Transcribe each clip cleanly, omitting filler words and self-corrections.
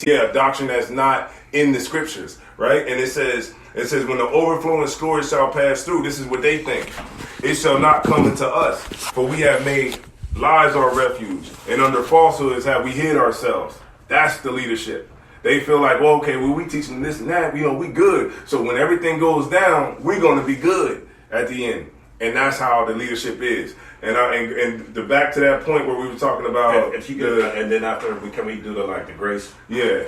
a doctrine that's not in the scriptures, right? And it says when the overflowing storage shall pass through, this is what they think. It shall not come into us, for we have made lies our refuge, and under falsehoods have we hid ourselves. That's the leadership. They feel like, well, okay, well, we teaching this and that, we good. So when everything goes down, we're going to be good at the end. And that's how the leadership is. And the back to that point where we were talking about, if you could, and then after can we do the grace? Yeah.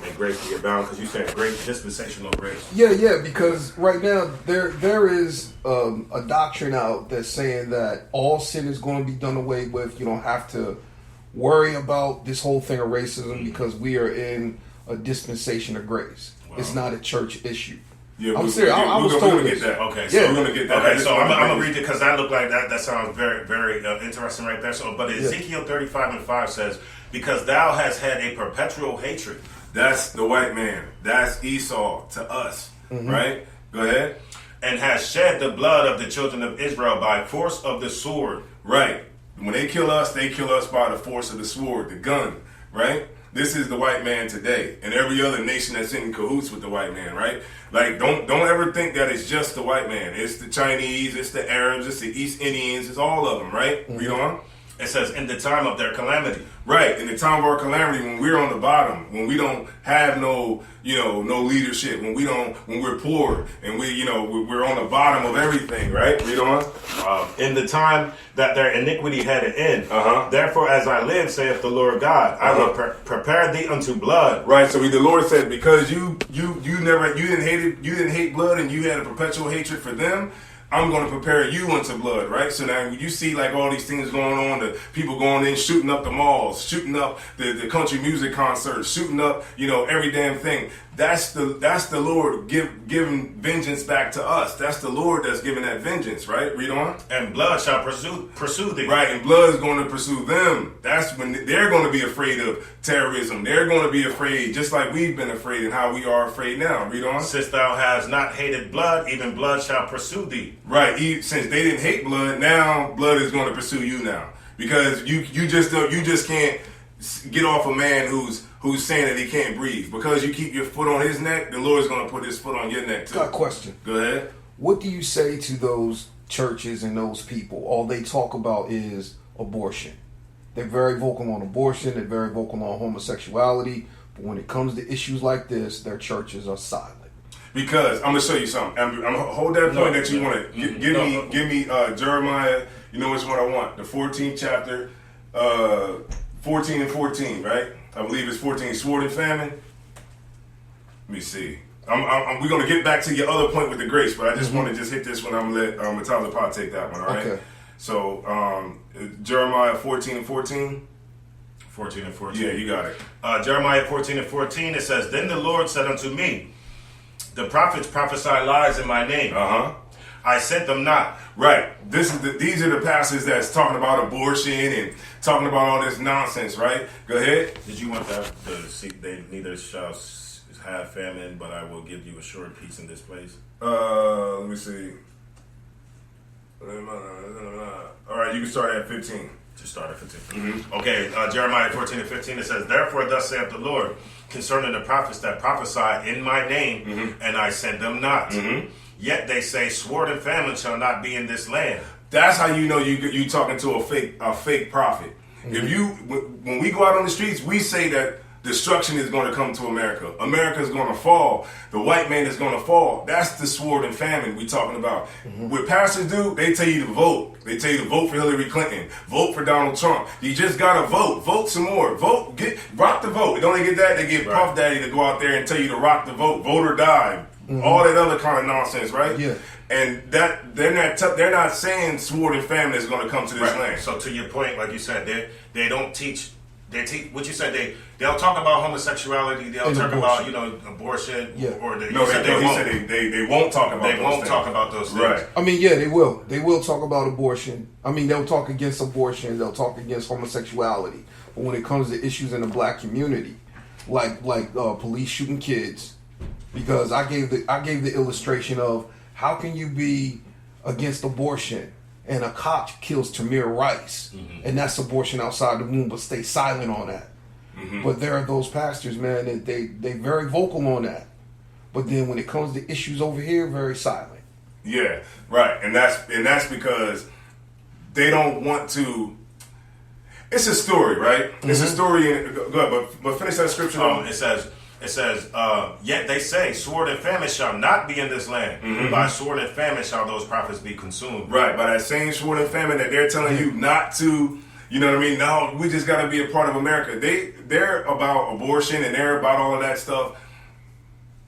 And grace to get bound, because you said grace, dispensational grace. Yeah, because right now there is a doctrine out that's saying that all sin is going to be done away with. You don't have to worry about this whole thing of racism because we are in a dispensation of grace. Wow. It's not a church issue. Yeah, I'm serious. I was told to get that. Okay, so we're gonna get that. Okay, so I'm gonna read it because that looked like that. That sounds very, very interesting right there. So, but Ezekiel 35:5 says, "Because thou hast had a perpetual hatred." That's the white man. That's Esau to us, right? Go ahead. And has shed the blood of the children of Israel by force of the sword. Right. When they kill us by the force of the sword, the gun, right? This is the white man today, and every other nation that's in cahoots with the white man, right? Like, don't ever think that it's just the white man. It's the Chinese, it's the Arabs, it's the East Indians, it's all of them, right? Read on. It says, in the time of their calamity. Right, in the time of our calamity, when we're on the bottom, when we don't have no leadership, when we're poor, and we're on the bottom of everything, right? Read on. In the time that their iniquity had an end. Therefore, as I live, saith the Lord God, I will prepare thee unto blood. Right. So the Lord said, because you didn't hate blood, and you had a perpetual hatred for them, I'm going to prepare you unto blood, right? So now you see like all these things going on, the people going in, shooting up the malls, shooting up the country music concerts, shooting up, every damn thing. That's the Lord giving vengeance back to us. That's the Lord that's giving that vengeance, right? Read on. And blood shall pursue thee. Right, and blood is going to pursue them. That's when they're going to be afraid of terrorism. They're going to be afraid, just like we've been afraid and how we are afraid now. Read on. Since thou hast not hated blood, even blood shall pursue thee. Right, since they didn't hate blood, now blood is going to pursue you now. Because you just can't get off a man who's saying that he can't breathe. Because you keep your foot on his neck, the Lord's going to put his foot on your neck too. Got a question. Go ahead. What do you say to those churches and those people? All they talk about is abortion. They're very vocal on abortion. They're very vocal on homosexuality. But when it comes to issues like this, their churches are silent. Because I'm going to show you something. I'm hold that point that you want to give me Jeremiah. You know which one I want? The 14th chapter, 14 and 14, right? I believe it's 14. Sword and famine. Let me see. We're going to get back to your other point with the grace, but I just want to just hit this one. I'm going to let Matazapah take that one, all right? Okay. So, Jeremiah 14 and 14. 14 and 14. Yeah, you got it. Jeremiah 14 and 14, it says, Then the Lord said unto me, the prophets prophesy lies in my name. I sent them not. Right. These are the passages that's talking about abortion and talking about all this nonsense, right? Go ahead. Did you want that? They neither shall have famine, but I will give you assured peace in this place. Let me see. All right, you can start at 15. To start at 15. Okay, Jeremiah 14 and 15, it says, Therefore thus saith the Lord, concerning the prophets that prophesy in my name, and I sent them not. Yet they say, sword and famine shall not be in this land. That's how you know you talking to a fake prophet. When we go out on the streets, we say that destruction is going to come to America. America is going to fall. The white man is going to fall. That's the sword and famine we talking about. What pastors do, they tell you to vote. They tell you to vote for Hillary Clinton. Vote for Donald Trump. You just got to vote. Vote some more. Vote. Rock the vote. Don't they get that? They get Puff Daddy to go out there and tell you to rock the vote. Vote or die. All that other kind of nonsense, right? Yeah. And that they're not saying sword and famine is going to come to this land. So to your point, like you said, they don't teach. They teach what you said. They'll talk about homosexuality. They'll talk about abortion. Yeah. Or they won't talk about. They won't talk about those things. Right. I mean, yeah, they will. They will talk about abortion. I mean, they'll talk against abortion. They'll talk against homosexuality. But when it comes to issues in the black community, like police shooting kids, because I gave the illustration of how can you be against abortion and a cop kills Tamir Rice, and that's abortion outside the womb, but stay silent on that. But there are those pastors, man, that they very vocal on that. But then when it comes to issues over here, very silent. Yeah, right. And that's because they don't want to. It's a story, right? It's a story. Go ahead, but finish that scripture. It says, yet they say, sword and famine shall not be in this land. By sword and famine shall those prophets be consumed. Right, by that same sword and famine that they're telling you not to, you know what I mean? No, we just got to be a part of America. They're about abortion and they're about all of that stuff.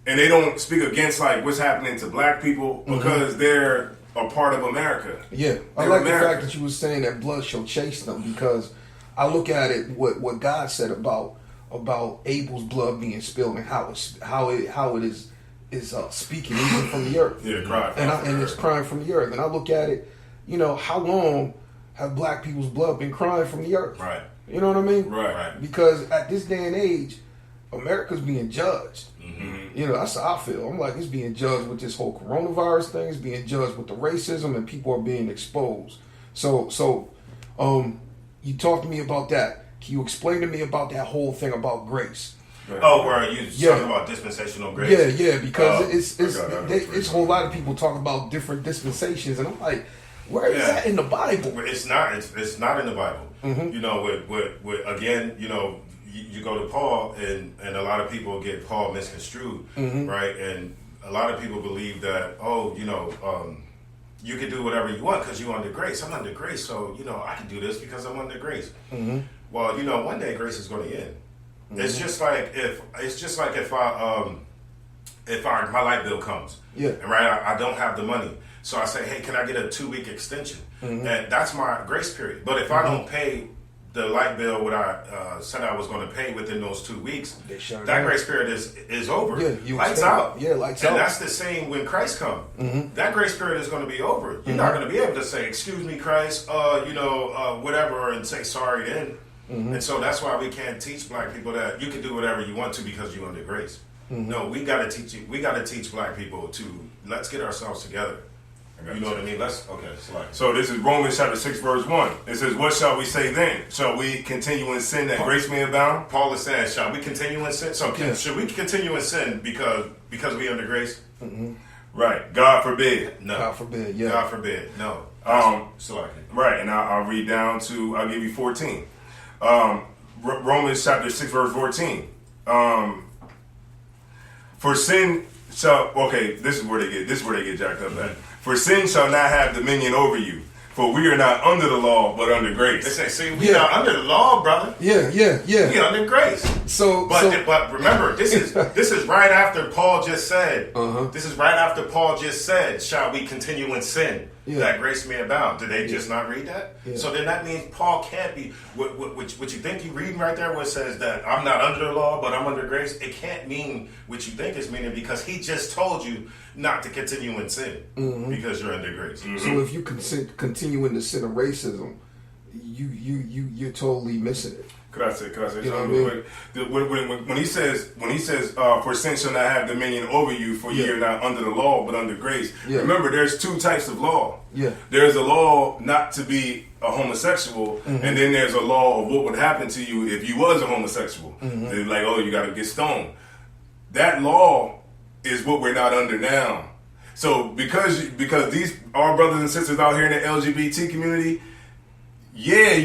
And they don't speak against like what's happening to black people because they're a part of America. Yeah, I like the fact that you were saying that blood shall chase them, because I look at it what God said about Abel's blood being spilled and how it is speaking even from the earth. Yeah, crying. And it's crying from the earth. And I look at it, how long have black people's blood been crying from the earth? Right. You know what I mean? Right. Because at this day and age, America's being judged. That's how I feel. I'm like, it's being judged with this whole coronavirus thing. It's being judged with the racism, and people are being exposed. So, you talked to me about that. Can you explain to me about that whole thing about grace? Oh, where you talking about dispensational grace? Yeah, because it's a whole lot of people talk about different dispensations, and I'm like, where is that in the Bible? It's not. It's not in the Bible. With again, you go to Paul, and a lot of people get Paul misconstrued, right? And a lot of people believe that, you can do whatever you want because you're under grace. I'm under grace, so I can do this because I'm under grace. Well, one day grace is going to end. It's just like if my light bill comes, and right, I don't have the money, so I say, hey, can I get a 2-week extension? And that's my grace period. But if I don't pay the light bill what I said I was going to pay within those 2 weeks, that grace period is over. Lights out. Yeah, lights out. And that's the same when Christ comes. That grace period is going to be over. You're not going to be able to say, excuse me, Christ, whatever, and say sorry then. And so that's why we can't teach black people that you can do whatever you want to because you're under grace. No, we got to teach you. We got to teach black people to let's get ourselves together. You know what I mean? So this is Romans chapter 6, verse 1. It says, what shall we say then? Shall we continue in sin that grace may abound? Paul is saying, shall we continue in sin? So should we continue in sin because we under grace? Right. God forbid. No. God forbid. Yeah. God forbid. No. Right. And I'll read down to, I'll give you 14. Romans chapter 6, verse 14. For sin shall, this is where they get jacked up at. For sin shall not have dominion over you, for we are not under the law, but under grace. They say, we are under the law, brother. Yeah. We are under grace. But remember, this is right after Paul just said. This is right after Paul just said, shall we continue in sin that grace may abound? Did they just not read that? Yeah. So then that means Paul can't be what you think you reading right there, where it says that I'm not under the law, but I'm under grace. It can't mean what you think it's meaning, because he just told you not to continue in sin because you're under grace. So if you continue in the sin of racism, you're totally missing it. Could I say something real quick? When he says, for sin shall not have dominion over you, for ye are not under the law, but under grace. Yeah. Remember, there's two types of law. Yeah. There's a law not to be a homosexual, and then there's a law of what would happen to you if you was a homosexual. They're like, you got to get stoned. That law is what we're not under now. So because these our brothers and sisters out here in the LGBT community,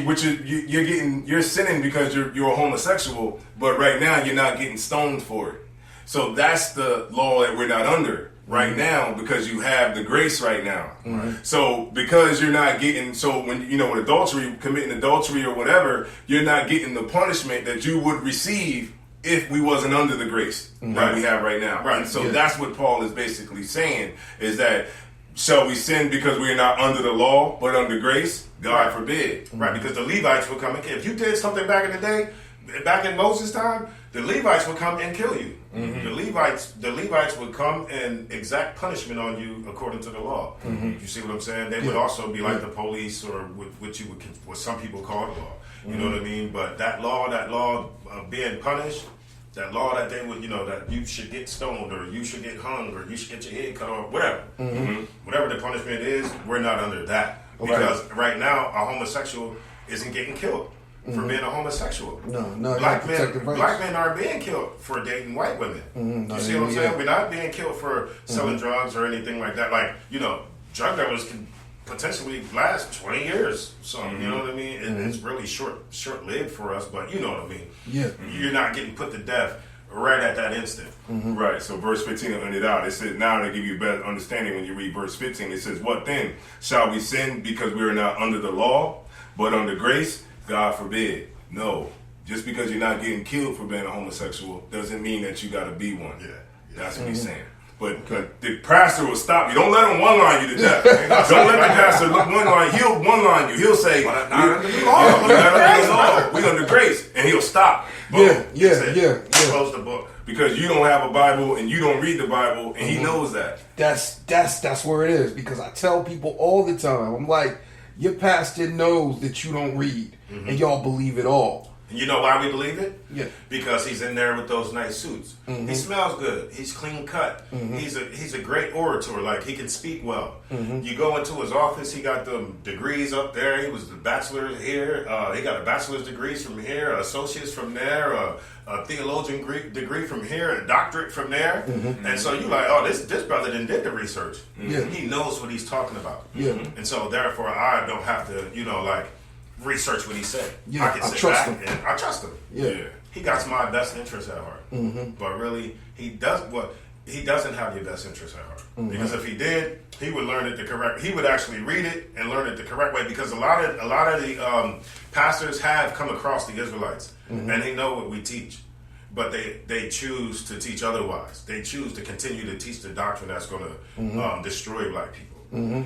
which you're sinning because you're a homosexual, but right now you're not getting stoned for it. So that's the law that we're not under right now, because you have the grace right now. So because you're not getting, when with adultery, committing adultery or whatever, you're not getting the punishment that you would receive if we wasn't under the grace that we have right now. Right. So that's what Paul is basically saying, is that shall we sin because we are not under the law but under grace? God forbid. Right, because the Levites will come and kill. If you did something back in the day, back in Moses' time, the Levites would come and kill you. The Levites would come and exact punishment on you according to the law. You see what I'm saying? They would also be like the police, or what some people call the law. You know what I mean? But that law of being punished, that law that they would, that you should get stoned, or you should get hung, or you should get your head cut off, whatever. Whatever the punishment is, we're not under that. Because right now, a homosexual isn't getting killed. for being a homosexual. No, black men aren't being killed for dating white women. You see what I'm saying? We're not being killed for selling drugs or anything like that. Like, drug dealers can potentially last 20 years. So, you know what I mean? It's really short-lived for us, but you know what I mean? Yeah. You're not getting put to death right at that instant. Right. So verse 15 will end it out. It says, now to give you a better understanding, when you read verse 15, it says, what then? Shall we sin because we are not under the law, but under grace? God forbid. No. Just because you're not getting killed for being a homosexual doesn't mean that you got to be one. Yeah. That's what he's saying. But the pastor will stop you. Don't let him one-line you to death. Don't let the pastor one-line. He'll one-line you. He'll say, we're not under the law. We're under grace. And he'll stop. Yeah. Close the book. Because you don't have a Bible and you don't read the Bible, and he knows that. That's where it is. Because I tell people all the time, I'm like, your pastor knows that you don't read, and y'all believe it all. You know why we believe it? Yeah. Because he's in there with those nice suits. He smells good. He's clean cut. He's a great orator. Like, he can speak well. You go into his office, he got the degrees up there. He was the bachelor here. He got a bachelor's degrees from here, associates from there, a theologian degree from here, a doctorate from there. And so you're like, oh, this brother did the research. He knows what he's talking about. And so therefore I don't have to, research what he said. Yeah, I can sit trust back him. and I trust him. Yeah. He got my best interest at heart. But really, he doesn't have your best interest at heart. Because if he did, he would learn it the correct. He would actually read it and learn it the correct way. Because a lot of the pastors have come across the Israelites and they know what we teach, but they choose to teach otherwise. They choose to continue to teach the doctrine that's going to destroy black people.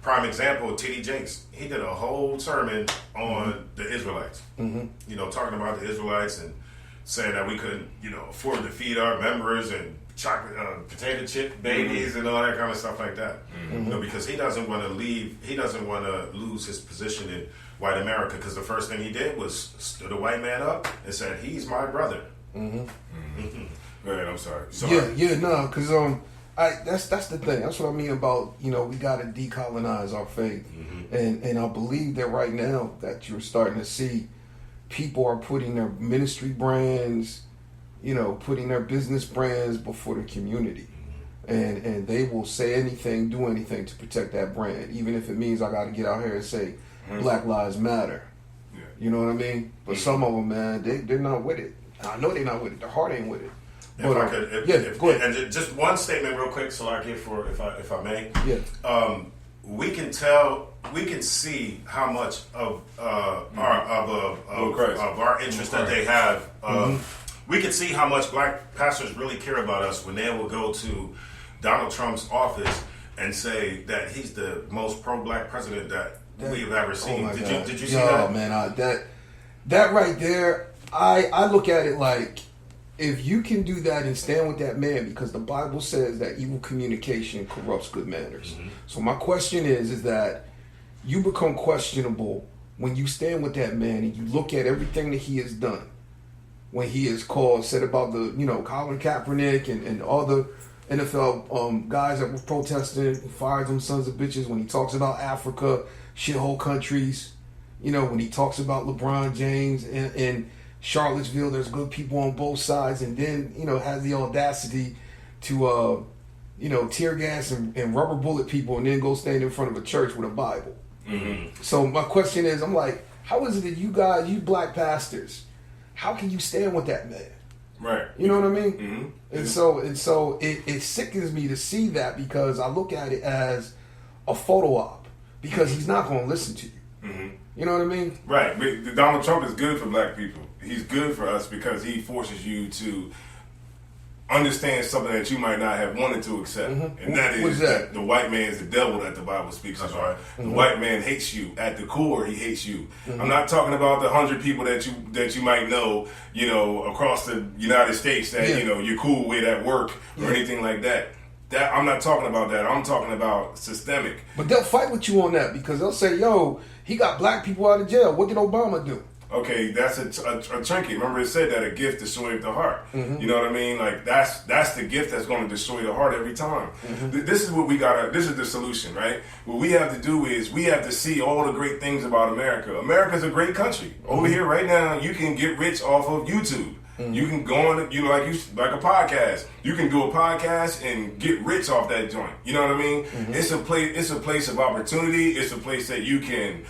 Prime example, T.D. Jakes. He did a whole sermon on the Israelites. Talking about the Israelites and saying that we couldn't, afford to feed our members and chocolate, potato chip babies and all that kind of stuff like that. Because he doesn't want to leave. He doesn't want to lose his position in white America. Because the first thing he did was stood a white man up and said, "He's my brother." Go ahead. I'm sorry. No, because that's the thing. That's what I mean about, we got to decolonize our faith. And I believe that right now that you're starting to see people are putting their ministry brands, putting their business brands before the community. And they will say anything, do anything to protect that brand, even if it means I got to get out here and say Black Lives Matter. Yeah. You know what I mean? But some of them, man, they're not with it. I know they're not with it. Their heart ain't with it. Go ahead. And just one statement real quick, so I get if I may. Yeah. We can see how much of our interest that they have. We can see how much black pastors really care about us when they will go to Donald Trump's office and say that he's the most pro-black president that we've ever seen. Did you see that? Man, that right there, I look at it like, if you can do that and stand with that man, because the Bible says that evil communication corrupts good manners. So my question is that you become questionable when you stand with that man and you look at everything that he has done. When he is said about the, Colin Kaepernick and all the NFL guys that were protesting, he fired them sons of bitches. When he talks about Africa, shithole countries, when he talks about LeBron James and Charlottesville, there's good people on both sides, and then has the audacity to tear gas and rubber bullet people, and then go stand in front of a church with a Bible. So my question is, I'm like, how is it that you black pastors, how can you stand with that man? Right. You know what I mean? And so it sickens me to see that, because I look at it as a photo op, because he's not going to listen to you. You know what I mean? Right. But Donald Trump is good for black people. He's good for us because he forces you to understand something that you might not have wanted to accept. And that is that the white man is the devil that the Bible speaks about. The white man hates you. At the core, he hates you. I'm not talking about the 100 people that you might know, across the United States that, you're cool with at work or anything like that. I'm not talking about that. I'm talking about systemic. But they'll fight with you on that, because they'll say, yo, he got black people out of jail. What did Obama do? Okay, that's a trinket. Remember, it said that a gift destroys the heart. You know what I mean? Like that's the gift that's going to destroy the heart every time. This is what we got. This is the solution, right? What we have to do is we have to see all the great things about America. America's a great country. Over here, right now, you can get rich off of YouTube. You can go on, like a podcast. You can do a podcast and get rich off that joint. You know what I mean? It's a place. It's a place of opportunity. It's a place that you can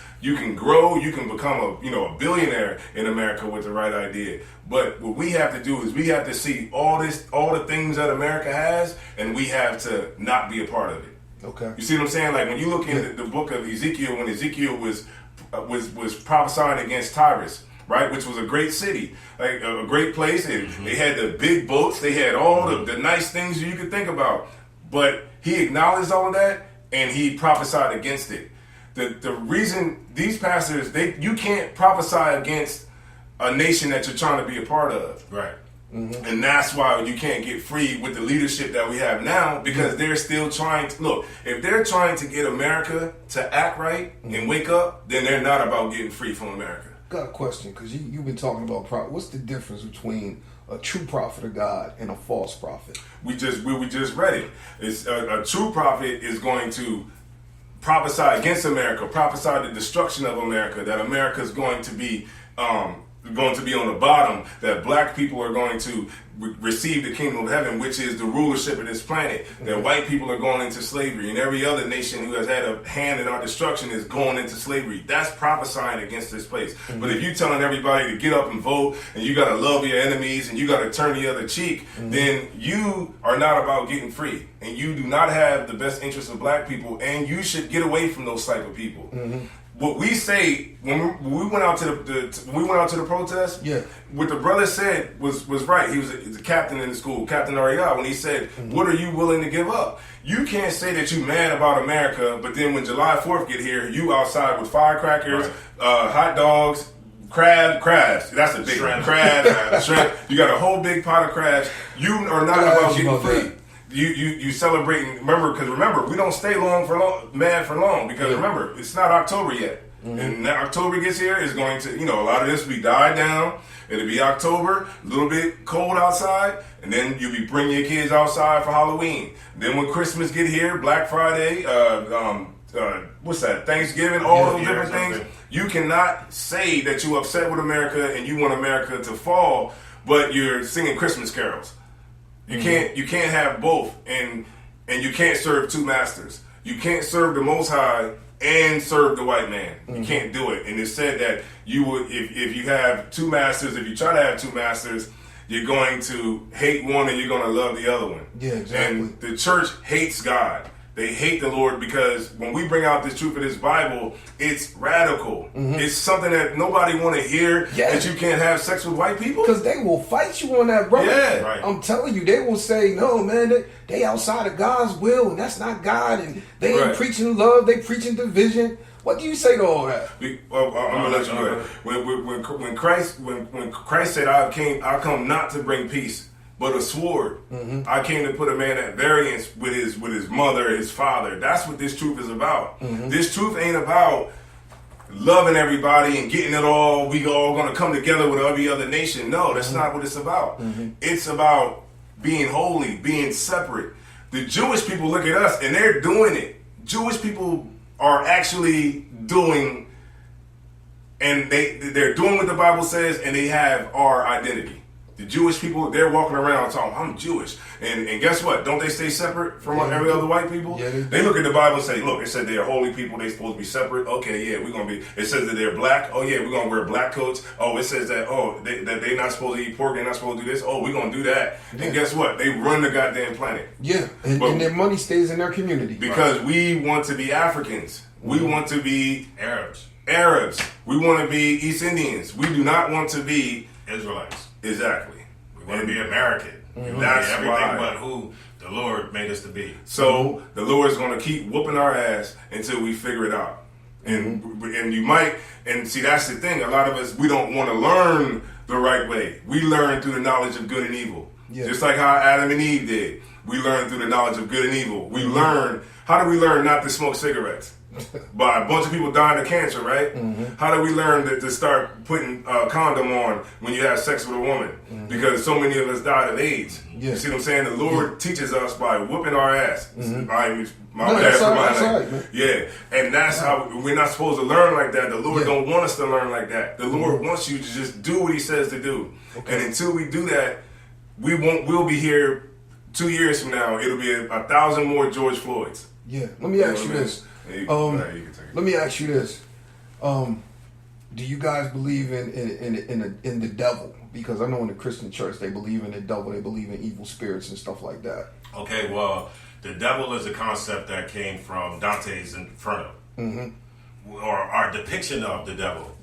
grow. You can become a billionaire in America with the right idea. But what we have to do is we have to see all the things that America has, and we have to not be a part of it. Okay. You see what I'm saying? Like when you look in the book of Ezekiel, when Ezekiel was prophesying against Tyrus, right, which was a great city, like a great place, and they had the big boats, they had all the nice things you could think about. But he acknowledged all of that, and he prophesied against it. The reason these pastors, you can't prophesy against a nation that you're trying to be a part of, right? And that's why you can't get free with the leadership that we have now, because they're still trying to look. If they're trying to get America to act right and wake up, then they're not about getting free from America. Got a question, because you've been talking about what's the difference between a true prophet of God and a false prophet? We just read it. It's a true prophet is going to prophesy against America, prophesy the destruction of America, that America is going to be on the bottom, that black people are going to receive the kingdom of heaven, which is the rulership of this planet, that white people are going into slavery, and every other nation who has had a hand in our destruction is going into slavery. That's prophesying against this place. But if you're telling everybody to get up and vote, and you got to love your enemies, and you got to turn the other cheek, then you are not about getting free, and you do not have the best interests of black people, and you should get away from those type of people. What we say when we went out to the protest, what the brother said was right. He was a captain in the school, Captain Ariel, when he said, "What are you willing to give up?" You can't say that you mad about America, but then when July 4th get here, you outside with firecrackers, hot dogs, crabs. That's a big one. Crabs, shrimp. You got a whole big pot of crabs. You are not about getting free. You celebrating, remember, we don't stay mad for long, because remember, it's not October yet. And when October gets here, it's going to, a lot of this will be died down. It'll be October, a little bit cold outside, and then you'll be bringing your kids outside for Halloween. Then when Christmas get here, Black Friday, what's that, Thanksgiving, all those different things, you cannot say that you're upset with America and you want America to fall, but you're singing Christmas carols. You can't have both, and you can't serve two masters. You can't serve the Most High and serve the white man. You can't do it. And it said that you would, if you have two masters, if you try to have two masters, you're going to hate one and you're going to love the other one. Yeah, exactly. And the church hates God. They hate the Lord, because when we bring out this truth of this Bible, it's radical. It's something that nobody want to hear, that you can't have sex with white people. Because they will fight you on that, brother. Yeah, right. I'm telling you, they will say, no, man, they outside of God's will, and that's not God, and they ain't preaching love, they preaching division. What do you say to all that? Well, I'm gonna let you know. When Christ said, "I come not to bring peace, but a sword," I came to put a man at variance with his mother, his father. That's what this truth is about. This truth ain't about loving everybody and getting it all. We all gonna come together with every other nation. No, that's not what it's about. It's about being holy, being separate. The Jewish people look at us and they're doing it. Jewish people are actually doing, and they're doing what the Bible says, and they have our identity. The Jewish people, they're walking around talking, I'm Jewish. And guess what? Don't they stay separate from every other white people? Yeah, they look at the Bible and say, look, it said they're holy people. They're supposed to be separate. Okay, yeah, we're going to be. It says that they're black. Oh, yeah, we're going to wear black coats. Oh, it says that, that they're not supposed to eat pork. They're not supposed to do this. Oh, we're going to do that. Yeah. And guess what? They run the goddamn planet. Yeah, and their money stays in their community. Because we want to be Africans. We want to be Arabs. We want to be East Indians. We do not want to be Israelites. Exactly. We want to be American. We want to be everything but who the Lord made us to be. So the Lord is going to keep whooping our ass until we figure it out. And you might, and see, that's the thing. A lot of us, we don't want to learn the right way. We learn through the knowledge of good and evil. Yeah. Just like how Adam and Eve did. We learn through the knowledge of good and evil. We learn, how do we learn not to smoke cigarettes? by a bunch of people dying of cancer, right? How do we learn to start putting a condom on when you have sex with a woman? Because so many of us died of AIDS. Yeah. You see what I'm saying? The Lord teaches us by whooping our ass. My No, bad that's for all my right, language. man. Yeah, and that's how we're not supposed to learn like that. The Lord don't want us to learn like that. The Lord wants you to just do what He says to do. And until we do that, we'll be here 2 years from now. It'll be 1,000 more George Floyds. Yeah. Let me ask you this. Let me ask you this. Do you guys believe in the devil? Because I know in the Christian church they believe in the devil. They believe in evil spirits and stuff like that. Okay, well, the devil is a concept that came from Dante's Inferno. Or our depiction of the devil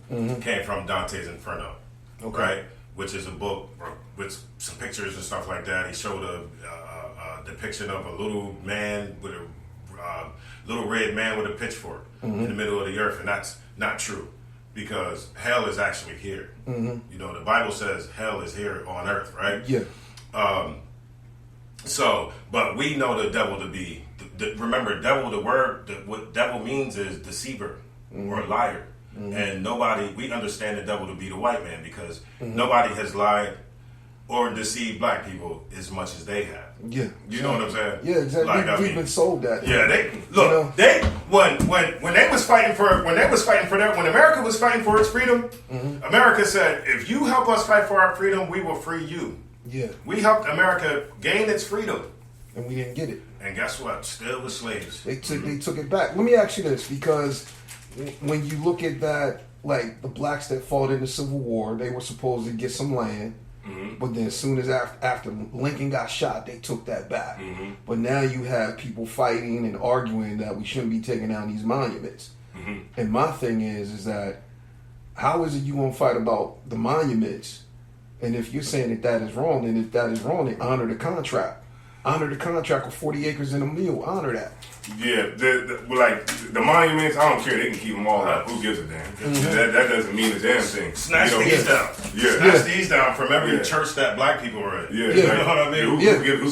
came from Dante's Inferno. Okay. Right? Which is a book with some pictures and stuff like that. He showed a depiction of a little man with a little red man with a pitchfork in the middle of the earth, and that's not true, because hell is actually here. You know, the Bible says hell is here on earth, right? Yeah. But we know the devil to be. Remember, devil. The word, what devil means is deceiver or liar. And we understand the devil to be the white man, because nobody has lied or deceived black people as much as they have. Yeah. You know what I'm saying? Yeah, exactly. We've been sold that. Yeah, when they was fighting for when America was fighting for its freedom, America said, if you help us fight for our freedom, we will free you. Yeah. We helped America gain its freedom. And we didn't get it. And guess what? Still with slaves. They took it back. Let me ask you this, because when you look at that, like the blacks that fought in the Civil War, they were supposed to get some land, but then as soon as after Lincoln got shot, they took that back. But now you have people fighting and arguing that we shouldn't be taking down these monuments. And my thing is that how is it you gonna fight about the monuments? And if you're saying that is wrong, then if that is wrong, then honor the contract. Honor the contract of 40 acres and a mule. Honor that. Yeah, the monuments, I don't care. They can keep them all up. Who gives a damn? That doesn't mean a damn thing. Snatch these down. Yeah. Snatch these down from every church that black people are in. Yeah. You know what I mean? Who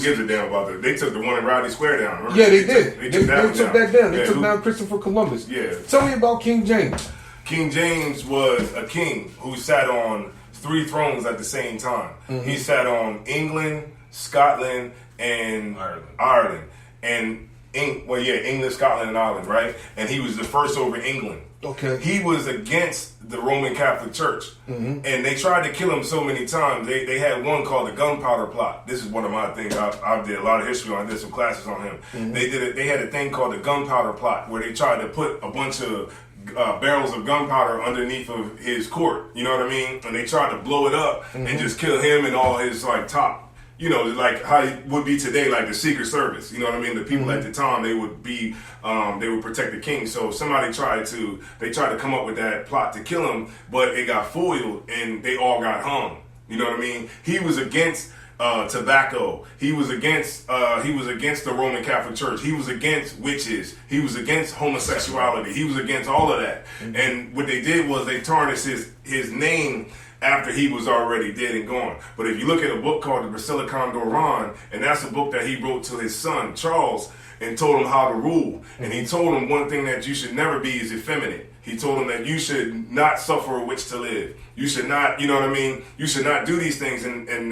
gives a damn about that? They took the one in Rodney Square down. Remember? Yeah, they did. They took that down. They took who? down Christopher Columbus. Yeah. Tell me about King James. King James was a king who sat on 3 thrones at the same time. He sat on England, Scotland, and Ireland. And England, Scotland, and Ireland, right? And he was the first over England. Okay. He was against the Roman Catholic Church. And they tried to kill him so many times. They had one called the Gunpowder Plot. This is one of my things. I did a lot of history on. I did some classes on him. They had a thing called the Gunpowder Plot, where they tried to put a bunch of barrels of gunpowder underneath of his court. You know what I mean? And they tried to blow it up and just kill him and all his top. You know, like how it would be today, like the Secret Service. You know what I mean? The people at the time, they would protect the king. So somebody tried to come up with that plot to kill him, but it got foiled and they all got hung. You know what I mean? He was against tobacco. He was against the Roman Catholic Church. He was against witches. He was against homosexuality. He was against all of that. And what they did was they tarnished his name after he was already dead and gone. But if you look at a book called the Basilicon Doron, and that's a book that he wrote to his son, Charles, and told him how to rule. And he told him one thing that you should never be is effeminate. He told him that you should not suffer a witch to live. You should not, you know what I mean? You should not do these things. And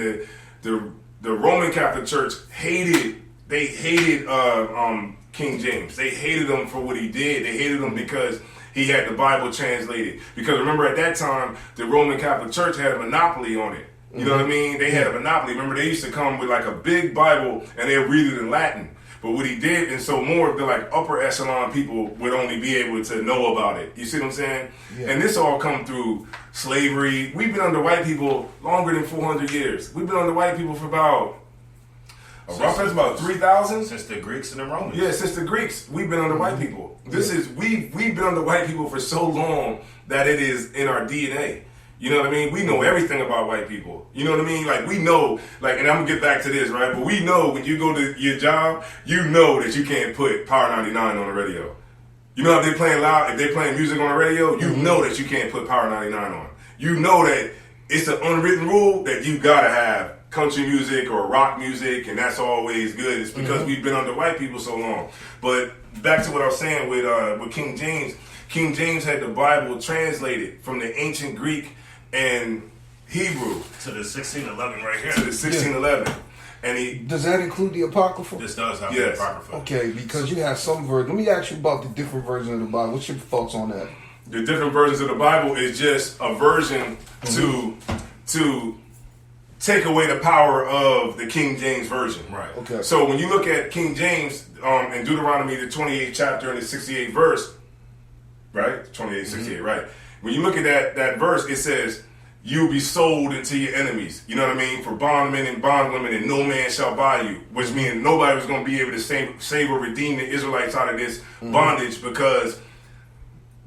the Roman Catholic Church hated King James. They hated him for what he did. They hated him because he had the Bible translated. Because remember, at that time, the Roman Catholic Church had a monopoly on it. You know what I mean? They had a monopoly. Remember, they used to come with like a big Bible and they'd read it in Latin. But what he did, and so more of the like upper echelon people would only be able to know about it. You see what I'm saying? Yeah. And this all come through slavery. We've been under white people longer than 400 years. We've been under white people for about about 3,000 since the Greeks and the Romans. Yeah, since the Greeks, we've been under white people. We've been under white people for so long that it is in our DNA. You know what I mean? We know everything about white people. You know what I mean? Like, we know, like, and I'm gonna get back to this, right? But we know when you go to your job, you know that you can't put Power 99 on the radio. You know if they're playing loud, if they're playing music on the radio, you know that you can't put Power 99 on. You know that it's an unwritten rule that you gotta have country music or rock music, and that's always good. It's because we've been under white people so long. But back to what I was saying with King James. King James had the Bible translated from the ancient Greek and Hebrew to the 1611 right here. to the 1611. And does that include the Apocrypha? This does have Yes. the Apocrypha. Okay, because you have some versions. Let me ask you about the different versions of the Bible. What's your thoughts on that? the different versions of the Bible is just a version to take away the power of the King James version. Right. Okay. So when you look at King James in Deuteronomy, the 28th chapter and the 68th verse, right? 28, 68, right? When you look at that verse, it says, you'll be sold into your enemies. You know what I mean? For bondmen and bondwomen, and no man shall buy you. Which means nobody was going to be able to save or redeem the Israelites out of this bondage, because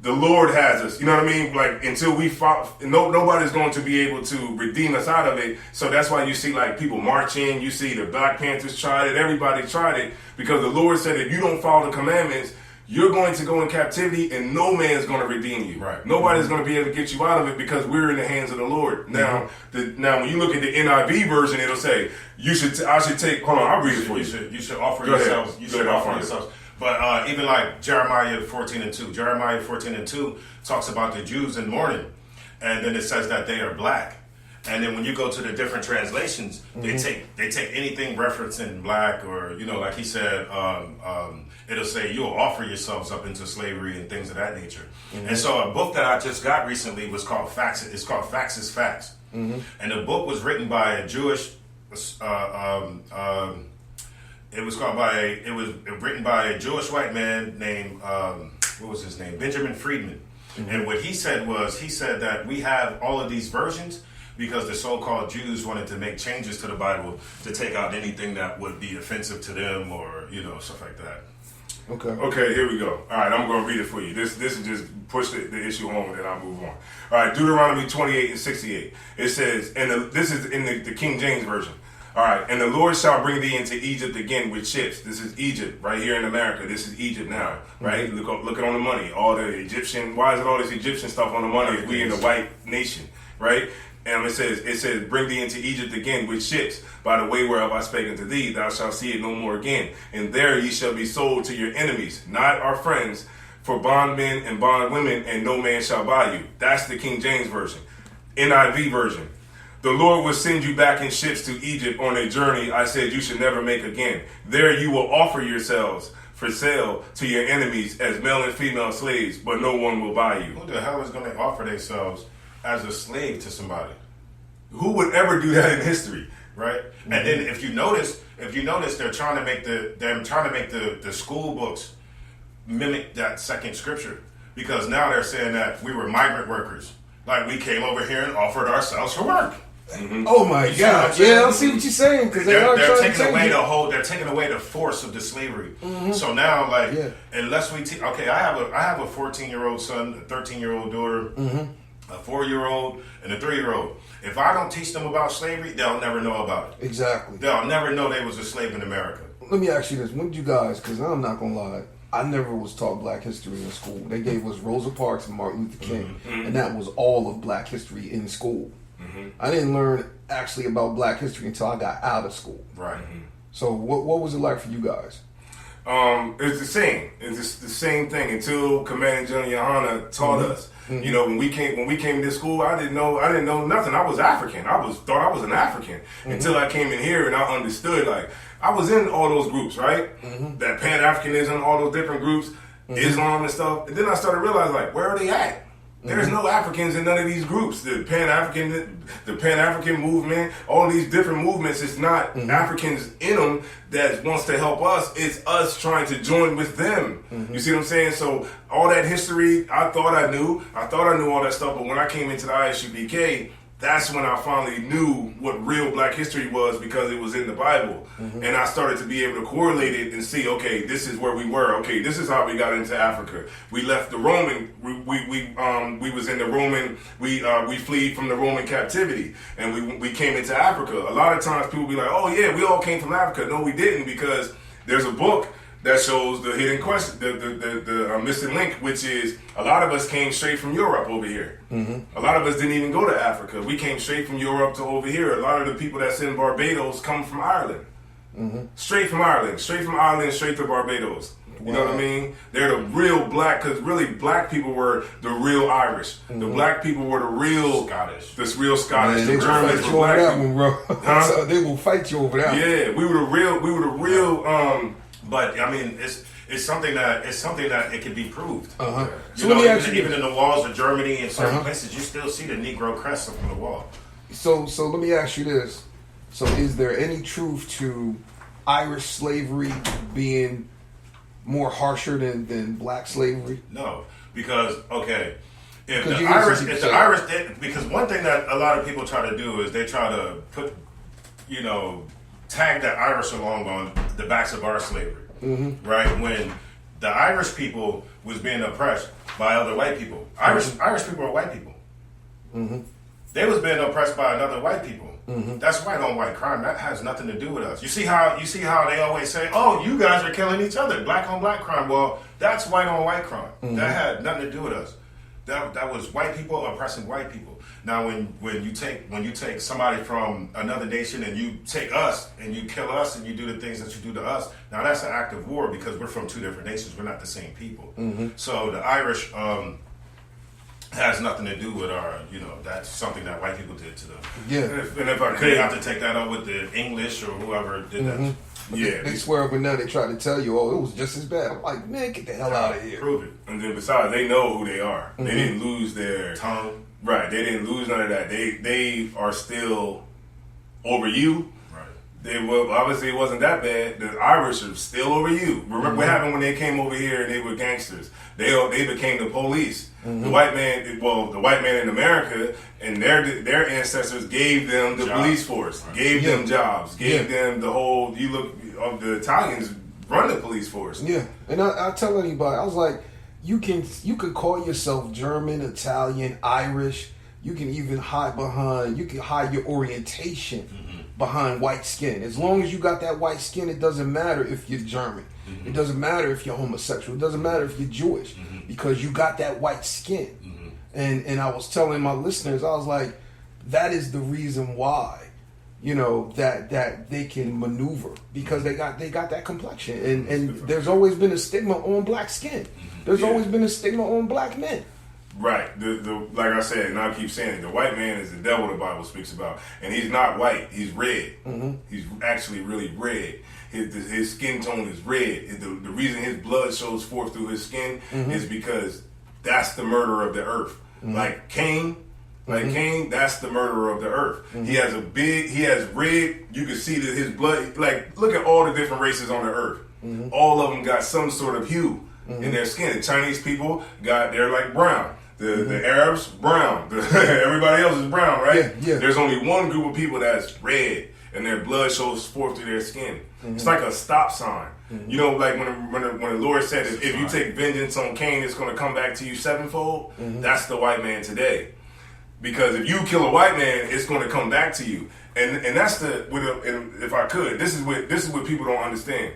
the Lord has us. You know what I mean? Like, until we fought, nobody's going to be able to redeem us out of it. So that's why you see like people marching. You see the Black Panthers tried it. Everybody tried it, because the Lord said if you don't follow the commandments, you're going to go in captivity and no man's going to redeem you. Right. Nobody's going to be able to get you out of it, because we're in the hands of the Lord. Now, now when you look at the NIV version, it'll say I should take. Hold on, I'll read it for you. You should offer Go ahead. yourselves. You Go should ahead, offer I'll find it. yourselves. But even like Jeremiah 14:2. Jeremiah 14:2 talks about the Jews in mourning, and then it says that they are black. And then when you go to the different translations, they take anything referencing black, or like he said, it'll say you'll offer yourselves up into slavery and things of that nature. And so a book that I just got recently was called Facts. It's called Facts is Facts, and the book was written by a Jewish. It was written by a Jewish white man named what was his name? Benjamin Friedman. And what he said that we have all of these versions because the so-called Jews wanted to make changes to the Bible to take out anything that would be offensive to them, or stuff like that. Okay, here we go. All right, I'm going to read it for you. This is just push the issue home, and then I'll move on. All right, Deuteronomy 28 and 68. It says, this is in the King James version. All right, and the Lord shall bring thee into Egypt again with ships. This is Egypt right here in America. This is Egypt now, right? Look at on the money. All the Egyptian. Why is it all this Egyptian stuff on the money if we in the white nation, right? And it says, bring thee into Egypt again with ships, by the way whereof I spake unto thee, thou shalt see it no more again. And there ye shall be sold to your enemies, not our friends, for bondmen and bondwomen, and no man shall buy you. That's the King James version. NIV version. The Lord will send you back in ships to Egypt on a journey I said you should never make again. There you will offer yourselves for sale to your enemies as male and female slaves, but no one will buy you. Who the hell is going to offer themselves as a slave to somebody? Who would ever do that in history? Right? And then if you notice, they're trying to make the school books mimic that second scripture, because now they're saying that we were migrant workers, like we came over here and offered ourselves for work. Oh my God! Yeah, I see what you're saying, because they're taking away they're taking away the force of the slavery. So now, unless we I have a 14-year-old son, a 13-year-old daughter, a 4-year-old, and a 3-year-old. If I don't teach them about slavery, they'll never know about it. Exactly. They'll never know they was a slave in America. Let me ask you this: when did you guys? Because I'm not gonna lie, I never was taught Black history in school. They gave us Rosa Parks and Martin Luther King, and that was all of Black history in school. I didn't learn actually about Black history until I got out of school. Right. So what was it like for you guys? It's the same. It's the same thing until Commanding General Yohana taught us. When we came to school, I didn't know nothing. I was African. Thought I was an African until I came in here and I understood. Like, I was in all those groups, right? That Pan-Africanism, all those different groups, Islam and stuff. And then I started realizing, like, where are they at? There's no Africans in none of these groups. The Pan-African movement, all these different movements, it's not Africans in them that wants to help us. It's us trying to join with them. You see what I'm saying? So all that history, I thought I knew all that stuff. But when I came into the I.S.U.P.K, that's when I finally knew what real Black history was, because it was in the Bible. And I started to be able to correlate it and see, okay, this is where we were. Okay, this is how we got into Africa. We left the Roman, we was in the Roman, we fled from the Roman captivity, and we came into Africa. A lot of times people be like, oh yeah, we all came from Africa. No, we didn't, because there's a book that shows the hidden question, the missing link, which is a lot of us came straight from Europe over here. A lot of us didn't even go to Africa. We came straight from Europe to over here. A lot of the people that's in Barbados come from Ireland. Straight from Ireland, straight to Barbados. You know what I mean? They're the real black, because really black people were the real Irish. The black people were the real Scottish. This real Scottish. Man, The they will Germans fight were you over black that people. one, bro. Huh? So they will fight you over that one. Yeah, we were the real. But I mean, it's something that it can be proved. Uh-huh. You So know, let me ask you even this. in the walls of Germany and certain Uh-huh. places, you still see the Negro crest up on the wall. So let me ask you this. So is there any truth to Irish slavery being more harsher than black slavery? No, because okay, if Because the you hear some Irish, people if say the that. Irish, because one thing that a lot of people try to do is they try to put, tag the Irish along on the backs of our slavery, right? When the Irish people was being oppressed by other white people, Irish people are white people. They was being oppressed by another white people. That's white on white crime. That has nothing to do with us. You see how they always say, "Oh, you guys are killing each other, black on black crime." Well, that's white on white crime. That had nothing to do with us. That was white people oppressing white people. Now, when you take somebody from another nation and you take us and you kill us and you do the things that you do to us, now that's an act of war because we're from two different nations. We're not the same people. So the Irish has nothing to do with our, that's something that white people did to them. Yeah. And if I They could, have to take that up with the English or whoever did that. yeah. They swear up and down, they try to tell you, oh, it was just as bad. I'm like, man, get the hell out of here. Prove it. And then besides, they know who they are. They didn't lose their Tongue. right. They didn't lose none of that. They are still over you. Obviously it wasn't that bad. The Irish are still over you. Remember what happened when they came over here and they were gangsters? They became the police. The white man in America and their ancestors gave them the police force, gave them jobs, gave them the whole. The Italians run the police force. Yeah, and I tell anybody, I was like, you can call yourself German, Italian, Irish. You can even hide your orientation behind white skin. As long as you got that white skin, it doesn't matter if you're German. It doesn't matter if you're homosexual. It doesn't matter if you're Jewish because you got that white skin. And I was telling my listeners, I was like, that is the reason why, that they can maneuver because they got that complexion. And there's always been a stigma on black skin. There's always been a stigma on black men. Right. The like I said, and I keep saying it, the white man is the devil the Bible speaks about. And he's not white, he's red. He's actually really red. His skin tone is red. The reason his blood shows forth through his skin is because that's the murderer of the earth. Like Cain, that's the murderer of the earth. He has red, you can see that his blood, like look at all the different races on the earth. All of them got some sort of hue in their skin. The Chinese people they're like brown. The Arabs, brown. Everybody else is brown, right? Yeah. There's only one group of people that's red, and their blood shows forth through their skin. It's like a stop sign. Like when the Lord said, if you take vengeance on Cain, it's going to come back to you sevenfold. That's the white man today. Because if you kill a white man, it's going to come back to you. And that's and if I could, this is what people don't understand.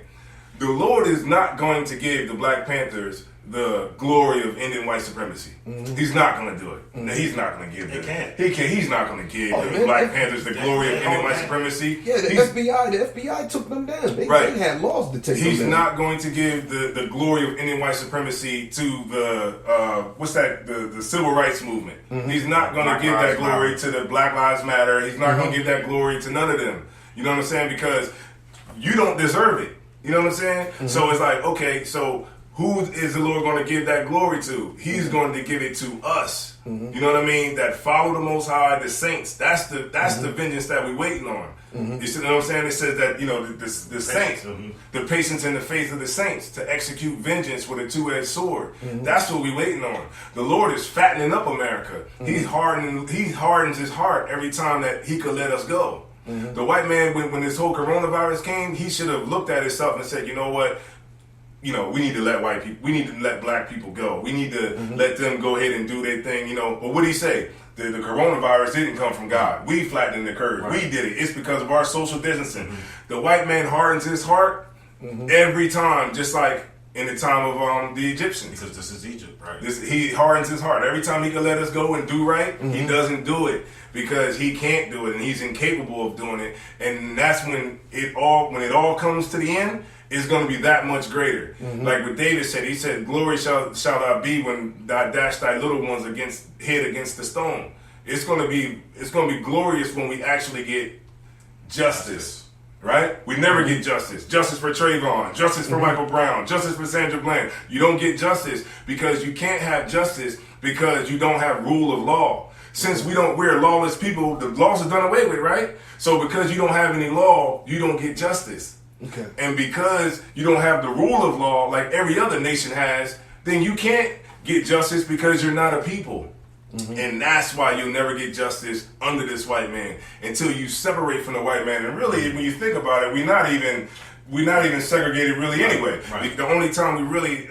The Lord is not going to give the Black Panthers the glory of ending white supremacy. He's not going to do it. He's not going to give it. He's not going to give the Black Panthers the glory of ending white supremacy. Yeah, the FBI took them down. They had laws to take them down. He's not going to give the glory of ending white supremacy to the civil rights movement. He's not going to give that glory to the Black Lives Matter. He's not going to give that glory to none of them. You know what I'm saying? Because you don't deserve it. You know what I'm saying? So it's like, okay, so who is the Lord going to give that glory to? He's going to give it to us. You know what I mean? That follow the Most High, the saints. That's the vengeance that we're waiting on. You see what I'm saying? It says that the saints, the patience and the faith of the saints to execute vengeance with a two-edged sword. That's what we're waiting on. The Lord is fattening up America. He hardens his heart every time that He could let us go. The white man, when this whole coronavirus came, he should have looked at himself and said, you know what? We need to let we need to let black people go. We need to let them go ahead and do their thing, But what did he say? The coronavirus didn't come from God. We flattened the curve. Right. We did it. It's because of our social distancing. The white man hardens his heart every time, just like in the time of the Egyptians. Because this is Egypt, right? He hardens his heart. Every time he can let us go and do right, he doesn't do it because he can't do it and he's incapable of doing it. And that's when it all comes to the end, it's going to be that much greater. Like what David said, he said, "Glory shall thou be when thou dash thy little ones against the stone." It's going to be glorious when we actually get justice. Right? We never get justice. Justice for Trayvon. Justice for Michael Brown. Justice for Sandra Bland. You don't get justice because you can't have justice because you don't have rule of law. Since we're lawless people, the laws are done away with, right? So because you don't have any law, you don't get justice. Okay. And because you don't have the rule of law like every other nation has, then you can't get justice because you're not a people. And that's why you'll never get justice under this white man until you separate from the white man. And really, when you think about it, we're not even segregated really anyway. Right. The only time we really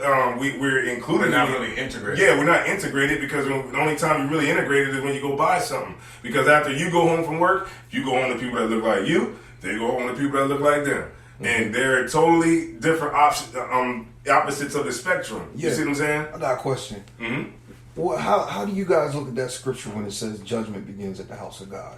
we're included, We're not really integrated. Yeah, we're not integrated because the only time you really integrated is when you go buy something. Because after you go home from work, you go home to people that look like you. They go home to people that look like them, and they're totally different opposites of the spectrum. Yeah. You see what I'm saying? I got a question. Well, how do you guys look at that scripture when it says judgment begins at the house of God?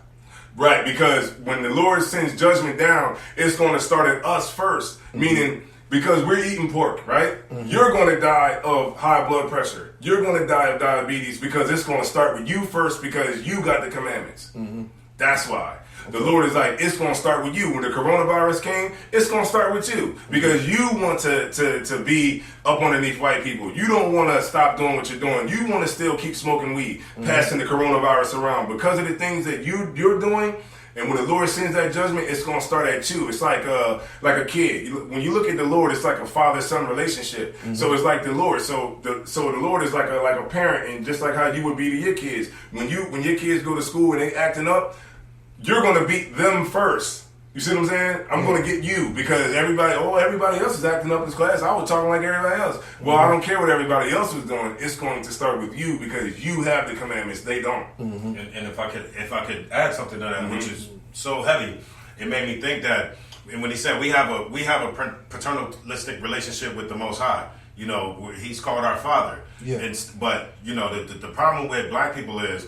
Right, because when the Lord sends judgment down, it's going to start at us first. Meaning, because we're eating pork, right? You're going to die of high blood pressure. You're going to die of diabetes because it's going to start with you first because you got the commandments. That's why. The Lord is like, it's going to start with you. When the coronavirus came, it's going to start with you because you want to be up underneath white people. You don't want to stop doing what you're doing. You want to still keep smoking weed, passing the coronavirus around because of the things that you're doing. And when the Lord sends that judgment, it's going to start at you. It's like a kid. When you look at the Lord, it's like a father-son relationship. So it's like the Lord. So the Lord is like a parent, and just like how you would be to your kids. When your kids go to school and they acting up, you're going to beat them first. You see what I'm saying? I'm going to get you because everybody else is acting up in class. I was talking like everybody else. Well, I don't care what everybody else was doing. It's going to start with you because you have the commandments. They don't. And if I could add something to that, which is so heavy, it made me think that, and when he said we have a paternalistic relationship with the Most High, you know, he's called our Father. Yeah. But you know, the problem with black people is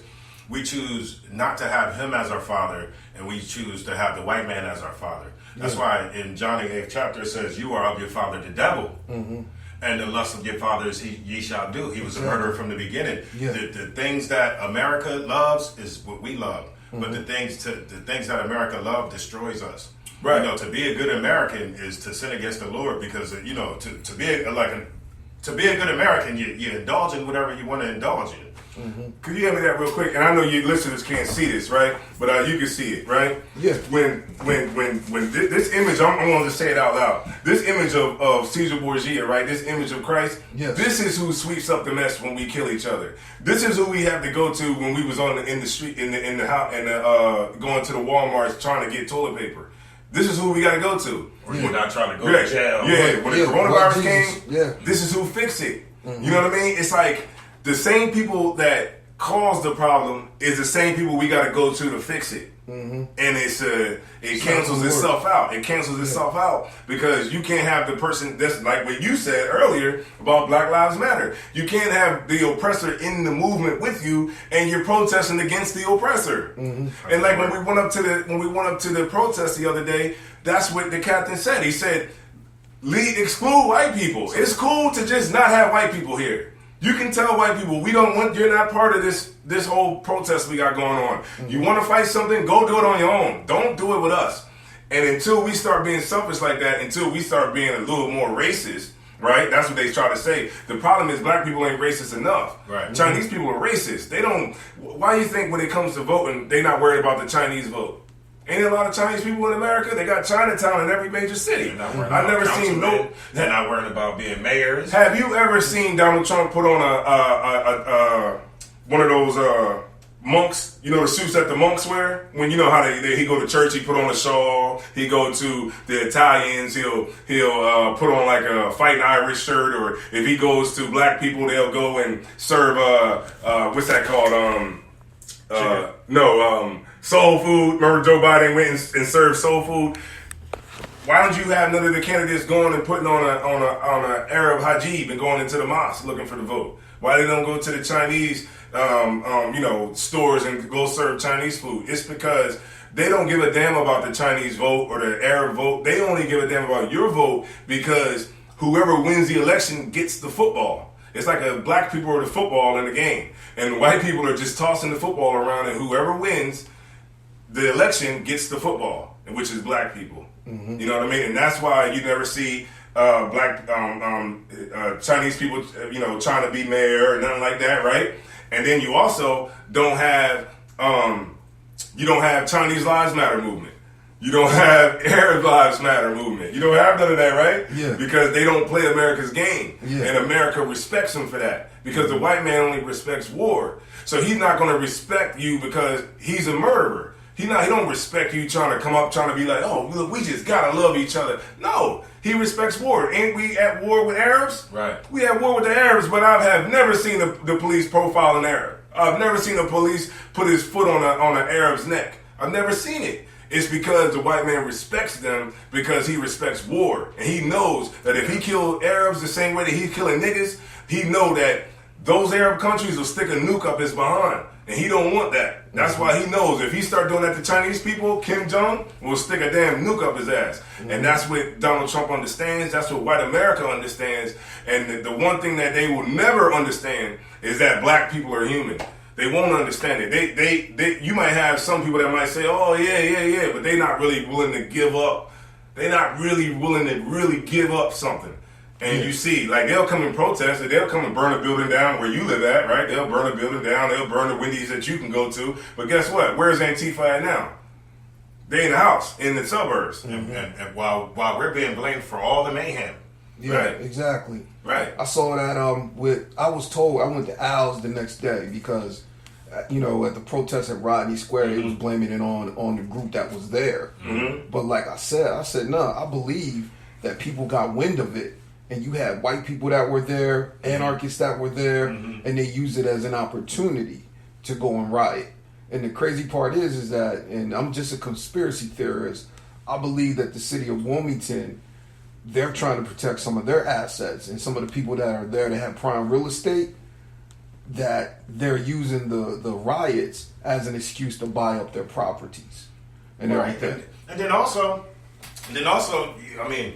we choose not to have him as our father, and we choose to have the white man as our father. That's why in John the 8th chapter it says, "You are of your father the devil, and the lust of your fathers ye shall do." He was a murderer from the beginning. Yeah. The things that America loves is what we love, but the things that America loves destroys us. Right. You know, to be a good American is to sin against the Lord because you know to be a good American, you indulge in whatever you want to indulge in. Could you hand me that real quick? And I know you listeners can't see this, right? But you can see it, right? Yeah. When this image, I'm going to just say it out loud. This image of Caesar Borgia, right? This image of Christ. Yes. This is who sweeps up the mess when we kill each other. This is who we have to go to when we was in the street, in the house, and going to the Walmarts trying to get toilet paper. This is who we got to go to. Or you're not trying to go to jail. Yeah. When the coronavirus came, Yeah. this is who fixed it. You know what I mean? It's like the same people that caused the problem is the same people we got to go to fix it. And it cancels itself out. It cancels itself out because you can't have the person that's like what you said earlier about Black Lives Matter. You can't have the oppressor in the movement with you, and you're protesting against the oppressor. And like when we went up to the protest the other day, that's what the captain said. He said, exclude white people. It's cool to just not have white people here. You can tell white people, you're not part of this whole protest we got going on. You want to fight something, go do it on your own. Don't do it with us. And until we start being selfish like that, until we start being a little more racist, right? That's what they try to say. The problem is black people ain't racist enough. Right. Chinese people are racist. Why do you think when it comes to voting, they not worried about the Chinese vote? Ain't a lot of Chinese people in America? They got Chinatown in every major city. I've never seen They're not worried about being mayors. Have you ever seen Donald Trump put on a one of those monks? You know the suits that the monks wear. When you know how he go to church, he put on a shawl. He go to the Italians, he'll put on like a fighting Irish shirt. Or if he goes to black people, they'll go and serve what's that called? Soul food. Remember Joe Biden went and served soul food? Why don't you have none of the candidates going and putting on a Arab hijab and going into the mosque looking for the vote? Why they don't go to the Chinese stores and go serve Chinese food? It's because they don't give a damn about the Chinese vote or the Arab vote. They only give a damn about your vote because whoever wins the election gets the football. It's like black people are the football in the game, and white people are just tossing the football around, and whoever wins the election gets the football, which is black people. Mm-hmm. You know what I mean? And that's why you never see black Chinese people, trying to be mayor or nothing like that, right? And then you also don't have Chinese Lives Matter movement. You don't have Arab Lives Matter movement. You don't have none of that, right? Yeah. Because they don't play America's game. Yeah. And America respects them for that. Because the white man only respects war. So he's not going to respect you because he's a murderer. He don't respect you trying to come up, trying to be like, oh, look, we just got to love each other. No, he respects war. Ain't we at war with Arabs? Right. We at war with the Arabs, but I have never seen the police profile an Arab. I've never seen the police put his foot on an Arab's neck. I've never seen it. It's because the white man respects them because he respects war. And he knows that if he killed Arabs the same way that he's killing niggas, he know that those Arab countries will stick a nuke up his behind. And he don't want that. That's why he knows if he start doing that to Chinese people, Kim Jong will stick a damn nuke up his ass. And that's what Donald Trump understands. That's what white America understands. And the one thing that they will never understand is that black people are human. They won't understand it. They you might have some people that might say, oh, yeah, but they're not really willing to give up. They're not really willing to really give up something. And you see, like, they'll come and protest, and they'll come and burn a building down where you live at, right? They'll burn a building down. They'll burn the Wendy's that you can go to. But guess what? Where's Antifa at now? They in the house, in the suburbs. Mm-hmm. And while we're being blamed for all the mayhem. Yeah, right. Exactly. Right. I saw that I was told I went to Al's the next day because at the protest at Rodney Square, they was blaming it on the group that was there. Mm-hmm. But like I said, no, I believe that people got wind of it. And you had white people that were there, anarchists that were there, and they used it as an opportunity to go and riot. And the crazy part is that, and I'm just a conspiracy theorist, I believe that the city of Wilmington, they're trying to protect some of their assets and some of the people that are there that have prime real estate, that they're using the riots as an excuse to buy up their properties and everything. And then also, I mean,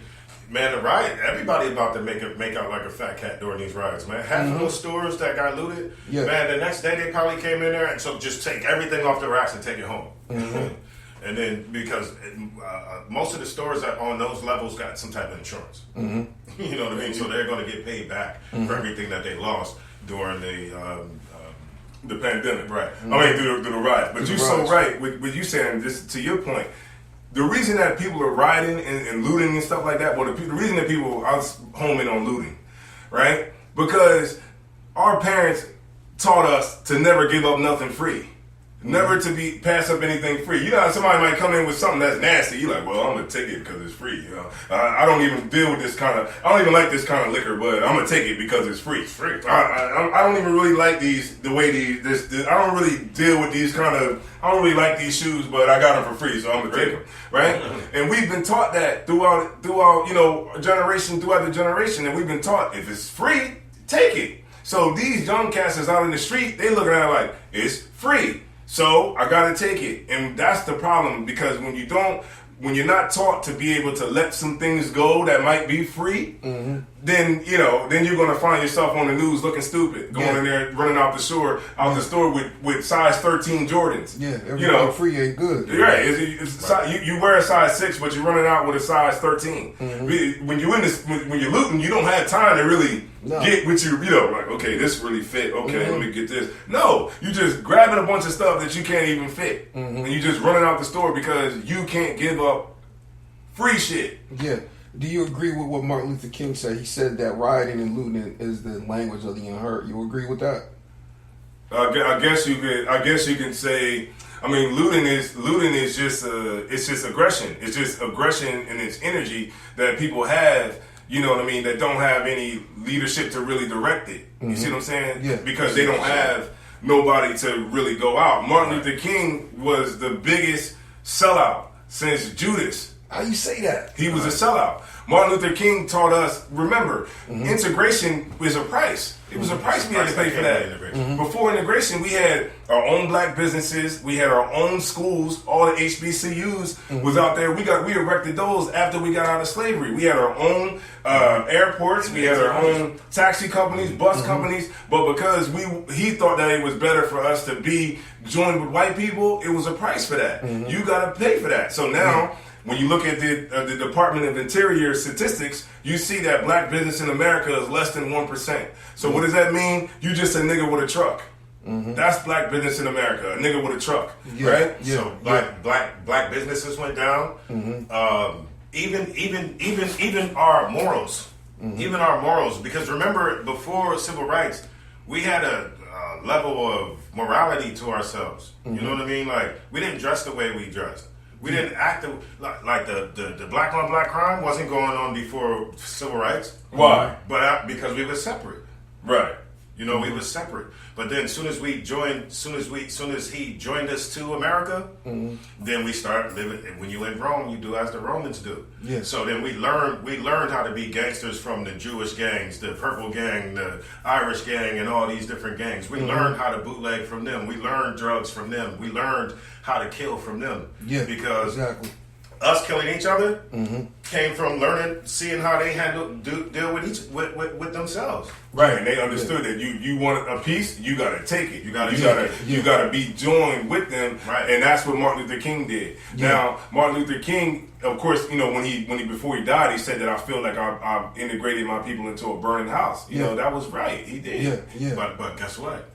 man, the riot, everybody about to make out like a fat cat during these riots, man. Half of those stores that got looted, man, the next day they probably came in there and so just take everything off the racks and take it home. Mm-hmm. And then because most of the stores that on those levels got some type of insurance. Mm-hmm. You know what I mean? So they're going to get paid back for everything that they lost during the pandemic. Right. Mm-hmm. I mean, through the riots. But you're so right with you saying this, to your point. The reason that people are rioting and looting and stuff like that, well, the reason that people, I was homing on looting, right? Because our parents taught us to never give up nothing free. Never to pass up anything free. You know how somebody might come in with something that's nasty. You're like, well, I'm going to take it because it's free. I don't even deal with this I don't even like this kind of liquor, but I'm going to take it because it's free. It's free. I don't even really like I don't really deal with I don't really like these shoes, but I got them for free, so I'm going to take them. Right? And we've been taught that throughout throughout the generation, and we've been taught if it's free, take it. So these young cats that's out in the street, they looking at it like, it's free. So I gotta take it, and that's the problem because when you're not taught to be able to let some things go that might be free, then you're gonna find yourself on the news looking stupid, going in there running out the store with size 13 Jordans. Yeah, everything free ain't good. Right, you wear a size 6, but you're running out with a size 13. Mm-hmm. When you're looting, you don't have time to really get what like, okay, this really fit. Okay, let me get this. No, you just grabbing a bunch of stuff that you can't even fit, and you just running out the store because you can't give up free shit. Yeah. Do you agree with what Martin Luther King said? He said that rioting and looting is the language of the unheard. You agree with that? I guess you can say. I mean, looting is just it's just aggression. It's just aggression and its energy that people have. You know what I mean? That don't have any leadership to really direct it. You see what I'm saying? Yeah. Because they don't have nobody to really go out. Martin Luther King was the biggest sellout since Judas. How you say that? He was a sellout. Martin Luther King taught us, remember, integration is a price. It was a price we had to pay for that. Before integration, we had our own black businesses. We had our own schools. All the HBCUs was out there. We erected those after we got out of slavery. We had our own airports. We had our own taxi companies, bus companies. But because he thought that it was better for us to be joined with white people, it was a price for that. You got to pay for that. So now, when you look at the Department of Interior statistics, you see that black business in America is less than 1%. So what does that mean? You just a nigga with a truck. That's black business in America, a nigga with a truck, right? Yeah. So black businesses went down. Even our morals, because remember, before civil rights, we had a level of morality to ourselves. You know what I mean? Like, we didn't dress the way we dressed. We didn't act like the black on black crime wasn't going on before civil rights. Why? But because we were separate, right? You know, we were separate. But then, soon as he joined us to America, then we start living. When you in Rome, you do as the Romans do. Yeah. So then we learned how to be gangsters from the Jewish gangs, the Purple Gang, the Irish Gang, and all these different gangs. We learned how to bootleg from them. We learned drugs from them. We learned how to kill from them. Yeah. Because exactly. us killing each other came from seeing how they deal with themselves. Right, and they understood that you want a piece, you gotta take it. You gotta be joined with them, right? And that's what Martin Luther King did. Yeah. Now, Martin Luther King, of course, you know, when he before he died, he said that I feel like I've integrated my people into a burning house. You know, that was right. He did. Yeah. But guess what?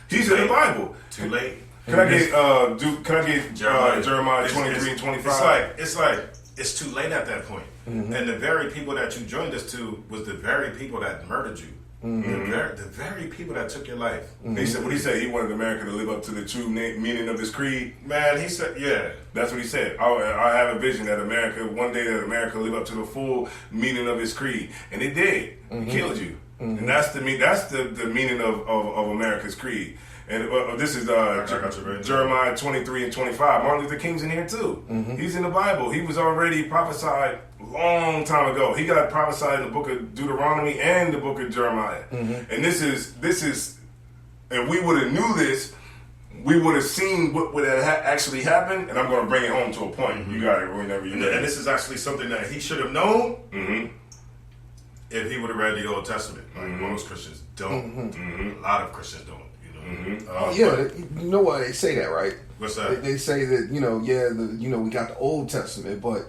He's in the Bible. Too late. Can I get Jeremiah 23 and 25? It's too late at that point. And the very people that you joined us to was the very people that murdered you. The very people that took your life. He said, what he said, he wanted America to live up to the true meaning of his creed. Man, he said, yeah. That's what he said. I have a vision that one day America will live up to the full meaning of his creed. And it did. It killed you. And that's the meaning of America's creed. And this is Jeremiah 23 and 25. Martin Luther King's in here too. He's in the Bible. He was already prophesied a long time ago. He got prophesied in the book of Deuteronomy and the book of Jeremiah. And this is, if we would have knew this, we would have seen what would have actually happened. And I'm going to bring it home to a point. You got it whenever you know. And this is actually something that he should have known if he would have read the Old Testament. Like most Christians don't. A lot of Christians don't. You know why they say that, right? What's that? They say that we got the Old Testament, but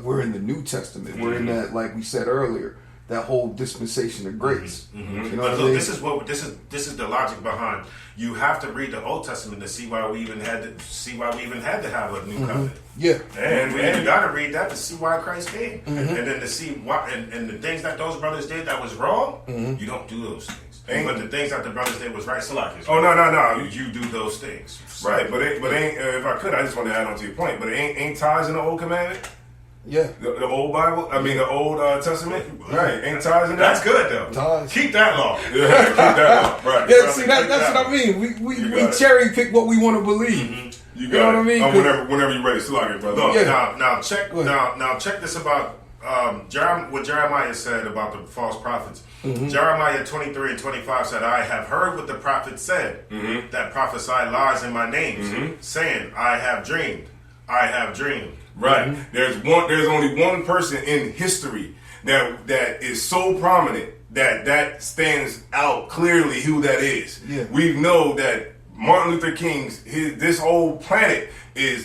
we're in the New Testament. We're in that, like we said earlier, that whole dispensation of grace. You know what I mean? This is the logic behind. You have to read the Old Testament to see why we even had to have a new covenant. Yeah, and you got to read that to see why Christ came, and then to see why and the things that those brothers did that was wrong. You don't do those things. But the things that the brothers did was right. No. You do those things, right? But ain't if I could, I just want to add on to your point. But ain't tithes in the Old Commandment? Yeah, the Old Bible. I mean, the Old Testament. Right? Ain't tithes in that? That's good though. Tithes. Keep that law. Yeah, keep that law. Right. Yeah. See, that's what I mean. We cherry pick what we want to believe. You know what I mean? Whenever you're ready, slug it, brother. Look, now check this about what Jeremiah said about the false prophets. Jeremiah 23 and 25 said, I have heard what the prophet said that prophesied lies in my name, saying, I have dreamed. Right. There's only one person in history that is so prominent that stands out clearly who that is. Yeah. We know that Martin Luther King's this whole planet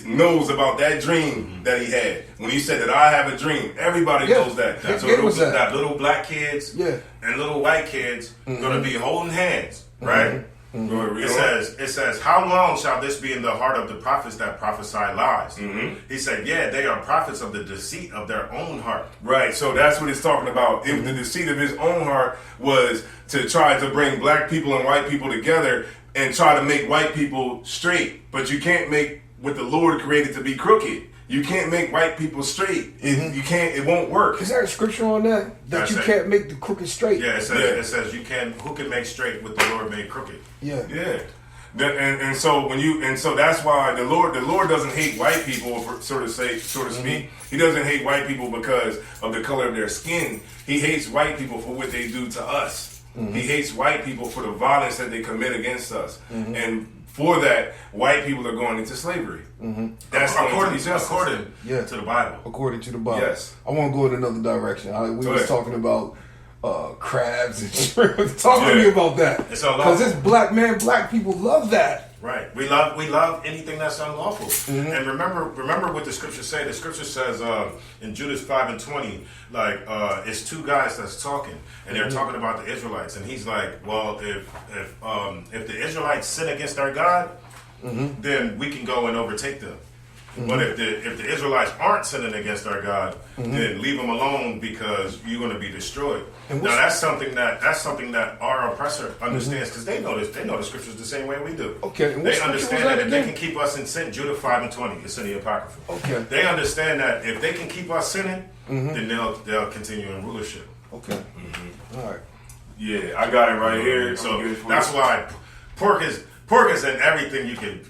knows about that dream that he had when he said that I have a dream. Everybody knows that. So that little black kids and little white kids gonna be holding hands, right? It says, how long shall this be in the heart of the prophets that prophesy lies? He said, they are prophets of the deceit of their own heart. Right, so that's what it's talking about. If the deceit of his own heart was to try to bring black people and white people together and try to make white people straight. But you can't make what the Lord created to be crooked. You can't make white people straight. You can't. It won't work. Is there a scripture on that you can't make the crooked straight? Yeah, it says you can. Who can make straight what the Lord made crooked? Yeah. And so that's why the Lord doesn't hate white people, so to speak. He doesn't hate white people because of the color of their skin. He hates white people for what they do to us. He hates white people for the violence that they commit against us. And for that, white people are going into slavery. That's according to the Bible. According to the Bible. Yes. I want to go in another direction. We was talking about crabs and shrimp. Talk to me about that. Because it's black people love that. Right. We love anything that's unlawful. And remember what the scriptures say. The scripture says in Judas 5:20, like it's two guys that's talking, and they're talking about the Israelites, and he's like, well, if the Israelites sin against our God, then we can go and overtake them. But if the Israelites aren't sinning against our God, then leave them alone because you're going to be destroyed. Now that's something that our oppressor understands because they know this. They know the scriptures the same way we do. Okay, and they understand that if they can keep us in sin, Judah 5:20, it's in the Apocrypha. Okay, they understand that if they can keep us sinning, then they'll continue in rulership. Okay, all right. Yeah, I got it right here. So that's why pork is in everything you can.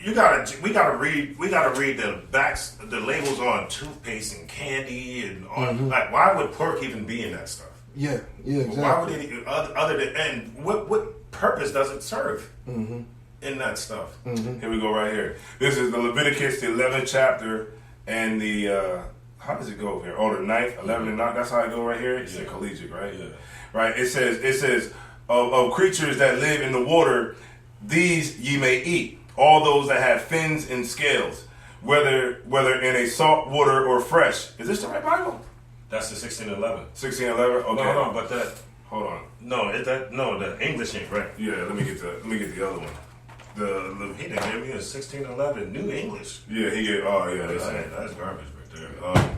We gotta read the backs, the labels on toothpaste and candy and on like why would pork even be in that stuff? Yeah, exactly. Why would it other than and what purpose does it serve in that stuff? Here we go right here. This is the Leviticus, the 11th chapter, and the how does it go here? Oh, the 9th, 11 and 9. That's how I go right here. It's collegiate, right? Yeah. Right. It says of creatures that live in the water, these ye may eat. All those that have fins and scales, whether in a salt water or fresh. Is this the right Bible? That's the 1611. 1611. Okay. No, but that. Hold on. No, the English ain't right. Yeah, let me get the other one. He didn't give me a 1611 New English. Yeah, he gave. Oh yeah, that's garbage right there.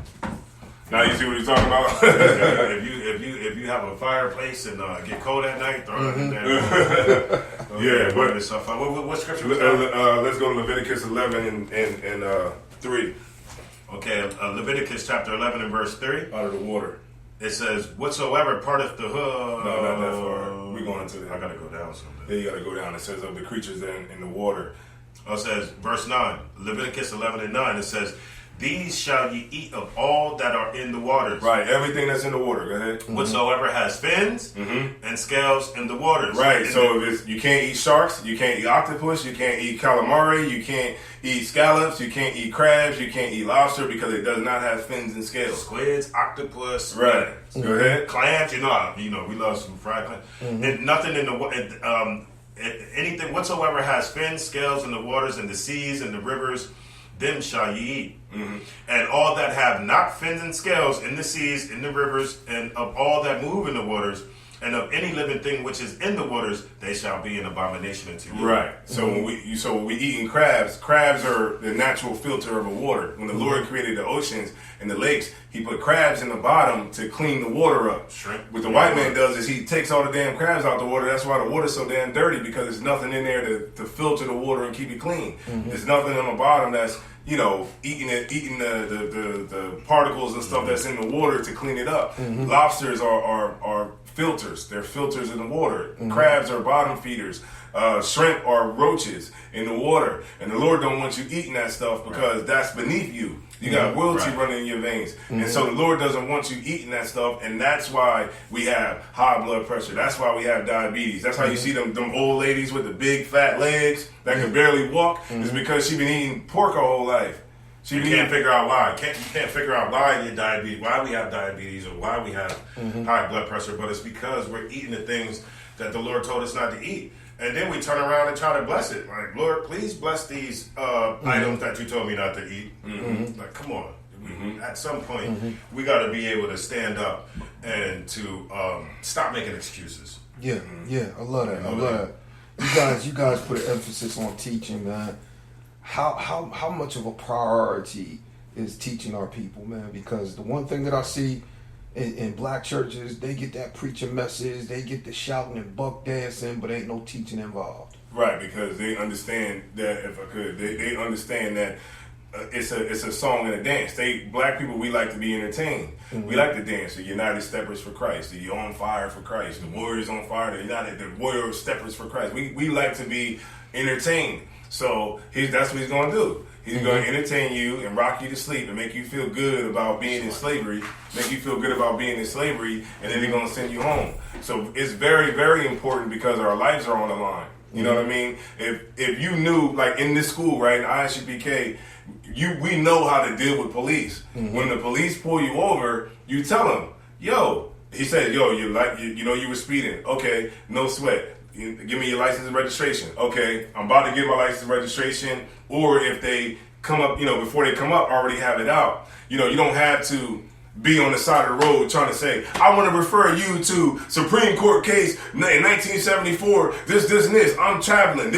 Now you see what he's talking about. if you have a fireplace and get cold at night, throw it in there. Yeah, but what scripture was that? Let's go to Leviticus 11 and 3. Okay, Leviticus chapter 11 and verse 3. Out of the water. It says, whatsoever parteth the hood. No, not that far. We're going into I got to go down something. Yeah, you got to go down. It says of the creatures in the water. It says, verse 9. Leviticus 11 and 9. It says, these shall ye eat of all that are in the waters. Right, everything that's in the water. Go ahead. Whatsoever has fins and scales in the waters. Right, so you can't eat sharks, you can't eat octopus, you can't eat calamari, you can't eat scallops, you can't eat crabs, you can't eat lobster because it does not have fins and scales. Squids, octopus, right. Go ahead. Clams, we love some fried clams. And nothing in the anything whatsoever has fins, scales in the waters and the seas and the rivers, them shall ye eat. And all that have not fins and scales in the seas, in the rivers, and of all that move in the waters, and of any living thing which is in the waters, they shall be an abomination unto you. Right. So when we eating crabs are the natural filter of the water. When the Lord created the oceans and the lakes, He put crabs in the bottom to clean the water up. Shrimp. What the white man does is he takes all the damn crabs out the water. That's why the water's so damn dirty, because there's nothing in there to filter the water and keep it clean. There's nothing on the bottom that's eating the particles and stuff that's in the water to clean it up. Lobsters are filters. They're filters in the water. Crabs are bottom feeders. Shrimp are roaches in the water. And the Lord don't want you eating that stuff because that's beneath you. You got royalty running in your veins. And so the Lord doesn't want you eating that stuff, and that's why we have high blood pressure. That's why we have diabetes. That's how you see them old ladies with the big fat legs that can barely walk. It's because she's been eating pork her whole life. You can't figure out why. You can't figure out why you diabetes, why we have diabetes, or why we have high blood pressure. But it's because we're eating the things that the Lord told us not to eat. And then we turn around and try to bless it. Like, Lord, please bless these items that you told me not to eat. Like, come on. At some point, we got to be able to stand up and to stop making excuses. Yeah, I love that. I love that. You guys put an emphasis on teaching, man. How much of a priority is teaching our people, man? Because the one thing that I see in black churches, they get that preaching message, they get the shouting and buck dancing, but ain't no teaching involved. Right, because they understand that, if I could, they understand that it's a song and a dance. Black people, we like to be entertained. We like to dance. The United Steppers for Christ, the On Fire for Christ, the Warriors on Fire, the Warrior Steppers for Christ. We like to be entertained. So that's what he's going to do. He's going to entertain you and rock you to sleep and make you feel good about being in slavery, and then they're going to send you home. So it's very, very important because our lives are on the line. You know what I mean? If you knew, like in this school, right, I.S.U.P.K, we know how to deal with police. When the police pull you over, you tell them, yo, he said, yo, you were speeding. Okay, no sweat. Give me your license and registration. Okay, I'm about to get my license and registration. Or if they come up, before they come up, I already have it out. You don't have to be on the side of the road trying to say, I want to refer you to Supreme Court case in 1974, this, and this. I'm traveling.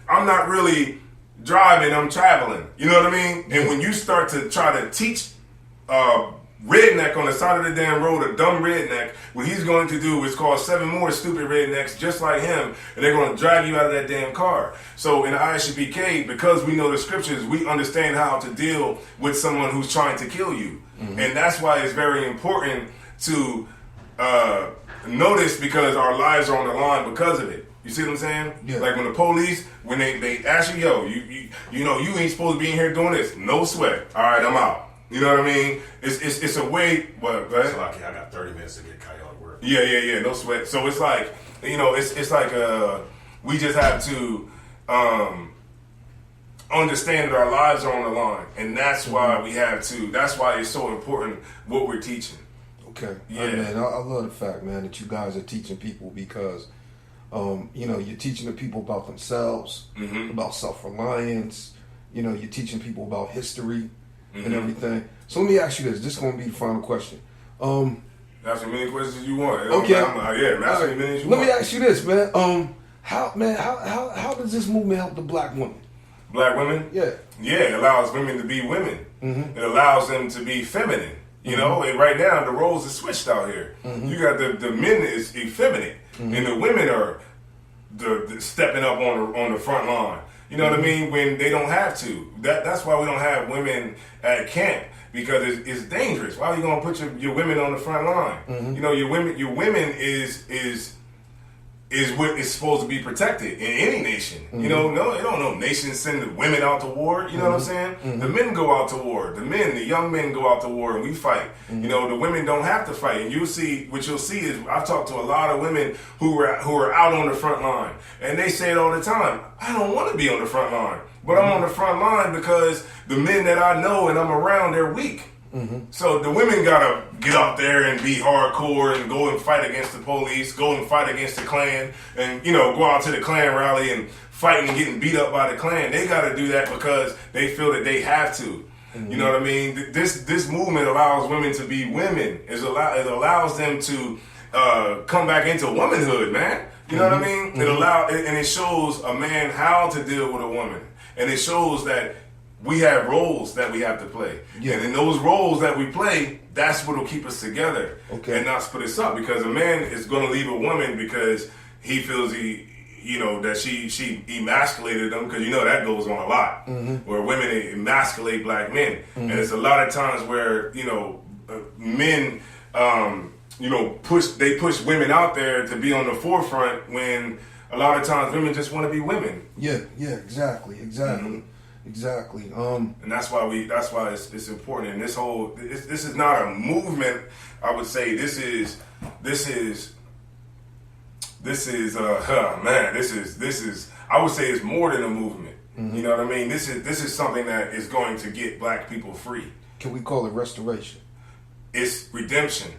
I'm not really driving, I'm traveling. You know what I mean? And when you start to try to teach redneck on the side of the damn road, a dumb redneck, what he's going to do is call 7 more stupid rednecks just like him, and they're going to drag you out of that damn car. So in I.S.U.P.K, because we know the scriptures, we understand how to deal with someone who's trying to kill you. And that's why it's very important to notice, because our lives are on the line because of it. You see what I'm saying? Yeah. Like when the police, when they ask you, yo, you ain't supposed to be in here doing this. No sweat. All right, I'm out. You know what I mean? It's a way. What? Right? So like, I got 30 minutes to get Kyle at work. Yeah. No sweat. So it's like, it's like we just have to understand that our lives are on the line, and that's why we have to. That's why it's so important what we're teaching. Okay. Yeah. Man, I love the fact, man, that you guys are teaching people because, you're teaching the people about themselves, about self-reliance. You're teaching people about history and everything. So let me ask you this. This is going to be the final question. Ask as many questions as you want. Okay. Ask as many as you want. Let me ask you this, man. How does this movement help the black woman? Black women? Yeah. Yeah, it allows women to be women. It allows them to be feminine. And right now the roles are switched out here. You got the men is effeminate, and the women are the stepping up on the front line. You know what I mean? When they don't have to. That's why we don't have women at camp, because it's dangerous. Why are you gonna put your women on the front line? Your women is what is supposed to be protected in any nation. No nation send the women out to war. You know what I'm saying? The men go out to war. The young men go out to war, and we fight. The women don't have to fight. And what you'll see is, I've talked to a lot of women who are out on the front line, and they say it all the time. I don't want to be on the front line, but I'm on the front line because the men that I know and I'm around, they're weak. So the women gotta get out there and be hardcore and go and fight against the police, go and fight against the Klan, and go out to the Klan rally and fighting and getting beat up by the Klan. They gotta do that because they feel that they have to. You know what I mean? This movement allows women to be women. It allows them to come back into womanhood, man. You know what I mean? And it shows a man how to deal with a woman, and it shows that we have roles that we have to play. Yeah. And in those roles that we play, that's what will keep us together and not split us up. Because a man is going to leave a woman because he feels that she emasculated them, because that goes on a lot, where women emasculate black men. And it's a lot of times where, men, push women out there to be on the forefront, when a lot of times women just want to be women. Yeah, exactly. Exactly. And that's why it's important. And this is not a movement. I would say this is I would say it's more than a movement. You know what I mean? This is something that is going to get black people free. Can we call it restoration? It's redemption.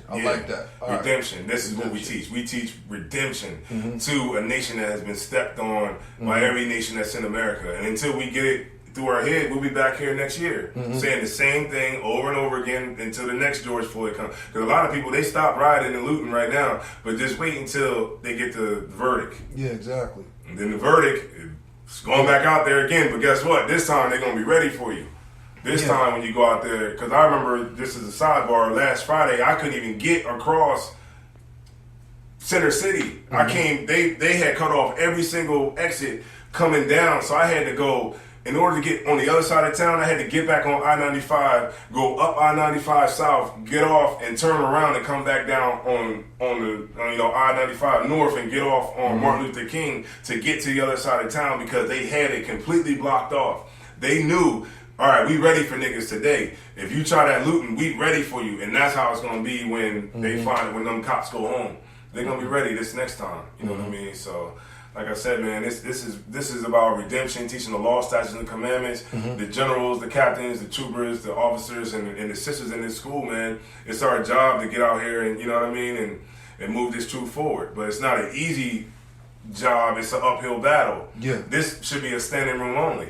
I like that. Redemption. This is what we teach. We teach redemption to a nation that has been stepped on by every nation that's in America. And until we get it through our head, we'll be back here next year saying the same thing over and over again until the next George Floyd comes. Because a lot of people, they stop rioting and looting right now, but just wait until they get the verdict. Yeah, exactly. And then the verdict is going back out there again. But guess what? This time they're going to be ready for you. This time when you go out there, because I remember, just as a sidebar, last Friday I couldn't even get across Center City. I came, they had cut off every single exit coming down, so I had to go in order to get on the other side of town, I had to get back on I-95, go up I-95 south, get off, and turn around and come back down on the I-95 north and get off on Martin Luther King to get to the other side of town because they had it completely blocked off. They knew, all right, we ready for niggas today. If you try that looting, we ready for you, and that's how it's gonna be when they find it when them cops go home. They're gonna be ready this next time. You know what I mean? So. Like I said, man, this is about redemption, teaching the law, statutes, and the commandments. The generals, the captains, the troopers, the officers, and the sisters in this school, man. It's our job to get out here and, you know what I mean, and move this truth forward. But it's not an easy job. It's an uphill battle. Yeah. This should be a standing room only.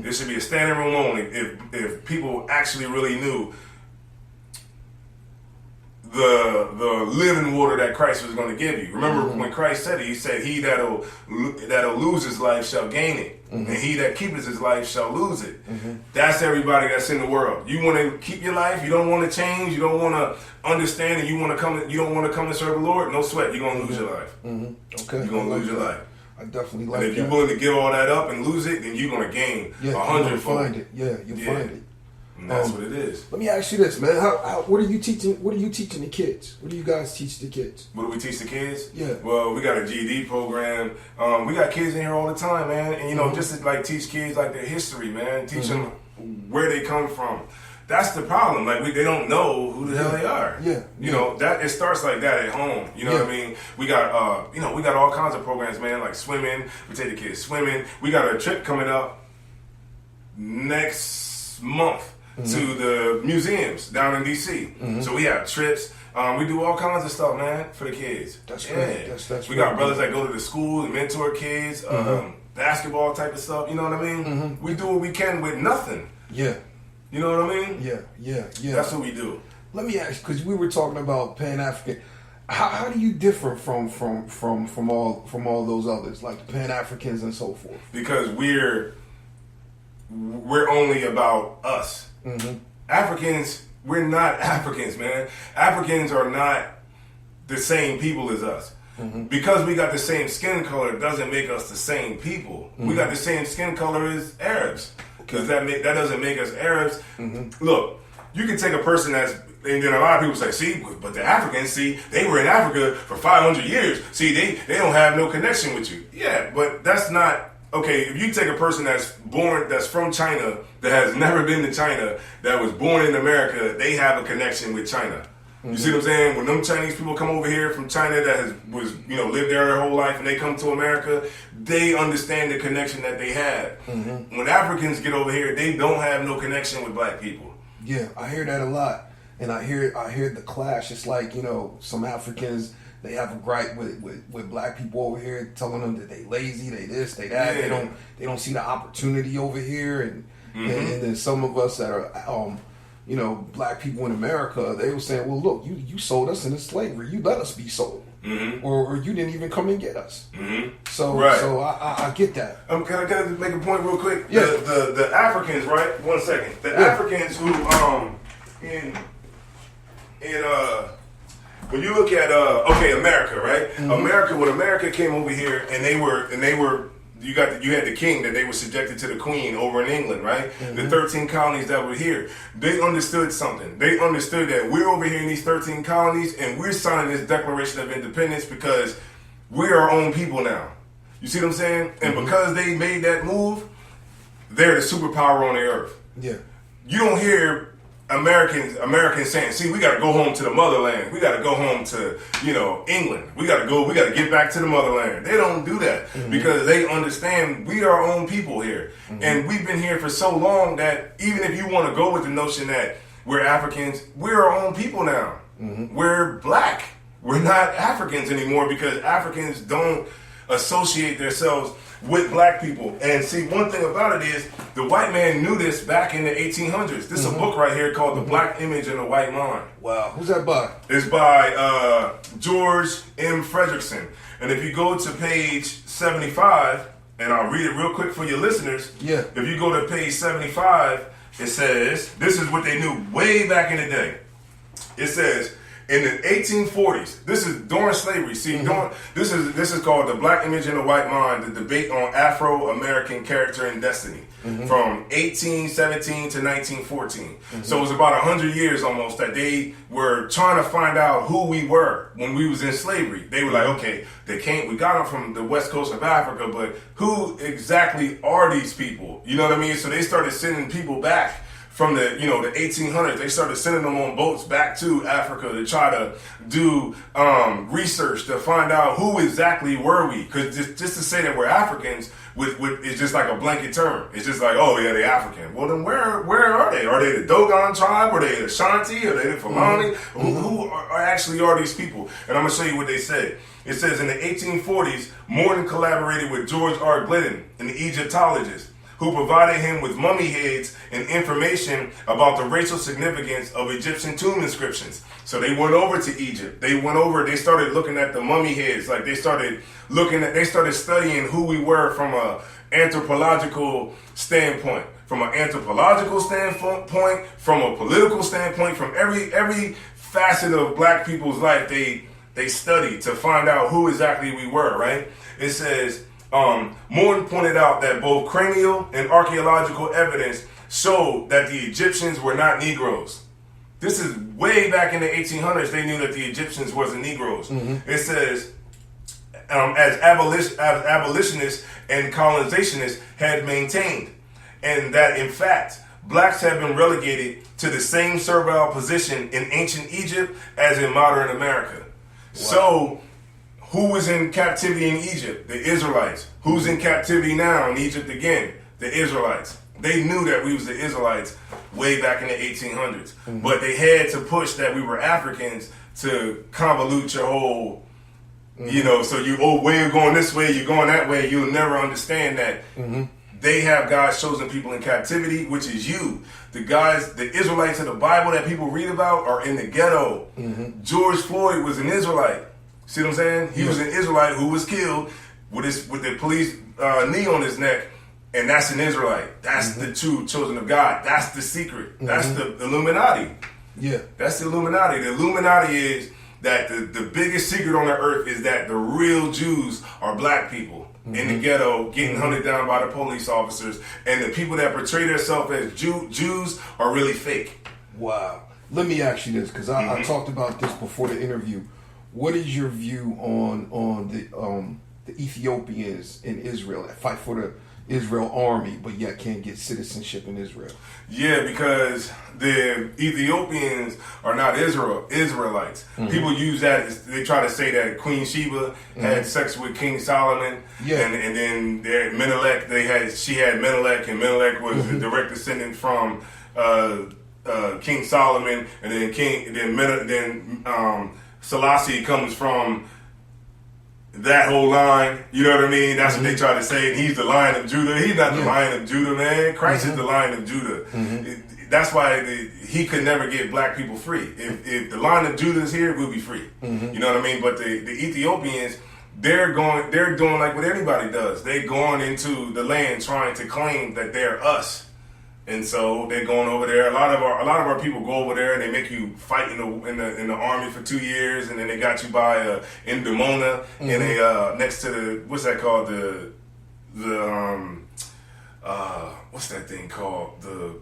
This should be a standing room only if people actually really knew the living water that Christ was going to give you. Remember when Christ said it, he said, he that'll lose his life shall gain it. And he that keepeth his life shall lose it. That's everybody that's in the world. You want to keep your life, you don't want to change, you don't want to understand, and you don't want to come and serve the Lord, no sweat, you're going to lose your life. Okay. You're going to lose your life. I definitely like that. And if you're willing to give all that up and lose it, then you're going to gain 100 you'll find it. Yeah, you'll find it. And that's what it is. Let me ask you this, man. What are you teaching? What are you teaching the kids? What do you guys teach the kids? What do we teach the kids? Yeah. Well, we got a GED program. We got kids in here all the time, man. And just to like teach kids like their history, man. Teach them where they come from. That's the problem. Like they don't know who the hell they are. Yeah. You know that it starts like that at home. You know what I mean? We got we got all kinds of programs, man. Like swimming. We take the kids swimming. We got a trip coming up next month. To the museums down in D.C. So we have trips. We do all kinds of stuff, man, for the kids. That's great. That's we got brothers that go to the school and mentor kids, basketball type of stuff. You know what I mean? We do what we can with nothing. Yeah. You know what I mean? Yeah. That's what we do. Let me ask, because we were talking about Pan-African. How do you differ from all those others, like the Pan-Africans and so forth? Because we're only about us. Africans, we're not Africans, man. Africans are not the same people as us. Because we got the same skin color doesn't make us the same people. We got the same skin color as Arabs. Because that doesn't make us Arabs. Look, you can take a person and then a lot of people say, see, but the Africans, see, they were in Africa for 500 years. See, they don't have no connection with you. Yeah, but that's not... Okay, if you take a person that's from China, that has never been to China, that was born in America, they have a connection with China. You see what I'm saying? When them Chinese people come over here from China that lived there their whole life and they come to America, they understand the connection that they have. When Africans get over here, they don't have no connection with black people. Yeah, I hear that a lot. And I hear the clash. It's like, some Africans... They have a gripe with black people over here, telling them that they lazy, they this, they that. Yeah. They don't see the opportunity over here, and then some of us that are black people in America, they were saying, well, look, you sold us into slavery, you let us be sold, or you didn't even come and get us. So I get that. Can I make a point real quick? Yeah. The Africans, right? 1 second. The Africans who when you look at America, right? When America came over here and they were you had the king that they were subjected to the queen over in England, right? The 13 colonies that were here, they understood something. They understood that we're over here in these 13 colonies and we're signing this Declaration of Independence because we're our own people now. You see what I'm saying? And because they made that move, they're the superpower on the earth. Yeah. You don't hear Americans saying, see, we got to go home to the motherland. We got to go home to, England. We got to get back to the motherland. They don't do that because they understand we are our own people here. And we've been here for so long that even if you want to go with the notion that we're Africans, we're our own people now. We're black. We're not Africans anymore because Africans don't associate themselves with black people. And see, one thing about it is the white man knew this back in the 1800s. This is a book right here called The Black Image and the White Mind. Wow. Who's that by? It's by George M. Frederickson. And if you go to page 75, and I'll read it real quick for your listeners. Yeah. If you go to page 75, it says, this is what they knew way back in the day. It says, In the 1840s, this is during slavery. See, this is called The Black Image in the White Mind, the debate on Afro-American character and destiny, from 1817 to 1914. So it was about 100 years almost that they were trying to find out who we were when we was in slavery. They were like, okay, we got them from the west coast of Africa, but who exactly are these people? You know what I mean? So they started sending people back from the 1800s. They started sending them on boats back to Africa to try to do research to find out who exactly were we. Because just to say that we're Africans is just like a blanket term. It's just like, oh yeah, they're African. Well then where are they? Are they the Dogon tribe? Are they the Ashanti? Are they the Fulani? Who are these people? And I'm going to show you what they said. It says in the 1840s, Morton collaborated with George R. Glidden, an Egyptologist, who provided him with mummy heads and information about the racial significance of Egyptian tomb inscriptions. So they went over to Egypt. They started looking at the mummy heads. Like they started studying who we were from a anthropological standpoint. From an anthropological standpoint, from a political standpoint, from every facet of black people's life, they studied to find out who exactly we were, right? It says, Morton pointed out that both cranial and archaeological evidence showed that the Egyptians were not Negroes. This is way back in the 1800s. They knew that the Egyptians wasn't Negroes. It says, as abolitionists and colonizationists had maintained, and that in fact, blacks have been relegated to the same servile position in ancient Egypt as in modern America. Wow. So, who was in captivity in Egypt? The Israelites. Who's in captivity now in Egypt again? The Israelites. They knew that we was the Israelites way back in the 1800s. But they had to push that we were Africans to convolute your whole, so you're going this way, you're going that way. You'll never understand that. They have God's chosen people in captivity, which is you. The Israelites of the Bible that people read about are in the ghetto. George Floyd was an Israelite. See what I'm saying? He was an Israelite who was killed with the police knee on his neck, and that's an Israelite. That's the true children of God. That's the secret. That's the Illuminati. Yeah. That's the Illuminati. The Illuminati is that the biggest secret on the earth is that the real Jews are black people in the ghetto getting hunted down by the police officers, and the people that portray themselves as Jews are really fake. Wow. Let me ask you this, because I talked about this before the interview. What is your view on the Ethiopians in Israel that fight for the Israel army but yet can't get citizenship in Israel? Yeah, because the Ethiopians are not Israelites. People use that, they try to say that Queen Sheba had sex with King Solomon, and then Menelik, she had Menelik, and Menelik was a direct descendant from King Solomon, and then Selassie comes from that whole line. You know what I mean? That's what they try to say. And he's the Lion of Judah. He's not the Lion of Judah, man. Christ is the Lion of Judah. That's why he could never get black people free. If the Lion of Judah is here, we'll be free. You know what I mean? But the Ethiopians, they're doing like what anybody does. They're going into the land trying to claim that they're us. And so they're going over there. A lot of our people go over there and they make you fight in the army for 2 years, and then they got you by in Dimona and they next to the, what's that called, the what's that thing called, the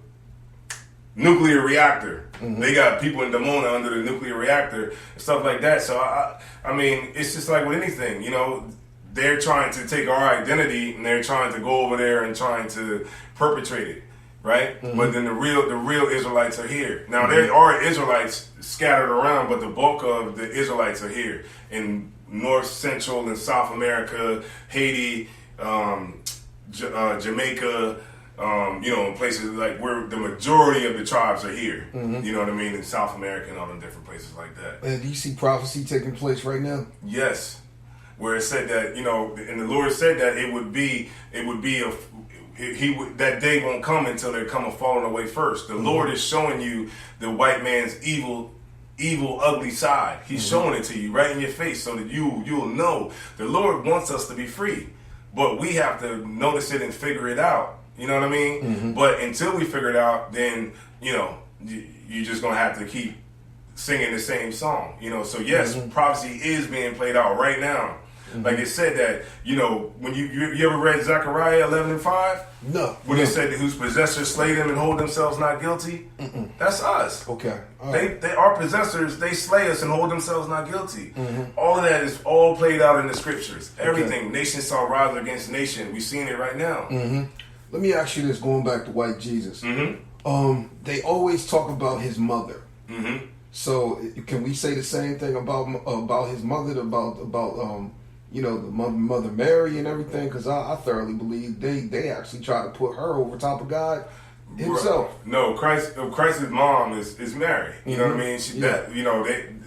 nuclear reactor. They got people in Dimona under the nuclear reactor and stuff like that. So I mean, it's just like with anything, they're trying to take our identity and they're trying to go over there and trying to perpetrate it. Right? But then the real Israelites are here. Now there are Israelites scattered around, but the bulk of the Israelites are here in North, Central, and South America, Haiti, Jamaica, places like where the majority of the tribes are here. You know what I mean? In South America and all them different places like that. And do you see prophecy taking place right now? Yes. Where it said that, and the Lord said that it would be that day won't come until there come a falling away first. The Lord is showing you the white man's evil, ugly side. He's showing it to you right in your face so that you'll know. The Lord wants us to be free, but we have to notice it and figure it out. You know what I mean? But until we figure it out, then you're just gonna have to keep singing the same song. So yes, prophecy is being played out right now. Like it said that, when you ever read Zechariah 11:5? No. When it said that whose possessors slay them and hold themselves not guilty? That's us. Okay. All right. They are possessors. They slay us and hold themselves not guilty. All of that is all played out in the scriptures. Everything. Nation shall rise against nation. We're seeing it right now. Let me ask you this, going back to white Jesus. They always talk about his mother. So can we say the same thing about his mother, about the mother Mary and everything? Because I thoroughly believe they actually try to put her over top of God himself. No, Christ's mom is Mary. You know what I mean?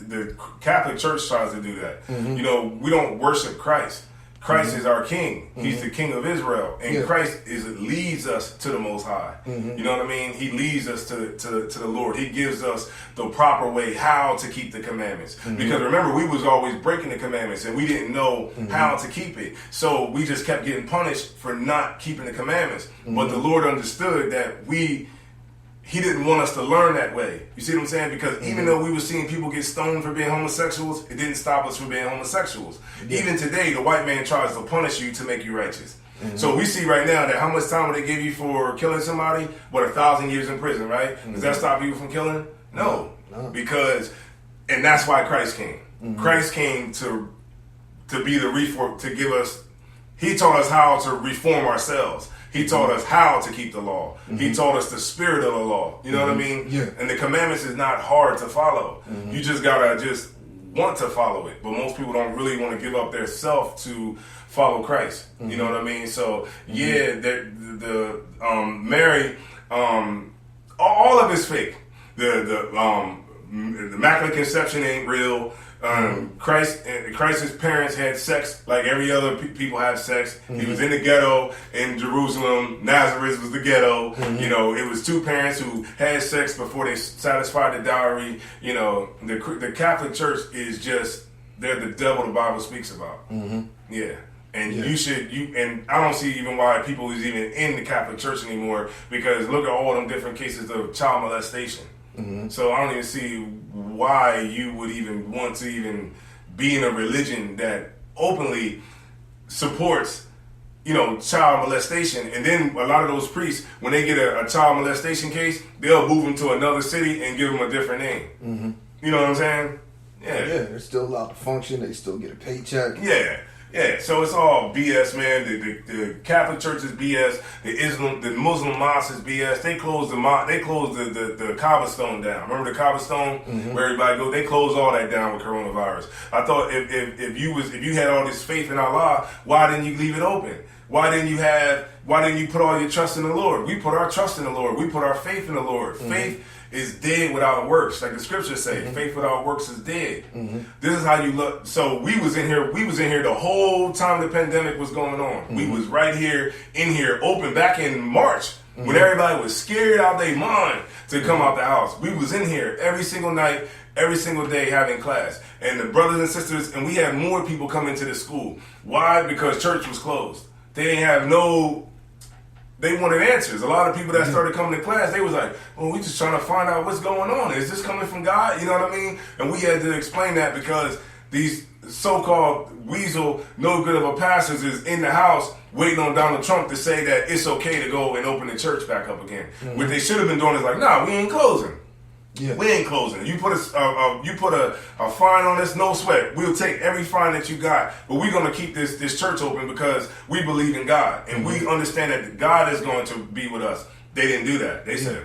The Catholic Church tries to do that. We don't worship Christ. Christ is our king. He's the king of Israel. And Christ leads us to the Most High. You know what I mean? He leads us to the Lord. He gives us the proper way how to keep the commandments. Because remember, we was always breaking the commandments and we didn't know how to keep it. So we just kept getting punished for not keeping the commandments. But the Lord understood that He didn't want us to learn that way. You see what I'm saying? Because even though we were seeing people get stoned for being homosexuals, it didn't stop us from being homosexuals. Even today, the white man tries to punish you to make you righteous. So we see right now that how much time would they give you for killing somebody? 1,000 years in prison, right? Does that stop you from killing? No. Because, and that's why Christ came. Christ came to be the reform, to give us, he taught us how to reform ourselves. He taught us how to keep the law. He taught us the spirit of the law. You know what I mean? Yeah. And the commandments is not hard to follow. You just gotta just want to follow it. But most people don't really want to give up their self to follow Christ. You know what I mean? So the Mary, all of it's fake. The Immaculate Conception ain't real. Christ's parents had sex like every other people have sex. He was in the ghetto in Jerusalem. Nazareth was the ghetto. It was two parents who had sex before they satisfied the dowry. The Catholic Church is just, they're the devil the Bible speaks about. Yeah. And and I don't see even why people is even in the Catholic Church anymore, because look at all them different cases of child molestation. So I don't even see why you would even want to even be in a religion that openly supports, child molestation. And then a lot of those priests, when they get a child molestation case, they'll move them to another city and give them a different name. You know what I'm saying? Yeah, they're still allowed to function. They still get a paycheck. Yeah, so it's all BS, man. The Catholic Church is BS. The Muslim mosque is BS. They closed the Kaaba stone down. Remember the Kaaba stone where everybody go? They closed all that down with coronavirus. I thought if you had all this faith in Allah, why didn't you leave it open? Why didn't you put all your trust in the Lord? We put our trust in the Lord. We put our faith in the Lord. Faith is dead without works, like the scriptures say. Faith without works is dead. This is how you look. So we was in here the whole time the pandemic was going on. We was right here in here open back in March when everybody was scared out their mind to come out the house. We was in here every single night, every single day having class. And the brothers and sisters, and we had more people come into the school. Why? Because church was closed. They didn't have they wanted answers. A lot of people that started coming to class, they was like, well, we just trying to find out what's going on. Is this coming from God? You know what I mean? And we had to explain that because these so-called weasel, no good of a pastors is in the house waiting on Donald Trump to say that it's okay to go and open the church back up again. What they should have been doing is like, nah, we ain't closing. Yeah. We ain't closing. You put a fine on us, no sweat. We'll take every fine that you got, but we're going to keep this church open because we believe in God and we understand that God is going to be with us. They didn't do that. They said,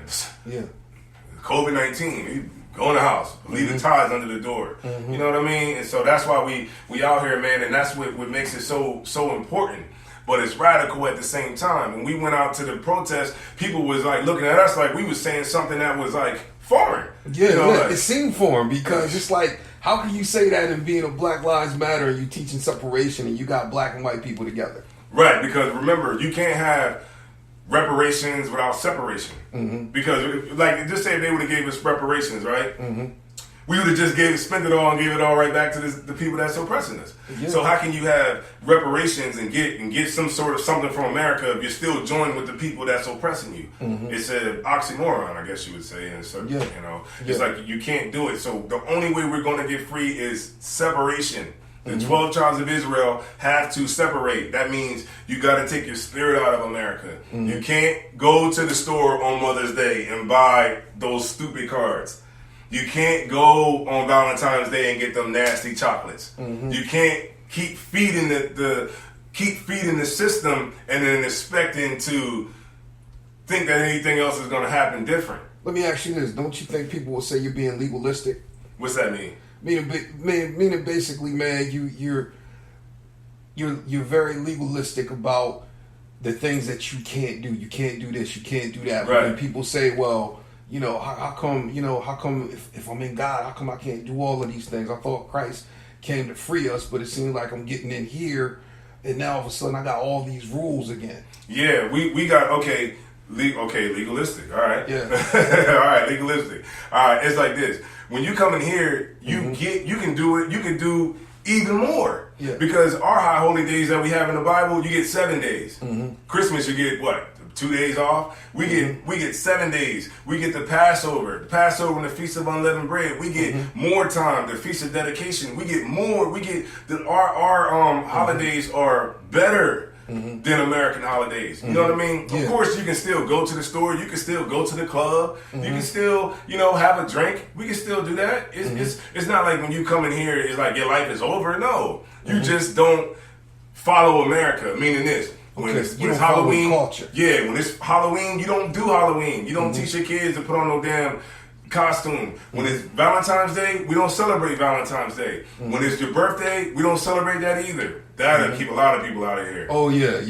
COVID-19, go in the house, leave the ties under the door. You know what I mean? And so that's why we out here, man, and that's what makes it so important. But it's radical at the same time. When we went out to the protest, people was like looking at us like we was saying something that was like foreign. Like, it seemed foreign because it's like, how can you say that in being a Black Lives Matter and you teaching separation and you got black and white people together? Right, because remember, you can't have reparations without separation. Because, like, just say if they would have gave us reparations, right? We would have just spent it all and gave it all right back to the people that's oppressing us. Yeah. So how can you have reparations and get some sort of something from America if you're still joined with the people that's oppressing you? It's an oxymoron, I guess you would say. And so, it's like you can't do it. So the only way we're going to get free is separation. The 12 tribes of Israel have to separate. That means you got to take your spirit out of America. You can't go to the store on Mother's Day and buy those stupid cards. You can't go on Valentine's Day and get them nasty chocolates. You can't keep feeding the system and then expecting to think that anything else is going to happen different. Let me ask you this: don't you think people will say you're being legalistic? What's that mean? Meaning basically, man, you're very legalistic about the things that you can't do. You can't do this. You can't do that. Right. When people say, well, how come if I'm in God, how come I can't do all of these things? I thought Christ came to free us, but it seems like I'm getting in here, and now all of a sudden I got all these rules again. Yeah, we got legalistic. All right. Yeah. All right, legalistic. All right, it's like this. When you come in here, you can do it. You can do even more. Yeah. Because our high holy days that we have in the Bible, you get 7 days. Christmas, you get what? 2 days off. We get 7 days. We get the Passover and the Feast of Unleavened Bread. We get more time. The Feast of Dedication. We get more. We get our holidays are better than American holidays. You know what I mean? Yeah. Of course, you can still go to the store. You can still go to the club. You can still have a drink. We can still do that. It's not like when you come in here, it's like your life is over. No, you just don't follow America. Meaning this. When it's Halloween, culture. Yeah, when it's Halloween, you don't do Halloween. You don't teach your kids to put on no damn costume. When it's Valentine's Day, we don't celebrate Valentine's Day. When it's your birthday, we don't celebrate that either. That'll keep a lot of people out of here. Oh yeah.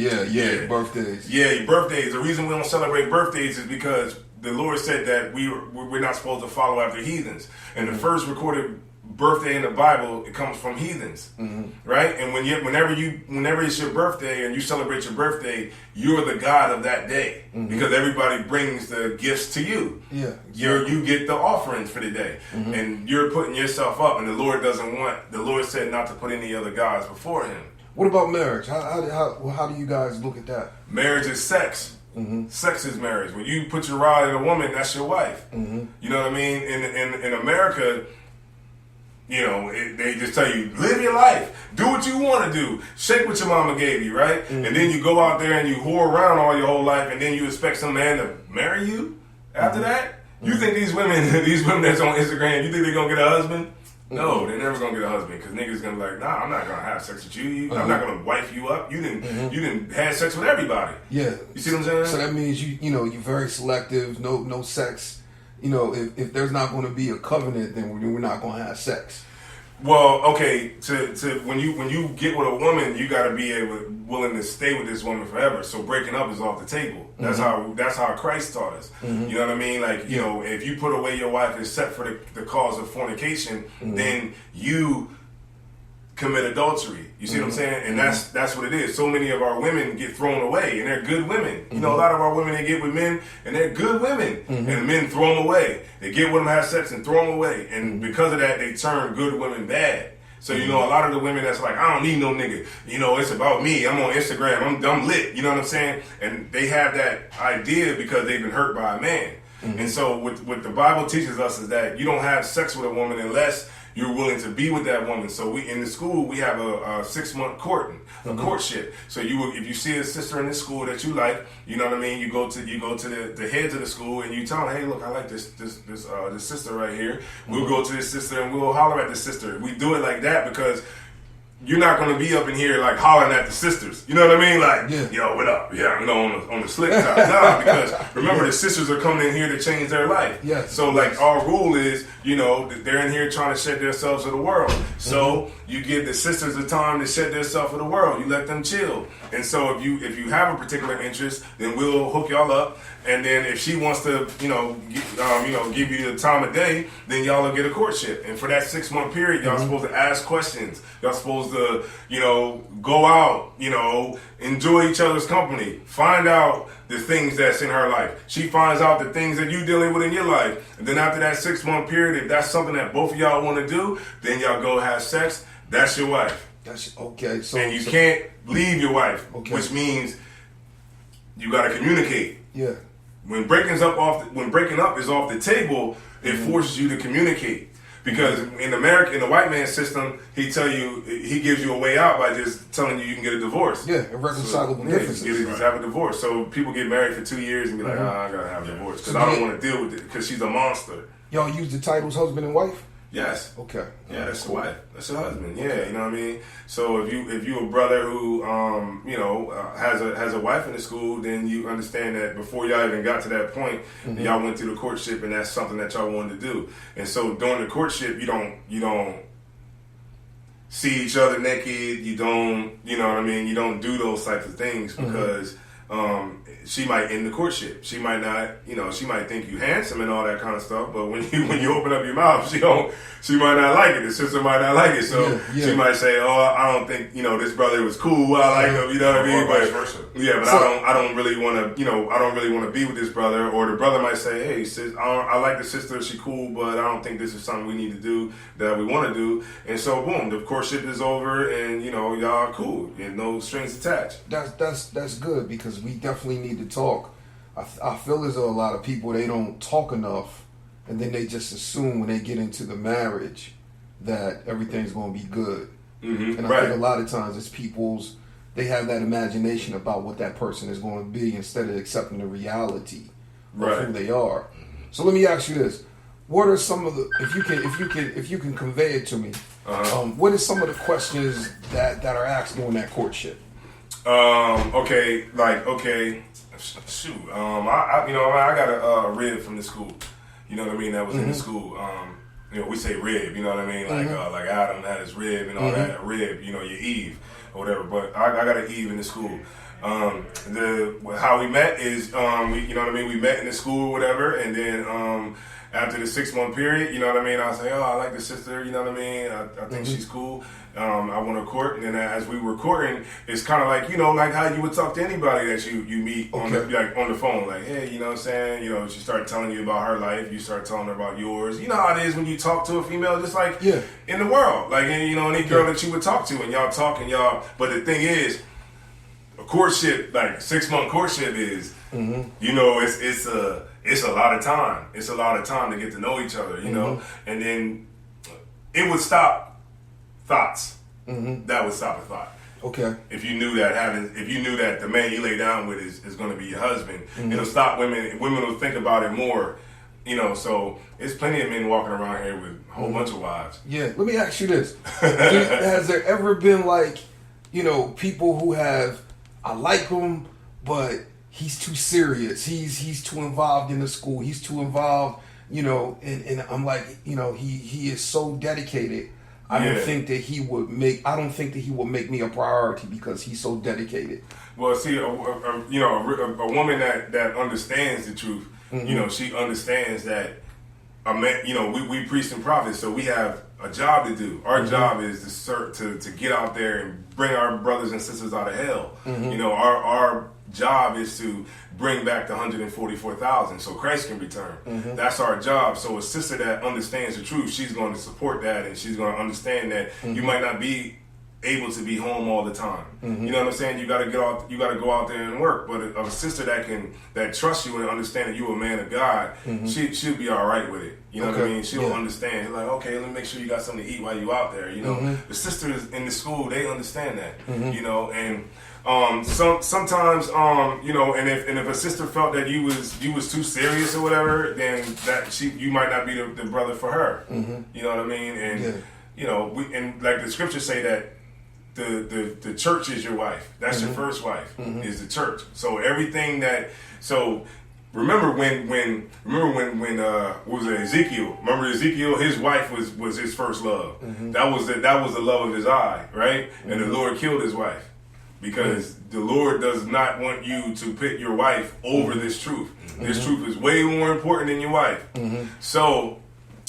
Birthdays. Yeah, your birthdays. The reason we don't celebrate birthdays is because the Lord said that we're not supposed to follow after heathens. And the first recorded birthday in the Bible, it comes from heathens, right? And whenever it's your birthday and you celebrate your birthday, you're the God of that day because everybody brings the gifts to you. Yeah, exactly. You get the offerings for the day, and you're putting yourself up. And the Lord said not to put any other gods before Him. What about marriage? How do you guys look at that? Marriage is sex. Sex is marriage. When you put your rod in a woman, that's your wife. You know what I mean? In America, they just tell you, live your life. Do what you want to do. Shake what your mama gave you, right? And then you go out there and you whore around all your whole life, and then you expect some man to marry you after that? You think these women that's on Instagram, you think they're going to get a husband? No, they're never going to get a husband because niggas going to be like, nah, I'm not going to have sex with you. I'm not going to wife you up. You didn't have sex with everybody. Yeah. You see what I'm saying? So that means you're very selective, no sex. If there's not going to be a covenant, then we're not going to have sex. Well, okay. To when you get with a woman, you got to be willing to stay with this woman forever. So breaking up is off the table. That's how Christ taught us. You know what I mean? Like if you put away your wife except for the cause of fornication, then you commit adultery. You see what I'm saying? And that's what it is. So many of our women get thrown away, and they're good women. A lot of our women, they get with men, and they're good women, and the men throw them away. They get with them, have sex, and throw them away. And because of that, they turn good women bad. So, a lot of the women that's like, I don't need no nigga. It's about me. I'm on Instagram. I'm lit. You know what I'm saying? And they have that idea because they've been hurt by a man. And so what the Bible teaches us is that you don't have sex with a woman unless you're willing to be with that woman. So in the school we have a 6-month courtship. So if you see a sister in this school that you like, you know what I mean, you go to the heads of the school and you tell them, hey, look, I like this sister right here. We'll go to this sister and we'll holler at the sister. We do it like that because you're not going to be up in here like hollering at the sisters. You know what I mean? Like, yo, what up? Yeah, on the slick top. Nah, because remember the sisters are coming in here to change their life. Yes. So like our rule is, they're in here trying to shed themselves of the world. So you give the sisters the time to shed themselves of the world. You let them chill. And so if you have a particular interest, then we'll hook y'all up. And then if she wants to, give you the time of day, then y'all will get a courtship. And for that 6-month period, y'all supposed to ask questions. Y'all supposed to, go out, enjoy each other's company. Find out the things that's in her life. She finds out the things that you dealing with in your life. And then after that 6-month period, if that's something that both of y'all want to do, then y'all go have sex. That's your wife. That's okay. So and you can't leave your wife, okay. which means you got to communicate. Yeah. When breaking up is off the table, it forces you to communicate. Because in the white man system, he gives you a way out by just telling you can get a divorce. Yeah, irreconcilable differences. Just have a divorce. So people get married for 2 years and be like, I gotta have a divorce because I don't want to deal with it because she's a monster. Y'all use the titles husband and wife? Yes. Okay. Yeah, that's the wife. That's the husband. Yeah, you know what I mean. So if you a brother who has a wife in the school, then you understand that before y'all even got to that point, y'all went through the courtship, and that's something that y'all wanted to do. And so during the courtship, you don't see each other naked. You don't, you know what I mean. You don't do those types of things because she might end the courtship. She might not, she might think you handsome and all that kind of stuff. But when you open up your mouth, she might not like it. The sister might not like it. So she might say, "Oh, I don't think this brother was cool. I like him." You know what I mean? But yeah, but I don't really want to. I don't really want to be with this brother. Or the brother might say, "Hey, sis, I like the sister. She cool, but I don't think this is something we need to do that we want to do." And so, boom, the courtship is over, and y'all are cool. And no strings attached. That's good because we definitely need to talk. I feel as though a lot of people, they don't talk enough, and then they just assume when they get into the marriage that everything's going to be good. And I think a lot of times it's they have that imagination about what that person is going to be instead of accepting the reality of who they are. So let me ask you this: what are some of the if you can convey it to me? What are some of the questions that are asked during that courtship? Shoot. I got a rib from the school. You know what I mean? That was in the school. We say rib. You know what I mean? Like Adam had his rib and all that. Rib. Your Eve or whatever. But I got an Eve in the school. How we met is we met in the school or whatever, and then after the 6-month period, you know what I mean, I was like, I like the sister, you know what I mean, I think she's cool. I want to court, and then as we were courting, it's kind of like like how you would talk to anybody that you meet on the phone, like, hey, you know what I'm saying, she started telling you about her life, you start telling her about yours. You know how it is when you talk to a female, just like in the world, like any girl that you would talk to, and y'all talk and y'all. But the thing is, a courtship, like 6-month courtship, is it's a lot of time. It's a lot of time to get to know each other, and then it would stop thoughts. That would stop a thought. Okay. If you knew that the man you lay down with is going to be your husband, it'll stop women. Women will think about it more, So there's plenty of men walking around here with a whole bunch of wives. Yeah. Let me ask you this: has there ever been people who have, I like him, but he's too serious. He's too involved in the school. He's too involved, and I'm like, he is so dedicated. I don't think that he would make me a priority because he's so dedicated. Well, see, a woman that understands the truth, she understands that a man, we priests and prophets, so we have a job to do. Our job is to get out there and bring our brothers and sisters out of hell. Our job is to bring back the 144,000 so Christ can return. That's our job. So a sister that understands the truth, she's going to support that, and she's going to understand that you might not be able to be home all the time. You know what I'm saying? You got to go out there and work. But a sister that trusts you and understand that you're a man of God, she'll be all right with it. You know what I mean? She'll understand. Like, okay, let me make sure you got something to eat while you out there. The sisters in the school, they understand that. And sometimes, and if a sister felt that you was too serious or whatever, then you might not be the brother for her. You know what I mean? And and like the scriptures say that the church is your wife. That's your first wife, is the church. So everything remember when what was it, Ezekiel? Remember Ezekiel? His wife was his first love. That was the love of his eye, right? And the Lord killed his wife. Because the Lord does not want you to put your wife over this truth. This truth is way more important than your wife. So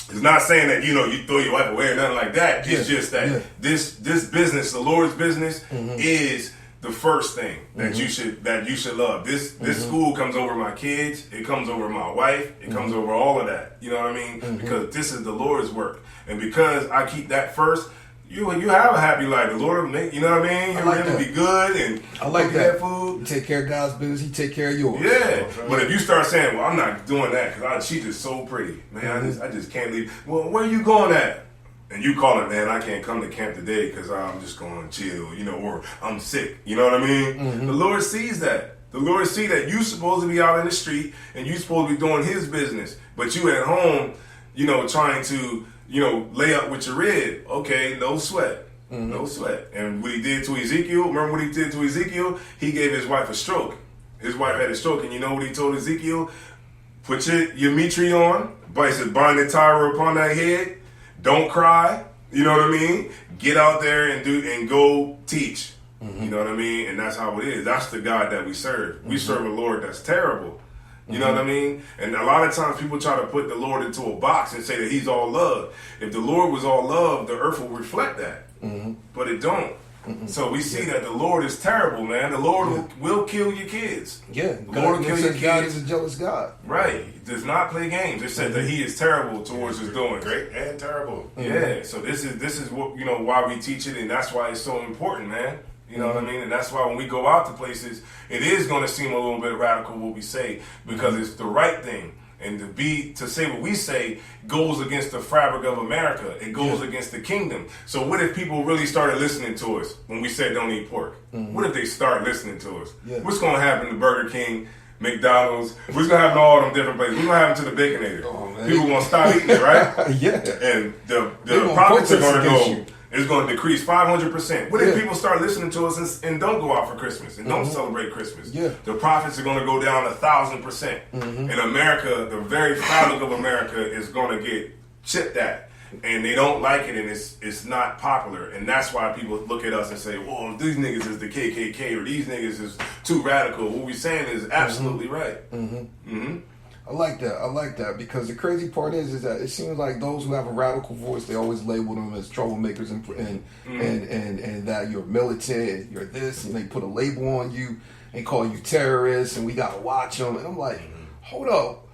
it's not saying that you throw your wife away or nothing like that. It's just that this business, the Lord's business, is the first thing that you should love. This school comes over my kids. It comes over my wife. It comes over all of that. You know what I mean? Because this is the Lord's work, and because I keep that first, you have a happy life. The Lord will make, you know what I mean? You're like going to be good, and I like that food. You take care of God's business. He take care of yours. Yeah, but if you start saying, "Well, I'm not doing that because she's just so pretty, man. I just can't leave." Well, where are you going at? And you call it, man, I can't come to camp today because I'm just going to chill, you know, or I'm sick. You know what I mean? The Lord sees that. The Lord sees that you supposed to be out in the street and you supposed to be doing His business, but you at home, you know, trying to, you know, lay up with your rib. Okay, no sweat. No sweat. And what He did to Ezekiel, remember what He did to Ezekiel? He gave his wife a stroke. His wife had a stroke, and you know what He told Ezekiel? Put your mitri on, but He said, bind the tire upon that head. Don't cry, you know what I mean? Get out there and go teach, you know what I mean? And that's how it is. That's the God that we serve. We serve a Lord that's terrible, you know what I mean? And a lot of times people try to put the Lord into a box and say that He's all love. If the Lord was all love, the earth will reflect that, but it don't. So we see that the Lord is terrible, man. The Lord will kill your kids. Yeah, the Lord will kill your kids. God is a jealous God. Right. He does not play games. It said that He is terrible towards His doings. Great and terrible. Yeah. So this is what, you know, why we teach it, and that's why it's so important, man. You know what I mean? And that's why when we go out to places, it is going to seem a little bit radical what we say, because it's the right thing. And to say what we say goes against the fabric of America. It goes against the kingdom. So what if people really started listening to us when we said don't eat pork? What if they start listening to us? What's going to happen to Burger King, McDonald's? What's going to happen to all them different places? What's going to happen to the Baconator? People going to stop eating it, right? And the profits are going to go. It's going to decrease 500%. What if people start listening to us and don't go out for Christmas and don't celebrate Christmas? The profits are going to go down 1,000%. And America, the very fabric of America, is going to get chipped at. And they don't like it, and it's not popular. And that's why people look at us and say, well, these niggas is the KKK, or these niggas is too radical. What we're saying is absolutely right. I like that because the crazy part is that it seems like those who have a radical voice, they always label them as troublemakers and that you're militant, you're this, and they put a label on you and call you terrorists, and we gotta watch them. And I'm like, hold up,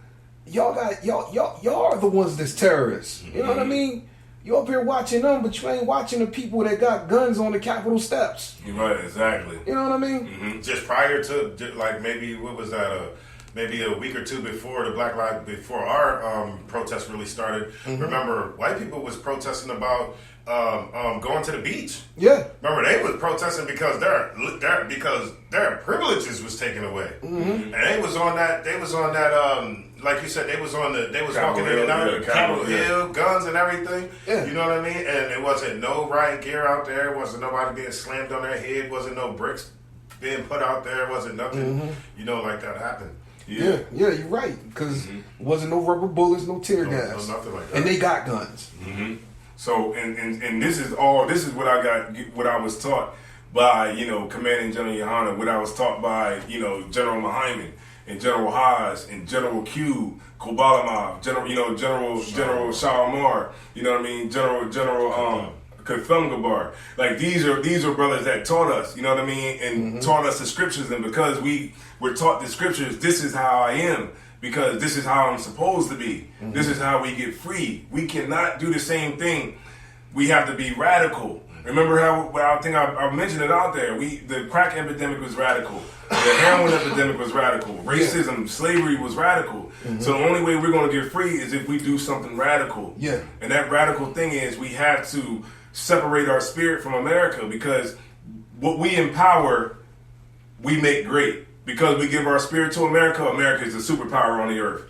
y'all are the ones that's terrorists. You know what I mean? You up here watching them, but you ain't watching the people that got guns on the Capitol steps. You're right, exactly. You know what I mean? Just prior to, like, maybe what was that? Maybe a week or two before before our protest really started. Remember, white people was protesting about going to the beach. Yeah. Remember, they was protesting because their privileges was taken away, and they was on that. Like you said, they was walking in and out, Capitol Hill, guns and everything. Yeah. You know what I mean? And it wasn't no riot gear out there. It wasn't nobody being slammed on their head. Wasn't no bricks being put out there. Wasn't nothing, like that happened. Yeah, you're right. Because wasn't no rubber bullets, no tear gas, no nothing like that. And they got guns. So, and this is what I got, what I was taught by, Commanding General Yohana, what I was taught by, General Mahaiman and General Haas and General Q, Kobalamov, General Shalimar, you know what I mean, General Kathungabar. Like these are brothers that taught us, you know what I mean, and taught us the scriptures, and because we were taught the scriptures, this is how I am, because this is how I'm supposed to be. This is how we get free. We cannot do the same thing. We have to be radical. Remember how I think I mentioned it out there. The crack epidemic was radical. The heroin epidemic was radical. Racism, slavery was radical. So the only way we're going to get free is if we do something radical. Yeah. And that radical thing is we have to separate our spirit from America, because what we empower, we make great. Because we give our spirit to America, America is a superpower on the earth.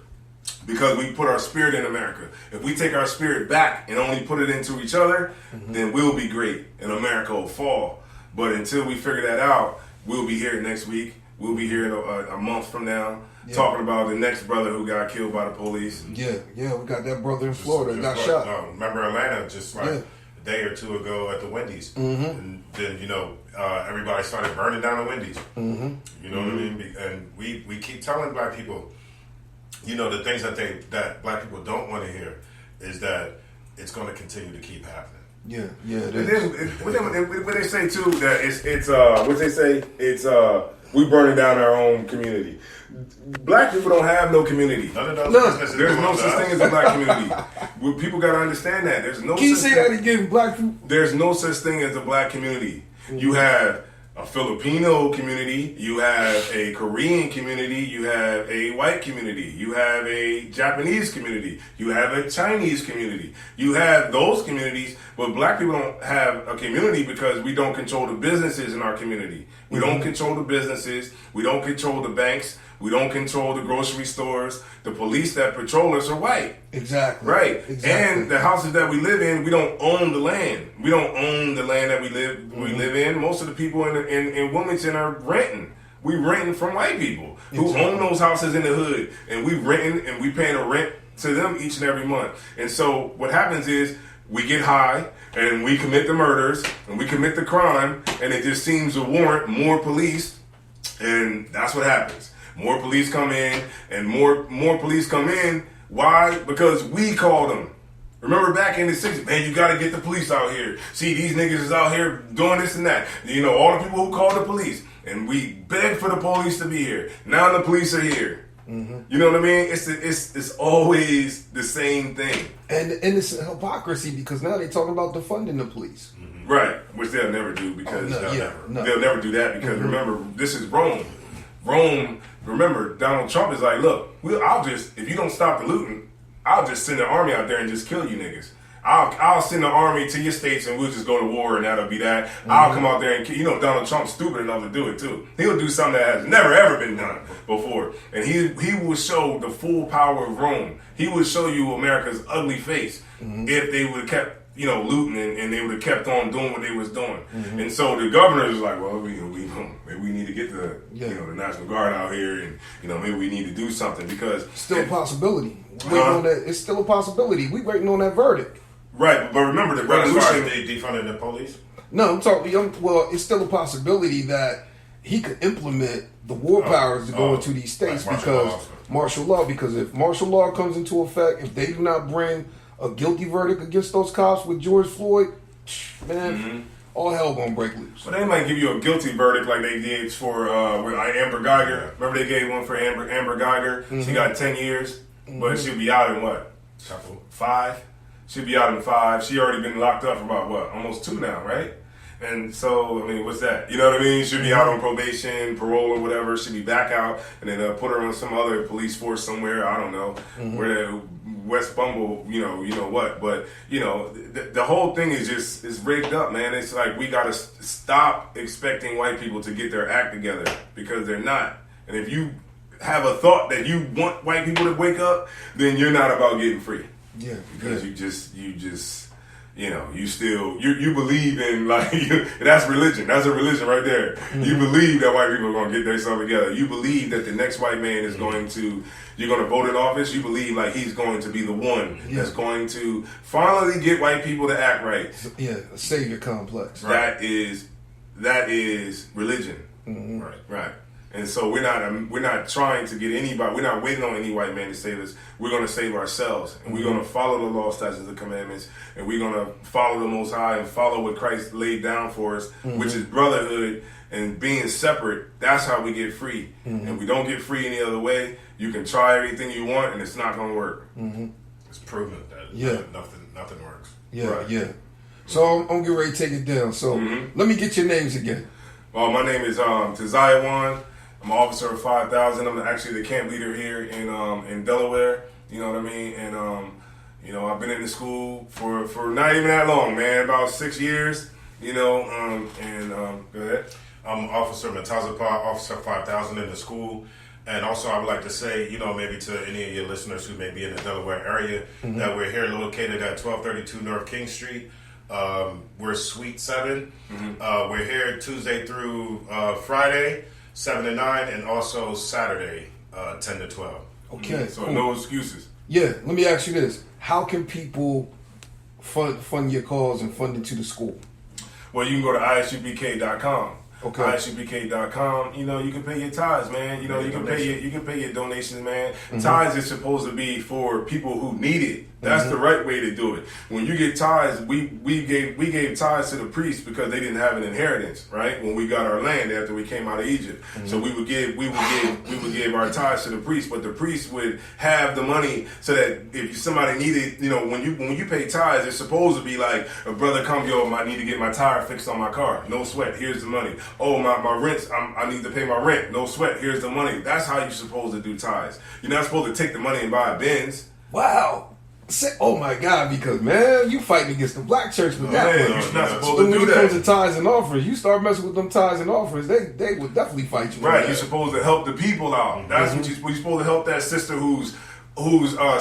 Because we put our spirit in America. If we take our spirit back and only put it into each other, then we'll be great and America will fall. But until we figure that out, we'll be here next week. We'll be here a month from now talking about the next brother who got killed by the police. Yeah, we got that brother in Florida got shot. Remember Atlanta, a day or two ago at the Wendy's. And then, everybody started burning down the Wendy's. You know what I mean? And we keep telling black people, the things that black people don't want to hear is that it's going to continue to keep happening. Yeah, it And is. then what they say too, that it's what they say, it's we burning down our own community. Black people don't have no community. None of those No, businesses There's belong no to such us. thing as a black community. Well, people gotta understand that. There's no Can you such say thing. that again, black people? There's no such thing as a black community. You have a Filipino community, you have a Korean community, you have a white community, you have a Japanese community, you have a Chinese community. You have those communities, but black people don't have a community because we don't control the businesses in our community. We don't control the businesses, we don't control the banks, we don't control the grocery stores. The police that patrol us are white. Exactly. Right. Exactly. And the houses that we live in, we don't own the land. We don't own the land that we live in. Most of the people in Wilmington are renting. We renting from white people who own those houses in the hood. And we renting and we paying a rent to them each and every month. And so what happens is we get high and we commit the murders and we commit the crime, and it just seems to warrant more police, and that's what happens. More police come in, and more police come in. Why? Because we called them. Remember back in the 60s, man, you got to get the police out here. See, these niggas is out here doing this and that. You know, all the people who called the police. And we begged for the police to be here. Now the police are here. You know what I mean? It's always the same thing. And it's a hypocrisy because now they're talking about defunding the police. Right, which they'll never do because they'll never do that because remember, this is Rome. Rome, remember, Donald Trump is like, look, if you don't stop the looting, I'll just send the army out there and just kill you niggas. I'll send the army to your states and we'll just go to war and that'll be that. I'll come out there and kill. You know, Donald Trump's stupid enough to do it too. He'll do something that has never ever been done before. And he will show the full power of Rome. He would show you America's ugly face if they would have kept, you know, looting and they would have kept on doing what they was doing. And so the governor is like, well, maybe we need to get the the National Guard out here, and maybe we need to do something because still a possibility. Waiting on that, it's still a possibility. We waiting on that verdict. Right, but remember the As far revolution. as they defunded the police? No, I'm talking. Well, it's still a possibility that he could implement the war powers to go into these states like because martial law. Because if martial law comes into effect, if they do not bring a guilty verdict against those cops with George Floyd, man, all hell gonna break loose. But they might give you a guilty verdict like they did for Amber Geiger. Remember they gave one for Amber Geiger? She got 10 years, but she'll be out in what? 5? She'll be out in 5. She already been locked up for about what? Almost 2 now, right? And so, I mean, what's that? You know what I mean? She'll be out on probation, parole, or whatever. She'll be back out, and then they'll put her on some other police force somewhere. I don't know where West Bumble. You know what? But the whole thing is rigged up, man. It's like we gotta stop expecting white people to get their act together because they're not. And if you have a thought that you want white people to wake up, then you're not about getting free. Yeah, because you just you believe in that's religion. That's a religion right there. You believe that white people are going to get themselves together. You believe that the next white man is you're going to vote in office. You believe like he's going to be the one that's going to finally get white people to act right. Yeah, a savior complex. Right. That is religion. Right. And so we're not trying to get anybody. We're not waiting on any white man to save us. We're going to save ourselves, and we're going to follow the law, statutes, and commandments, and we're going to follow the Most High and follow what Christ laid down for us, which is brotherhood and being separate. That's how we get free, and we don't get free any other way. You can try everything you want, and it's not going to work. It's proven that nothing works. Yeah. So I'm getting ready to take it down. So let me get your names again. Well, my name is Tazayawan. I'm an officer of 5,000. I'm actually the camp leader here in Delaware. You know what I mean? And I've been in the school for not even that long, man. About 6 years. Go ahead. I'm Officer Matazapah, Officer 5000 in the school. And also I would like to say, maybe to any of your listeners who may be in the Delaware area, that we're here located at 1232 North King Street. We're Suite 7. We're here Tuesday through Friday, 7 to 9, and also Saturday, 10 to 12. Okay. So no excuses. Yeah, let me ask you this. How can people fund your cause and fund into the school? Well, you can go to I.S.U.P.K.com. Okay. I.S.U.P.K.com. You can pay your tithes, man. You can pay your donations, man. Tithes is supposed to be for people who need it. That's the right way to do it. When you get tithes, we gave tithes to the priests because they didn't have an inheritance, right? When we got our land after we came out of Egypt, so we would give our tithes to the priests, but the priests would have the money so that if somebody needed, when you pay tithes, it's supposed to be like a brother come, I need to get my tire fixed on my car. No sweat. Here's the money. Oh, my rent's, I need to pay my rent. No sweat. Here's the money. That's how you're supposed to do tithes. You're not supposed to take the money and buy a Benz. Wow. Oh my God! Because man, you fighting against the black church with that. Man, you're not supposed to do when it that. comes to tithes and offerings, you start messing with them tithes and offerings, they would definitely fight you. Right, you're supposed to help the people out. That's what you're supposed to help that sister who's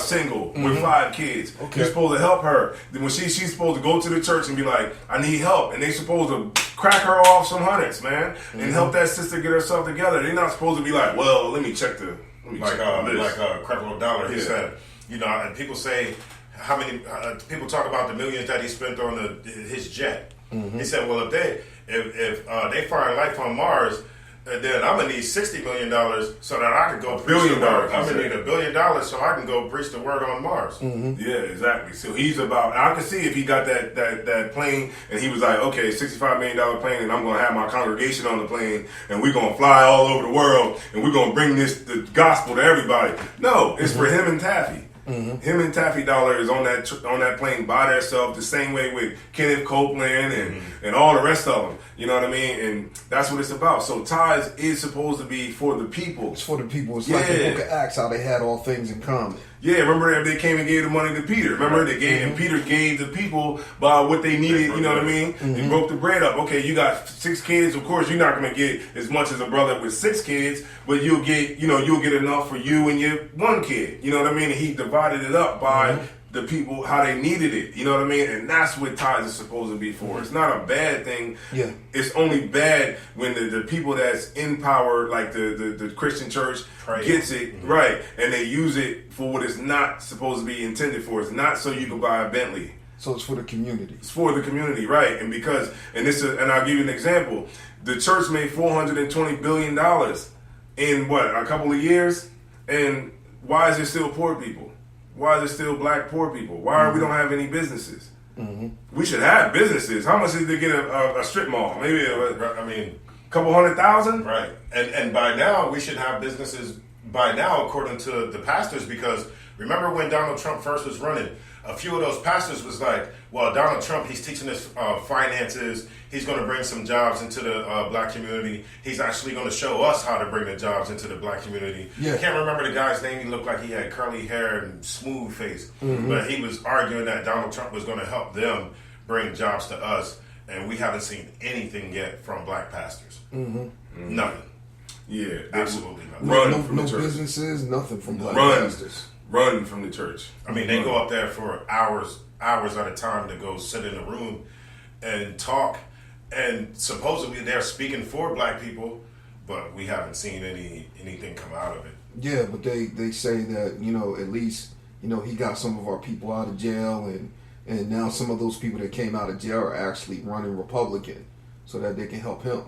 single with 5 kids. Okay. You're supposed to help her. Then when she's supposed to go to the church and be like, I need help, and they supposed to crack her off some hundreds, man, and help that sister get herself together. They're not supposed to be like, well, let me check the list. Creflo Dollar. He said, and people say how many people talk about the millions that he spent on his jet. He said, well, if they find life on Mars, then I'm gonna need $60 million so that I can go preach the word. I'm gonna need $1 billion so I can go preach the word on Mars. Yeah, exactly. So he's about. I can see if he got that plane and he was like, okay, $65 million plane, and I'm gonna have my congregation on the plane, and we're gonna fly all over the world, and we're gonna bring the gospel to everybody. No, it's for him and Taffy. Him and Taffy Dollar is on that plane by themselves, the same way with Kenneth Copeland and all the rest of them. You know what I mean? And that's what it's about. So tithes is supposed to be for the people. It's for the people. It's like the book of Acts, how they had all things in common. Yeah, remember they came and gave the money to Peter. Remember they gave, and Peter gave the people by what they needed. You know what I mean? He broke the bread up. Okay, you got 6 kids. Of course, you're not going to get as much as a brother with 6 kids, but you'll get enough for you and your 1 kid. You know what I mean? And he divided it up by the people how they needed it. You know what I mean? And that's what tithes is supposed to be for. It's not a bad thing. Yeah. It's only bad when the people that's in power, like the Christian church, gets it right, and they use it for what it's not supposed to be intended for. It's not so you can buy a Bentley. So it's for the community. It's for the community, right? And and I'll give you an example. The church made $420 billion in a couple of years, and why is there still poor people? Why is there still black poor people? Why we don't have any businesses? We should have businesses. How much did they get a strip mall? Maybe a couple 100,000, right? And by now we should have businesses. By now, according to the pastors, because remember when Donald Trump first was running, a few of those pastors was like, well, Donald Trump, he's teaching us finances. He's going to bring some jobs into the black community. He's actually going to show us how to bring the jobs into the black community. Yeah. I can't remember the guy's name. He looked like he had curly hair and smooth face. But he was arguing that Donald Trump was going to help them bring jobs to us. And we haven't seen anything yet from black pastors. Nothing. Yeah, absolutely nothing. No businesses, nothing from black pastors. Run from the church. I mean, they go up there for hours at a time to go sit in a room and talk, and supposedly they're speaking for black people, but we haven't seen anything come out of it. Yeah, but they say that, at least, he got some of our people out of jail, and now some of those people that came out of jail are actually running Republican so that they can help him.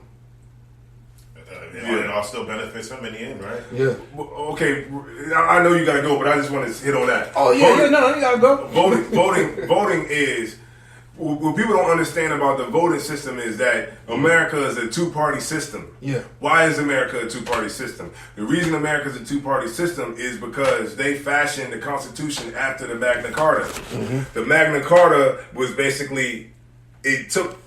It all still benefits him in the end, right? Yeah. Okay, I know you got to go, but I just want to hit on that. Oh, yeah, you got to go. Voting is, what people don't understand about the voting system is that America is a 2-party system. Yeah. Why is America a 2-party system? The reason America is a 2-party system is because they fashioned the Constitution after the Magna Carta. The Magna Carta was basically, it took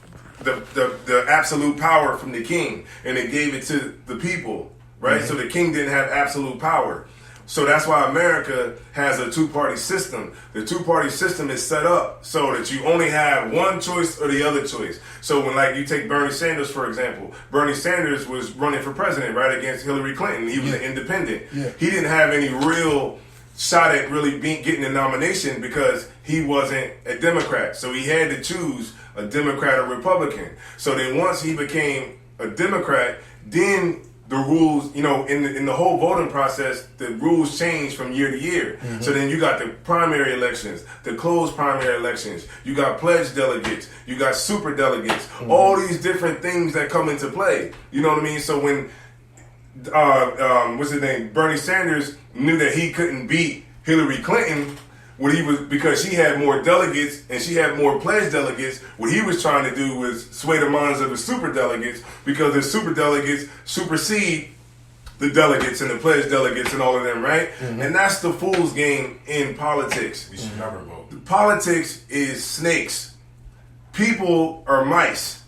the absolute power from the king, and it gave it to the people, right? So the king didn't have absolute power. So that's why America has a 2-party system. The 2-party system is set up so that you only have one choice or the other choice. So when you take Bernie Sanders, for example, Bernie Sanders was running for president, right, against Hillary Clinton. He was an independent. Yeah. He didn't have any real shot at really getting the nomination because he wasn't a Democrat. So he had to choose a Democrat or Republican. So then once he became a Democrat, then the rules, in the whole voting process, the rules change from year to year. So then you got the primary elections, the closed primary elections, you got pledge delegates, you got super delegates, all these different things that come into play. You know what I mean? So when what's his name? Bernie Sanders knew that he couldn't beat Hillary Clinton, what he was, because she had more delegates and she had more pledged delegates, what he was trying to do was sway the minds of the super delegates, because the super delegates supersede the delegates and the pledged delegates and all of them, right? And that's the fool's game in politics. We should never vote. Politics is snakes. People are mice.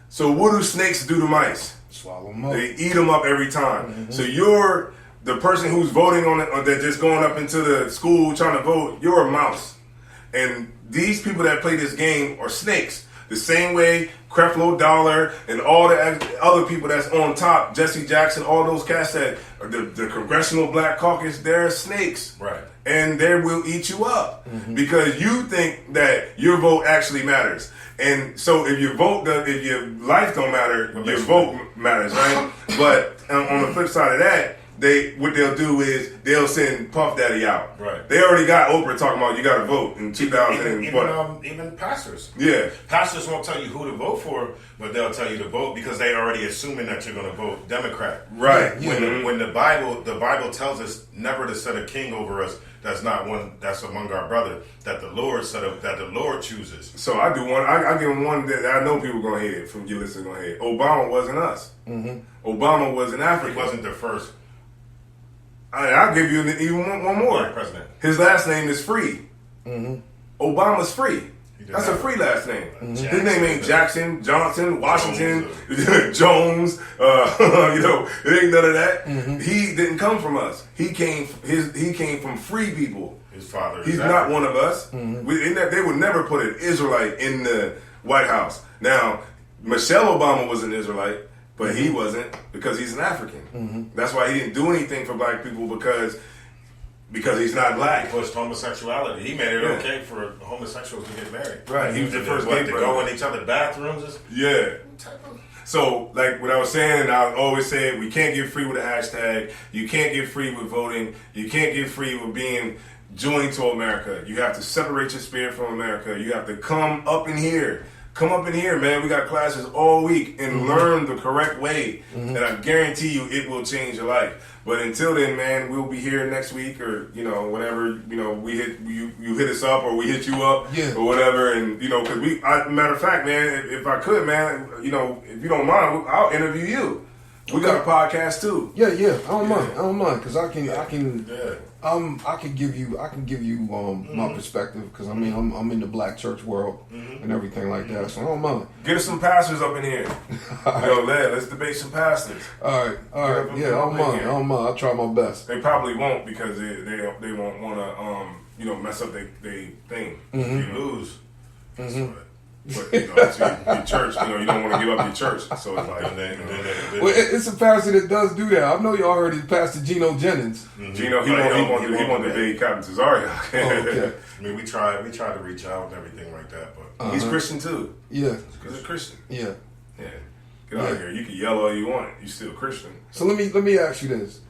So what do snakes do to mice? Swallow them up. They eat them up every time. So you're the person who's voting on it, or they're just going up into the school trying to vote. You're a mouse. And these people that play this game are snakes. The same way Creflo Dollar and all the other people that's on top, Jesse Jackson, all those cats that the Congressional Black Caucus, they're snakes. Right. And they will eat you up because you think that your vote actually matters. And so if your life don't matter, your vote matters, right? But on the flip side of that, what they'll do is they'll send Puff Daddy out. Right. They already got Oprah talking about you got to vote in 2000. Even pastors. Yeah. Pastors won't tell you who to vote for, but they'll tell you to vote because they already assuming that you're going to vote Democrat. Right. When the Bible tells us never to set a king over us that's not one that's among our brother, that the Lord chooses. So I do one. I give them one that I know people gonna hate from your listeners gonna hate. Obama wasn't us. Obama was an African. He wasn't the first. I'll give you even one more. Black president. His last name is Free. Obama's Free. That's a free last name. His name ain't Jackson, Johnson, Washington, Jones. It ain't none of that. He didn't come from us. He came from free people. His father. He's not one of us. They would never put an Israelite in the White House. Now, Michelle Obama was an Israelite, but he wasn't because he's an African. That's why he didn't do anything for black people because he's not black. He pushed homosexuality. He made it okay for homosexuals to get married. Right. He was the first to gay go in each other's bathrooms. Yeah. So, like what I was saying, and I always say, we can't get free with a hashtag. You can't get free with voting. You can't get free with being joined to America. You have to separate your spirit from America. You have to come up in here. Come up in here, man. We got classes all week and learn the correct way. And I guarantee you it will change your life. But until then, man, we'll be here next week or, whenever, we hit, you hit us up or we hit you up or whatever. And, because matter of fact, man, if I could, man, if you don't mind, I'll interview you. We got a podcast too. Yeah. I don't mind because I can give you my perspective because I'm in the black church world and everything like that, so I don't mind. Get us some pastors up in here. Let's debate some pastors. All right. Yeah, I don't mind. I'll try my best. They probably won't because they won't want to mess up their thing. You lose. But it's your church, you don't want to give up your church. So it's like, well, it's a pastor that does do that. I know y'all heard of Pastor Gino Jennings. Gino, he won't debate Captain Tazayawan. Okay. I mean, we try to reach out and everything like that, but he's Christian too. Yeah, he's a Christian. Yeah. Get out of here. You can yell all you want. You still Christian. So let me ask you this: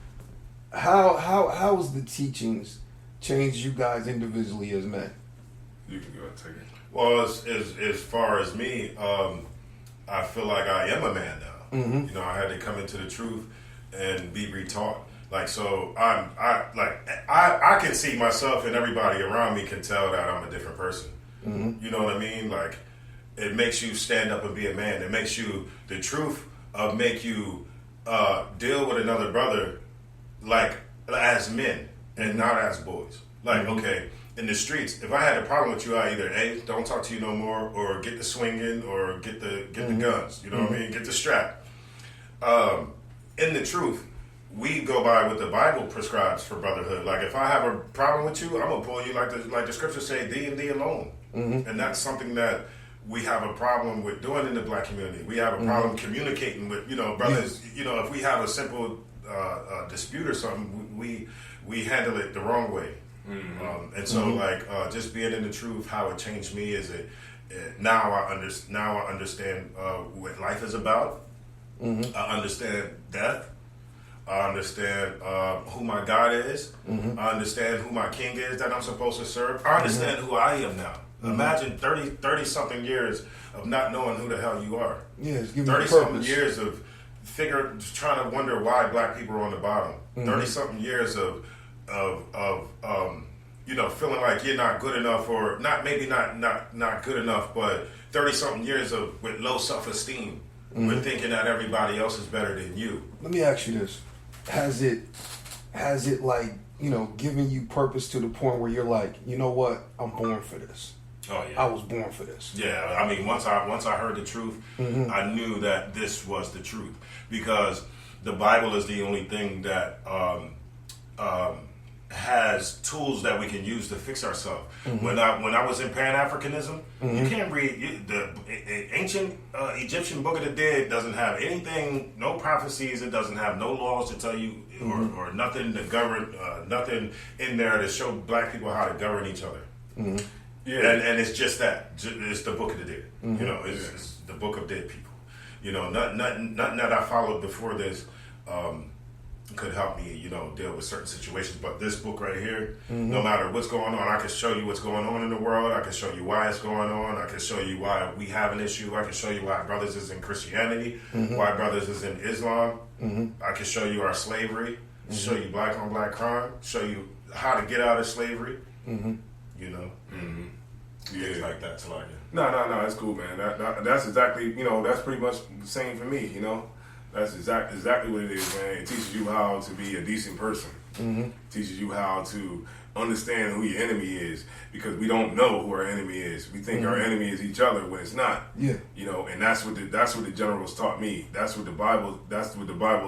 How has the teachings changed you guys individually as men? You can go and take it. Well, as far as me, I feel like I am a man now. I had to come into the truth and be retaught. Like, so I can see myself and everybody around me can tell that I'm a different person. You know what I mean? Like, it makes you stand up and be a man. It makes you, the truth of make you deal with another brother like as men and not as boys. Like, okay, in the streets, if I had a problem with you, I either A, don't talk to you no more, or get the swinging, or get the guns. You know what I mean? Get the strap. In the truth, we go by what the Bible prescribes for brotherhood. Like, if I have a problem with you, I'm gonna pull you like the scriptures say, thee and thee alone. And that's something that we have a problem with doing in the black community. We have a problem communicating with brothers. If we have a simple dispute or something, we handle it the wrong way. And so, just being in the truth, how it changed me is now I understand what life is about. I understand death. I understand who my God is. I understand who my King is that I'm supposed to serve. I understand who I am now. Imagine 30 something years of not knowing who the hell you are. Yeah, it's giving 30 you something purpose. years of trying to wonder why black people are on the bottom. 30 something years of feeling like you're not good enough, or not good enough, but 30-something years with low self-esteem, with thinking that everybody else is better than you. Let me ask you this: has it like given you purpose to the point where you're like, you know what, I'm born for this. Oh yeah, I was born for this. Yeah, I mean, once I heard the truth, I knew that this was the truth, because the Bible is the only thing that has tools that we can use to fix ourselves. When I was in Pan-Africanism, you can't read the ancient Egyptian Book of the Dead. Doesn't have anything, no prophecies. It doesn't have no laws to tell you, or nothing to govern, nothing in there to show black people how to govern each other. Yeah, and it's just that. It's the Book of the Dead. It's the Book of Dead people. Nothing that I followed before this could help me, deal with certain situations. But this book right here, no matter what's going on, I can show you what's going on in the world. I can show you why it's going on. I can show you why we have an issue. I can show you why brothers is in Christianity, why brothers is in Islam. I can show you our slavery, show you black on black crime, show you how to get out of slavery. Things like that. So No, that's cool, man. That's exactly, that's pretty much the same for me, That's exactly what it is, man. It teaches you how to be a decent person. It teaches you how to understand who your enemy is, because we don't know who our enemy is. We think our enemy is each other when it's not. Yeah. And that's what the generals taught me. That's what the Bible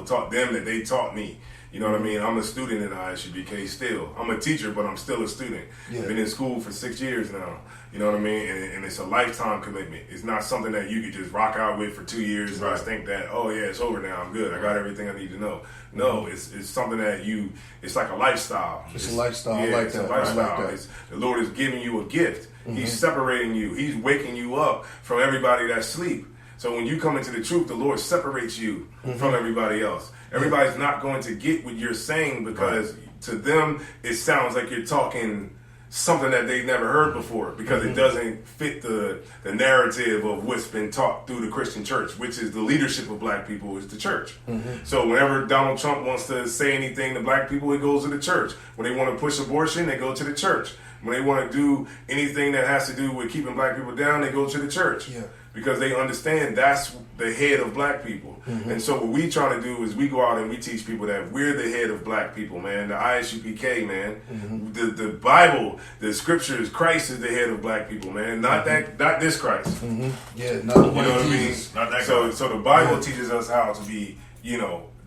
taught them, that they taught me. You know what I mean? I'm a student in I.S.U.P.K still. I'm a teacher, but I'm still a student. Yeah. Been in school for 6 years now. You know what I mean? And it's a lifetime commitment. It's not something that you could just rock out with for 2 years and just think that, oh yeah, it's over now, I'm good, I got everything I need to know. No, it's something that it's like a lifestyle. It's a lifestyle. Yeah, I like that. A lifestyle. I like that. The Lord is giving you a gift. He's separating you. He's waking you up from everybody that's asleep. So when you come into the truth, the Lord separates you from everybody else. Everybody's not going to get what you're saying, because to them it sounds like you're talking something that they've never heard before, because it doesn't fit the narrative of what's been taught through the Christian church, which is the leadership of black people is the church. So whenever Donald Trump wants to say anything to black people, he goes to the church. When they want to push abortion, they go to the church. When they want to do anything that has to do with keeping black people down, they go to the church. Yeah. Because they understand that's the head of black people. And so what we try to do is we go out and we teach people that we're the head of black people, man. The I.S.U.P.K, man. The Bible, the scriptures, Christ is the head of black people, man. Not this Christ. Yeah, not the one. You know what I mean? Not that so the Bible teaches us how to be,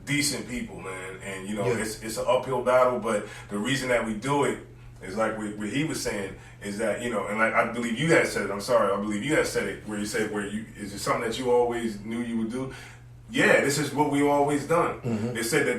decent people, man. And it's an uphill battle, but the reason that we do it is like what he was saying, is that, and like I believe you had said it, I believe you had said it, where you said, is it something that you always knew you would do? Yeah, this is what we've always done. They said that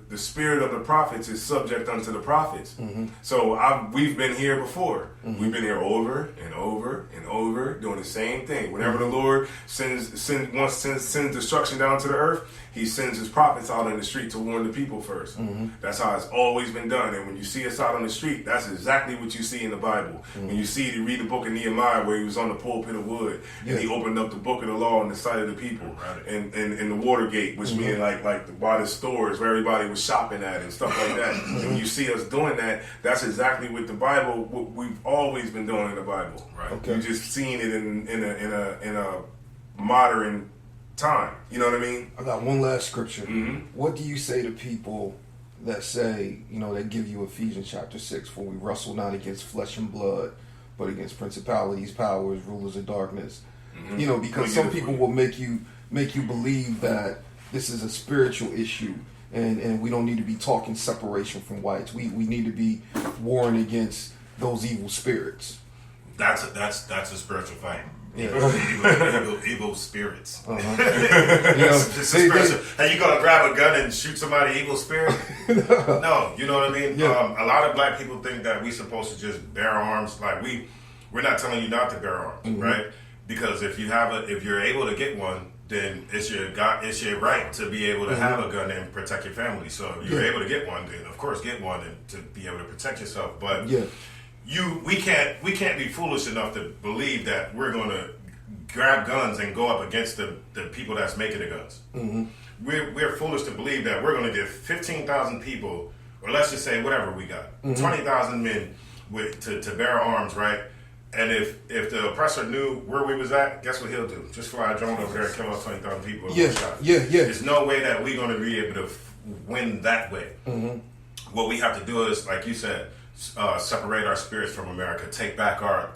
the spirit of the prophets is subject unto the prophets. So we've been here before. We've been here over and over and over, doing the same thing. Whenever the Lord sends destruction down to the earth, he sends his prophets out in the street to warn the people first. That's how it's always been done. And when you see us out on the street, that's exactly what you see in the Bible. When you read the book of Nehemiah, where he was on the pulpit of wood, and he opened up the book of the law in the sight of the people, and the water gate, which means like by the stores where everybody was shopping at and stuff like that. And when you see us doing that, that's exactly what what we've always been doing in the Bible. Right. Okay. You just seen it in a modern time. You know what I mean? I got one last scripture. What do you say to people that say, that give you Ephesians chapter 6, for we wrestle not against flesh and blood, but against principalities, powers, rulers of darkness? Because some people will make you believe that this is a spiritual issue, and we don't need to be talking separation from whites. We need to be warring against those evil spirits. That's a spiritual fight. Yeah. Evil spirits. It's a spiritual. And you gonna grab a gun and shoot somebody, evil spirit? No, you know what I mean? Yeah. A lot of black people think that we're supposed to just bear arms. Like we're not telling you not to bear arms, right? Because if you're able to get one, then it's your right to be able to have a gun and protect your family. So if you're able to get one, then of course get one and to be able to protect yourself. But we can't be foolish enough to believe that we're going to grab guns and go up against the people that's making the guns. We're foolish to believe that we're going to give 15,000 people, or let's just say whatever we got, 20,000 men, to bear arms, right? And if the oppressor knew where we was at, guess what he'll do? Just fly a drone over there and kill all 20,000 people in one shot. There's no way that we're going to be able to win that way. What we have to do is, like you said, separate our spirits from America. Take back our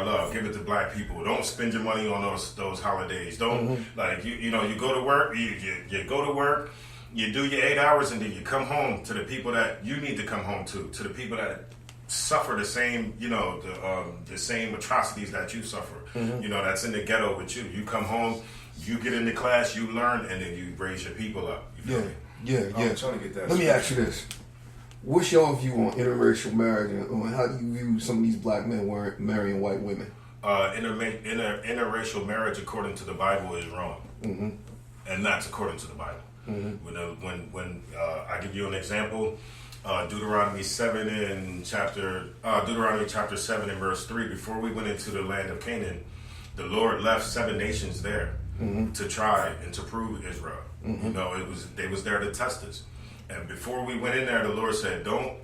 love. Give it to black people. Don't spend your money on those holidays. Don't you go to work. You go to work. You do your 8 hours, and then you come home to the people that you need to come home to the people that suffer the same, the same atrocities that you suffer. That's in the ghetto with you. You come home, you get into class, you learn, and then you raise your people up. You feel me? I'm trying to get that. Let me ask you this. What's your view on interracial marriage, and how do you view some of these black men marrying white women? Interracial marriage, according to the Bible, is wrong, and that's according to the Bible. When I give you an example, Deuteronomy chapter 7 and verse 3. Before we went into the land of Canaan, the Lord left 7 nations there to try and to prove Israel. They was there to test us. And before we went in there, the Lord said, "Don't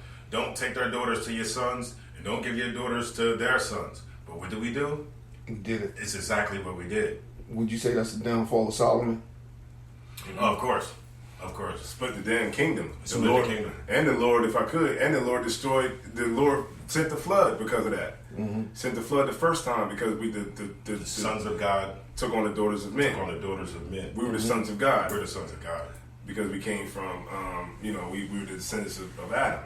take their daughters to your sons, and don't give your daughters to their sons." But what did we do? We did it. It's exactly what we did. Would you say that's the downfall of Solomon? Of course. Split the damn kingdom. The Lord, and the Lord, if I could, and the Lord destroyed. The Lord sent the flood because of that. Sent the flood the first time because the sons of God took on the daughters of men. We were the sons of God. We're the sons of God because we came from, we were the descendants of Adam.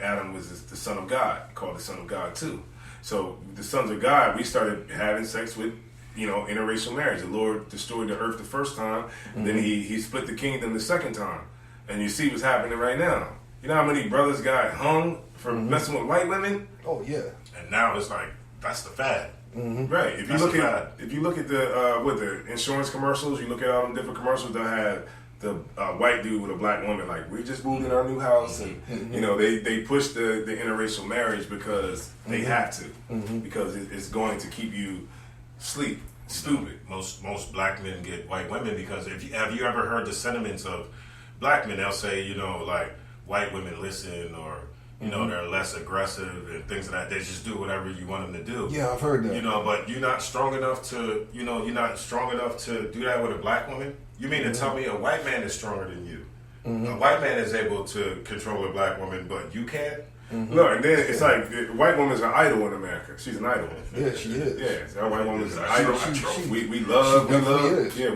Adam was the son of God, called the son of God too. So the sons of God, we started having sex with, interracial marriage. The Lord destroyed the earth the first time, and then he split the kingdom the second time. And you see what's happening right now. You know how many brothers got hung for messing with white women? Oh yeah. And now it's like that's the fad. Right. If you look at the insurance commercials, you look at all them different commercials that have the white dude with a black woman, like we just moved in our new house, and they push the interracial marriage because they have to, because it's going to keep you stupid. Most black men get white women because have you ever heard the sentiments of black men? They'll say, like white women listen, or they're less aggressive and things like that. They just do whatever you want them to do. Yeah, I've heard that. But you're not strong enough to do that with a black woman. You mean to tell me a white man is stronger than you? A white man is able to control a black woman, but you can't? Look, and then it's like the white woman's an idol in America. She's an idol. Yeah, she is. Yeah, so our white woman's an idol. We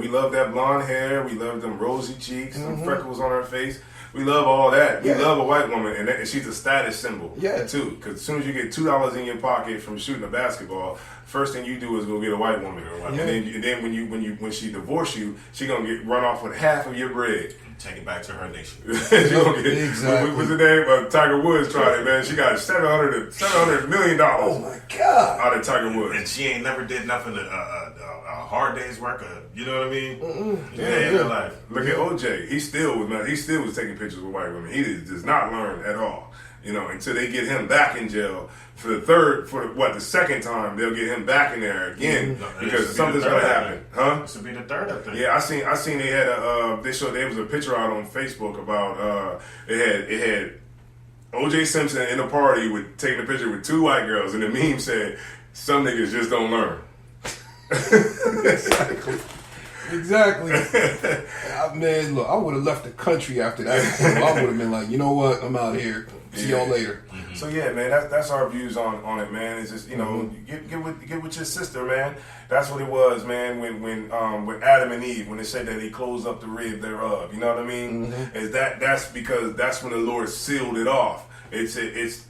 love that blonde hair. We love them rosy cheeks, them freckles on her face. We love all that. We love a white woman, and she's a status symbol. Yeah, too. Because as soon as you get $2 in your pocket from shooting a basketball, first thing you do is go get a white woman. And then when she divorce you, she gonna get run off with half of your bread. Take it back to her nation. Exactly. What's the name? Tiger Woods tried it, man. She got $700 million. Oh my God! Out of Tiger Woods, and she ain't never did nothing. A hard day's work. You know what I mean? Yeah. Life. Look at OJ. He still was taking pictures with white women. He does not learn at all. Until they get him back in jail for the second time, they'll get him back in there again because something's gonna happen, huh? This would be the third, I think. Yeah, I seen they had there was a picture out on Facebook about it had OJ Simpson in a party with taking a picture with 2 white girls, and the meme said, "Some niggas just don't learn." Exactly. Man, look, I would have left the country after that. I would have been like, you know what, I'm out of here. See y'all later. So yeah, man, that's our views on it, man. It's just get with your sister, man. That's what it was, man. When Adam and Eve, when they said that he closed up the rib thereof, you know what I mean? Is that's because that's when the Lord sealed it off. She's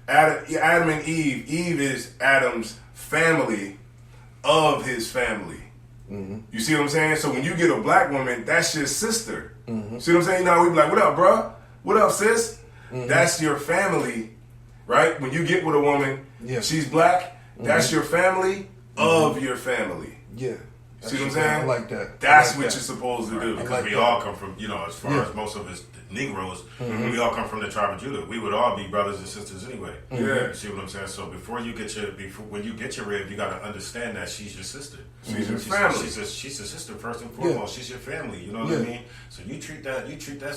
Adam and Eve. Eve is Adam's family of his family. You see what I'm saying? So when you get a black woman, that's your sister. See what I'm saying? We be like, what up, bro? What up, sis? That's your family, right? When you get with a woman, she's black, that's your family of your family. Yeah. See what I'm saying? I like that. That's what you're supposed to do. Because we all come from, as far as most of us, Negroes, we all come from the tribe of Judah. We would all be brothers and sisters anyway. Yeah. You see what I'm saying? So when you get your rib, you got to understand that she's your sister. She's your family. She's a sister first and foremost. She's your family. You know what I mean? So you treat that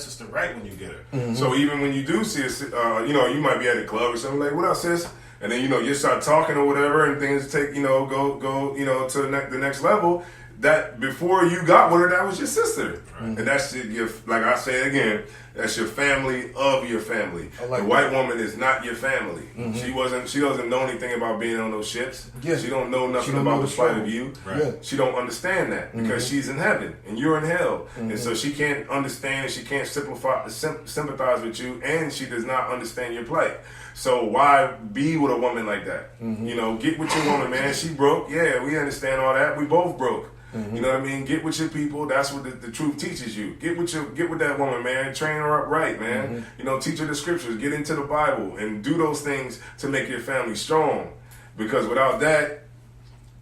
sister right when you get her. So even when you do see you might be at a club or something like, what up, sis? And then, you start talking or whatever, and things take, go to the next level. That before you got with her, that was your sister. Right. And that's like I say again, that's your family of your family. Like the white woman is not your family. She doesn't know anything about being on those ships. Yeah. She don't know nothing about the plight of you. Right. Yeah. She don't understand that because she's in heaven and you're in hell. And so she can't understand, she can't sympathize with you, and she does not understand your plight. So why be with a woman like that? Get with your woman, man. She broke. Yeah, we understand all that. We both broke. You know what I mean? Get with your people. That's what the truth teaches you. Get with that woman, man. Train her up right, man. Teach her the scriptures. Get into the Bible and do those things to make your family strong. Because without that,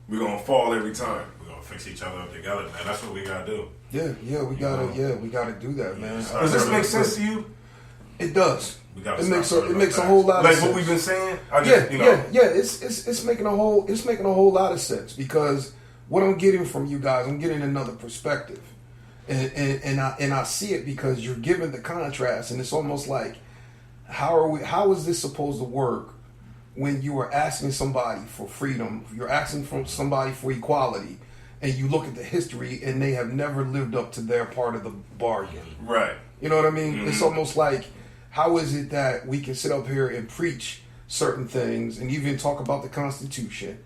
we're gonna fall every time. We're gonna fix each other up together, man. That's what we gotta do. We gotta do that, man. Does this make sense to you? It does. It makes a whole lot of sense. Like what we've been saying? It's making a whole lot of sense, because what I'm getting from you guys, I'm getting another perspective, and I see it because you're giving the contrast, and it's almost like how is this supposed to work when you are asking somebody for freedom, you're asking from somebody for equality, and you look at the history and they have never lived up to their part of the bargain. Right. You know what I mean? It's almost like, how is it that we can sit up here and preach certain things and even talk about the Constitution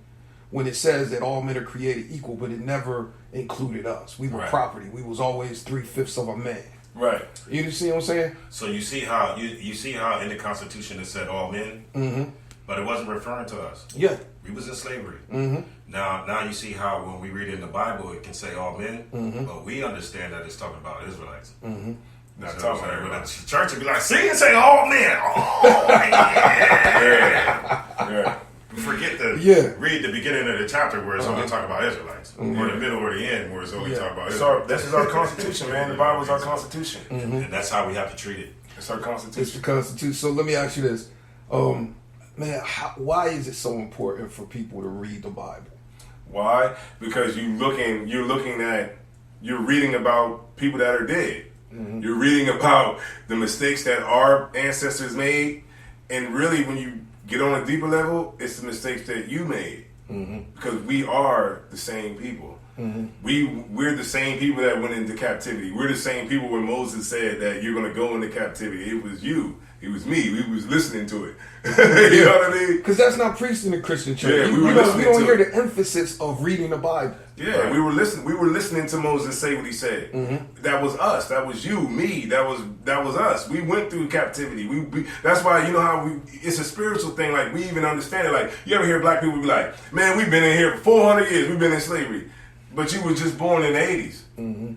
when it says that all men are created equal, but it never included us? We were property. We was always 3/5 of a man. Right. You see what I'm saying? So you see how in the Constitution it said all men, but it wasn't referring to us. Yeah. We was in slavery. Now you see how when we read in the Bible it can say all men, but we understand that it's talking about Israelites. Not talking about everybody. The church would be like, see, it say all men. Oh, yeah. Forget read the beginning of the chapter where it's only talking about Israelites, or the middle or the end where it's only talking about Israelites. This is our Constitution, man. The Bible is our Constitution, and that's how we have to treat it. It's our Constitution. It's the Constitution. So let me ask you this, man. Why is it so important for people to read the Bible? Why? Because you're reading about people that are dead. You're reading about the mistakes that our ancestors made, and really, when you get on a deeper level, it's the mistakes that you made, because we are the same people. We're the same people that went into captivity. We're the same people when Moses said that you're going to go into captivity. It was you. It was me. We was listening to it. You know what I mean? Because that's not preached in the Christian church. Yeah, we don't hear the emphasis of reading the Bible. Yeah, right. We were listening to Moses say what he said. That was us. That was you, me. That was us. We went through captivity. That's why, how it's a spiritual thing. Like, we even understand it. Like, you ever hear black people be like, man, we've been in here for 400 years. We've been in slavery. But you were just born in the 80s.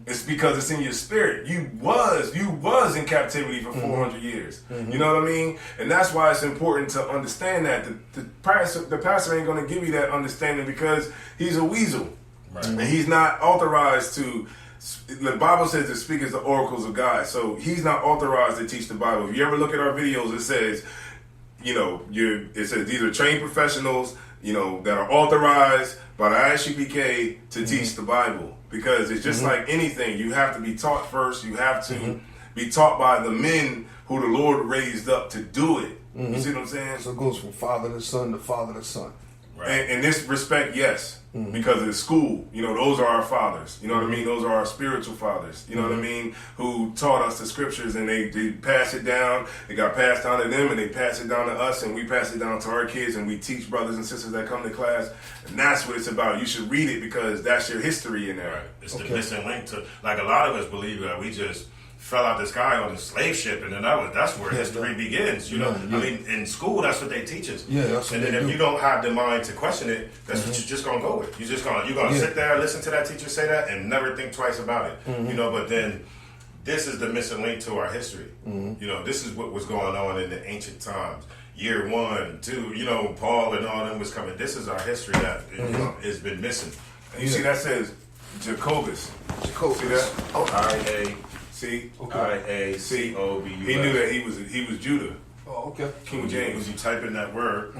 It's because it's in your spirit. You was in captivity for 400 years. You know what I mean? And that's why it's important to understand that. The pastor ain't going to give you that understanding because he's a weasel. Right. And he's not authorized to. The Bible says to speak as the oracles of God. So he's not authorized to teach the Bible. If you ever look at our videos, it says, it says these are trained professionals, that are authorized by the I.S.U.P.K to teach the Bible. Because it's just like anything. You have to be taught first. You have to be taught by the men who the Lord raised up to do it. You see what I'm saying? So it goes from father to son to father to son. Right. And in this respect, yes. Because it's school. Those are our fathers. You know what I mean? Those are our spiritual fathers. You know what I mean? Who taught us the scriptures, and they pass it down. It got passed down to them, and they pass it down to us, and we pass it down to our kids, and we teach brothers and sisters that come to class. And that's what it's about. You should read it because that's your history in there. Right. It's the missing link to, like, a lot of us believe that we just fell out the sky on a slave ship, and then that's where history begins. I mean, in school, that's what they teach us. Yeah, that's and what then if you don't have the mind to question it, that's what you're just gonna go with. You're gonna sit there, listen to that teacher say that, and never think twice about it. But then this is the missing link to our history. This is what was going on in the ancient times. Year 1, 2, Paul and all them was coming. This is our history that has been missing. And you see that says Jacobus. Jacobus. See that? I.A. See? Okay. I.A.C.O.B.U.S. He knew that he was Judah. Oh, okay. King When James. you type in that word,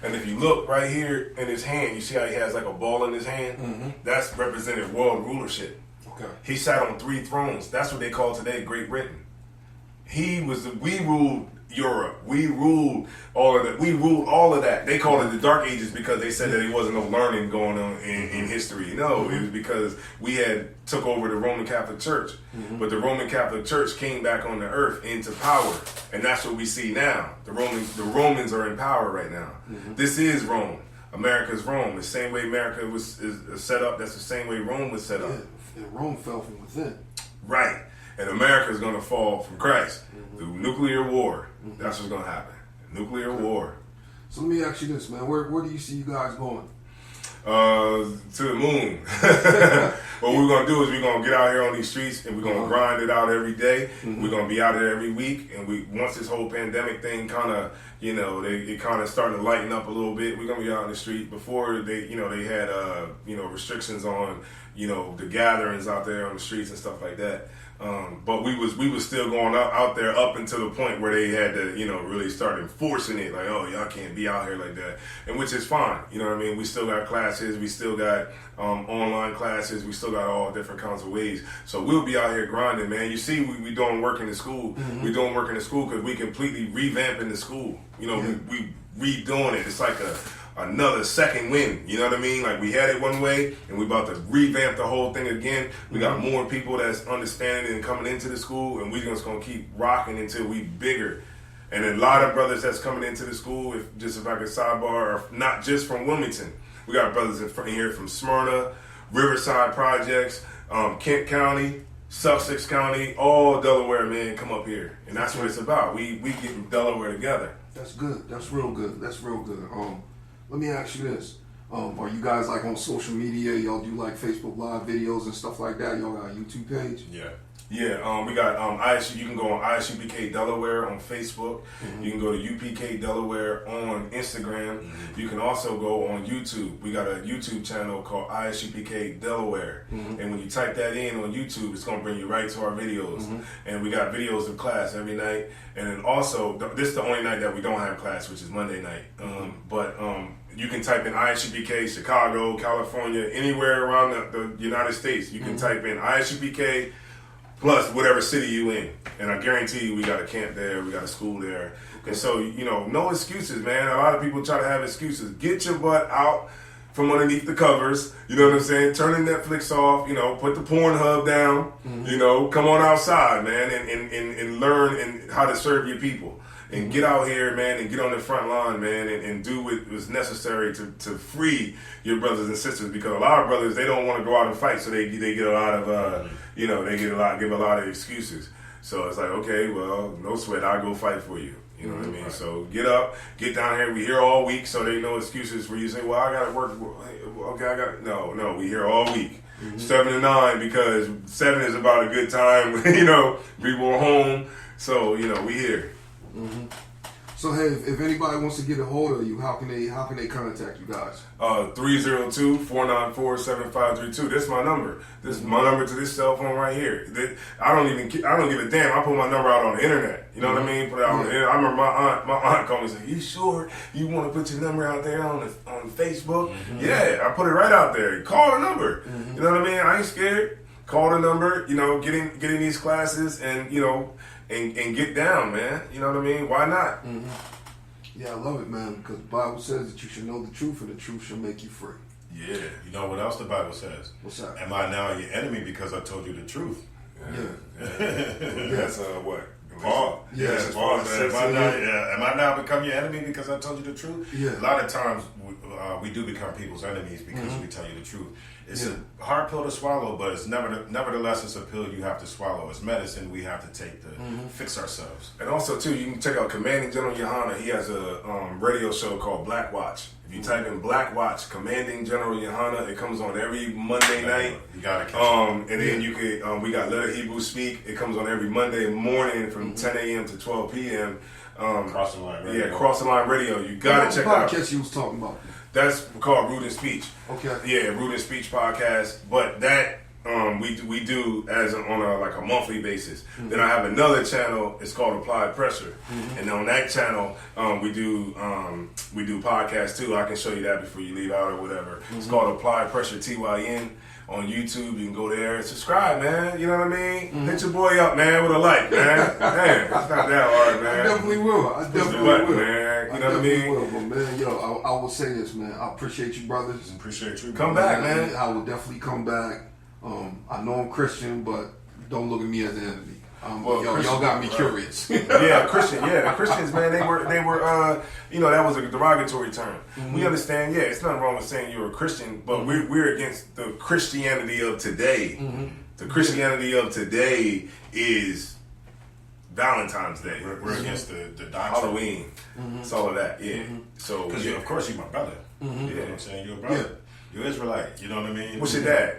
And if you look right here in his hand, you see how he has like a ball in his hand? That's represented world rulership. Okay. He sat on 3 thrones. That's what they call today Great Britain. We ruled Europe. We ruled all of that. We ruled all of that. They called it the Dark Ages because they said that there wasn't no learning going on in history. No, it was because we had took over the Roman Catholic Church. But the Roman Catholic Church came back on the earth into power. And that's what we see now. The Romans are in power right now. This is Rome. America's Rome. The same way America is set up, that's the same way Rome was set up. Yeah, and Rome fell from within. Right. And America's going to fall from Christ through nuclear war. That's what's going to happen. Nuclear war. So let me ask you this, man. Where do you see you guys going? To the moon. What we're going to do is we're going to get out here on these streets and we're going to grind it out every day. We're going to be out there every week. And once this whole pandemic thing kind of, it kind of starting to lighten up a little bit, we're going to be out in the street. Before they had, restrictions on, the gatherings out there on the streets and stuff like that. But we was still going out there up until the point where they had to, really start enforcing it. Like, oh, y'all can't be out here like that. And which is fine. You know what I mean? We still got classes. We still got online classes. We still got all different kinds of ways. So we'll be out here grinding, man. You see, we doing work in the school. We doing work in the school because we completely revamping the school. We redoing it. It's like another second wind, you know what I mean? Like we had it one way and we about to revamp the whole thing again. We got more people that's understanding and coming into the school, and we just gonna keep rocking until we bigger. And a lot of brothers that's coming into the school, if I could sidebar, are not just from Wilmington. We got brothers in here from Smyrna, Riverside Projects, Kent County, Sussex County, all Delaware, man, come up here. And that's what it's about. We getting Delaware together. That's good. That's real good. That's real good. Let me ask you this. Are you guys like on social media? Y'all do like Facebook Live videos and stuff like that? Y'all got a YouTube page? Yeah. Yeah, we got I.S.U. You can go on I.S.U.P.K Delaware on Facebook. You can go to U.P.K Delaware on Instagram. You can also go on YouTube. We got a YouTube channel called I.S.U.P.K Delaware. And when you type that in on YouTube, it's going to bring you right to our videos. And we got videos of class every night. And then also, this is the only night that we don't have class, which is Monday night. You can type in I.S.U.P.K, Chicago, California, anywhere around the United States. You can type in I.S.U.P.K plus whatever city you in. And I guarantee you we got a camp there, we got a school there. And so, no excuses, man. A lot of people try to have excuses. Get your butt out from underneath the covers, you know what I'm saying? Turn the Netflix off, put the Pornhub down, come on outside, man, and learn and how to serve your people. And get out here, man, and get on the front line, man, and do what was necessary to free your brothers and sisters. Because a lot of brothers, they don't want to go out and fight, so they get a lot of, give a lot of excuses. So it's like, okay, well, no sweat, I'll go fight for you. You know what I mean? Right. So get up, get down here. We here all week, so there no excuses for you to say, well, I got to work. Okay, no, we here all week. 7 to 9, because 7 is about a good time. People are home, so we here. So hey, if anybody wants to get a hold of you, how can they contact you guys? 302-494-7532. That's my number. This is my number to this cell phone right here. I don't give a damn. I put my number out on the internet. You know what I mean? Put it out on the internet. I remember my aunt called me and said, "You sure you want to put your number out there on Facebook?" Yeah, I put it right out there. Call the number. You know what I mean? I ain't scared. Call the number. Get in these classes and and get down, man. You know what I mean? Why not? Yeah, I love it, man, because the Bible says that you should know the truth, and the truth shall make you free. Yeah. You know what else the Bible says? What's that? Am I now your enemy because I told you the truth? Yeah. That's what? Paul. Yes, Paul Paul said, am I now become your enemy because I told you the truth? Yeah. A lot of times we do become people's enemies because we tell you the truth. It's a hard pill to swallow, but it's nevertheless it's a pill you have to swallow. It's medicine we have to take to fix ourselves. And also, too, you can check out Commanding General Yohana. He has a radio show called Black Watch. If you type in Black Watch, Commanding General Yohana, it comes on every Monday night. You gotta catch it. And then you could, we got Let a Hebrew Speak. It comes on every Monday morning from 10 a.m. to 12 p.m. Cross the Line Radio. Yeah, Cross the Line Radio. You gotta check out. What podcast you was talking about? That's called Root and Speech. Okay. Yeah, Root and Speech podcast. But that we do as on a monthly basis. Then I have another channel. It's called Applied Pressure, and on that channel we do podcasts too. I can show you that before you leave out or whatever. It's called Applied Pressure TYN. On YouTube, you can go there and subscribe, man. You know what I mean? Hit your boy up, man, with a like, man. Damn, it's not that hard, man. I definitely will. I definitely will, man. You know what I mean? Will, but man, yo, I will say this, man. I appreciate you, brothers. Appreciate you. Come back, man. I will definitely come back. I know I'm Christian, but don't look at me as an enemy. Y'all got me curious. Yeah, Christian. Yeah, the Christians, man. They were. That was a derogatory term. We understand. Yeah, it's nothing wrong with saying you're a Christian, but we're against the Christianity of today. The Christianity of today is Valentine's Day. We're against the doctrine. Halloween. It's all of that. Yeah. So because of course you're my brother. You know what I'm saying? You're a brother. Yeah. You're Israelite. You know what I mean? What's your dad?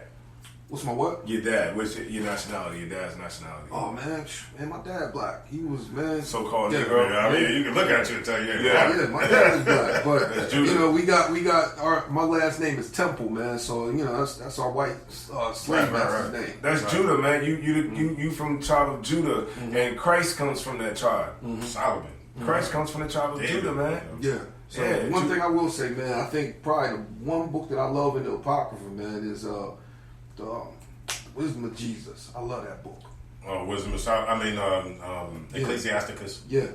What's my what? Your dad. What's your nationality? Your dad's nationality. Oh man, my dad black. He was so-called Negro. Yeah, I mean, you can look at you and tell you. Yeah, my dad is black. But we got my last name is Temple, man. So that's our white slave master's name. That's Judah, man. You from the tribe of Judah, and Christ comes from that tribe. Solomon. Christ comes from the tribe of Judah, man. Yeah. So one thing I will say, man, I think probably the one book that I love in the Apocrypha, man, is the Wisdom of Jesus. I love that book. Oh, Wisdom of Ecclesiasticus. Yeah.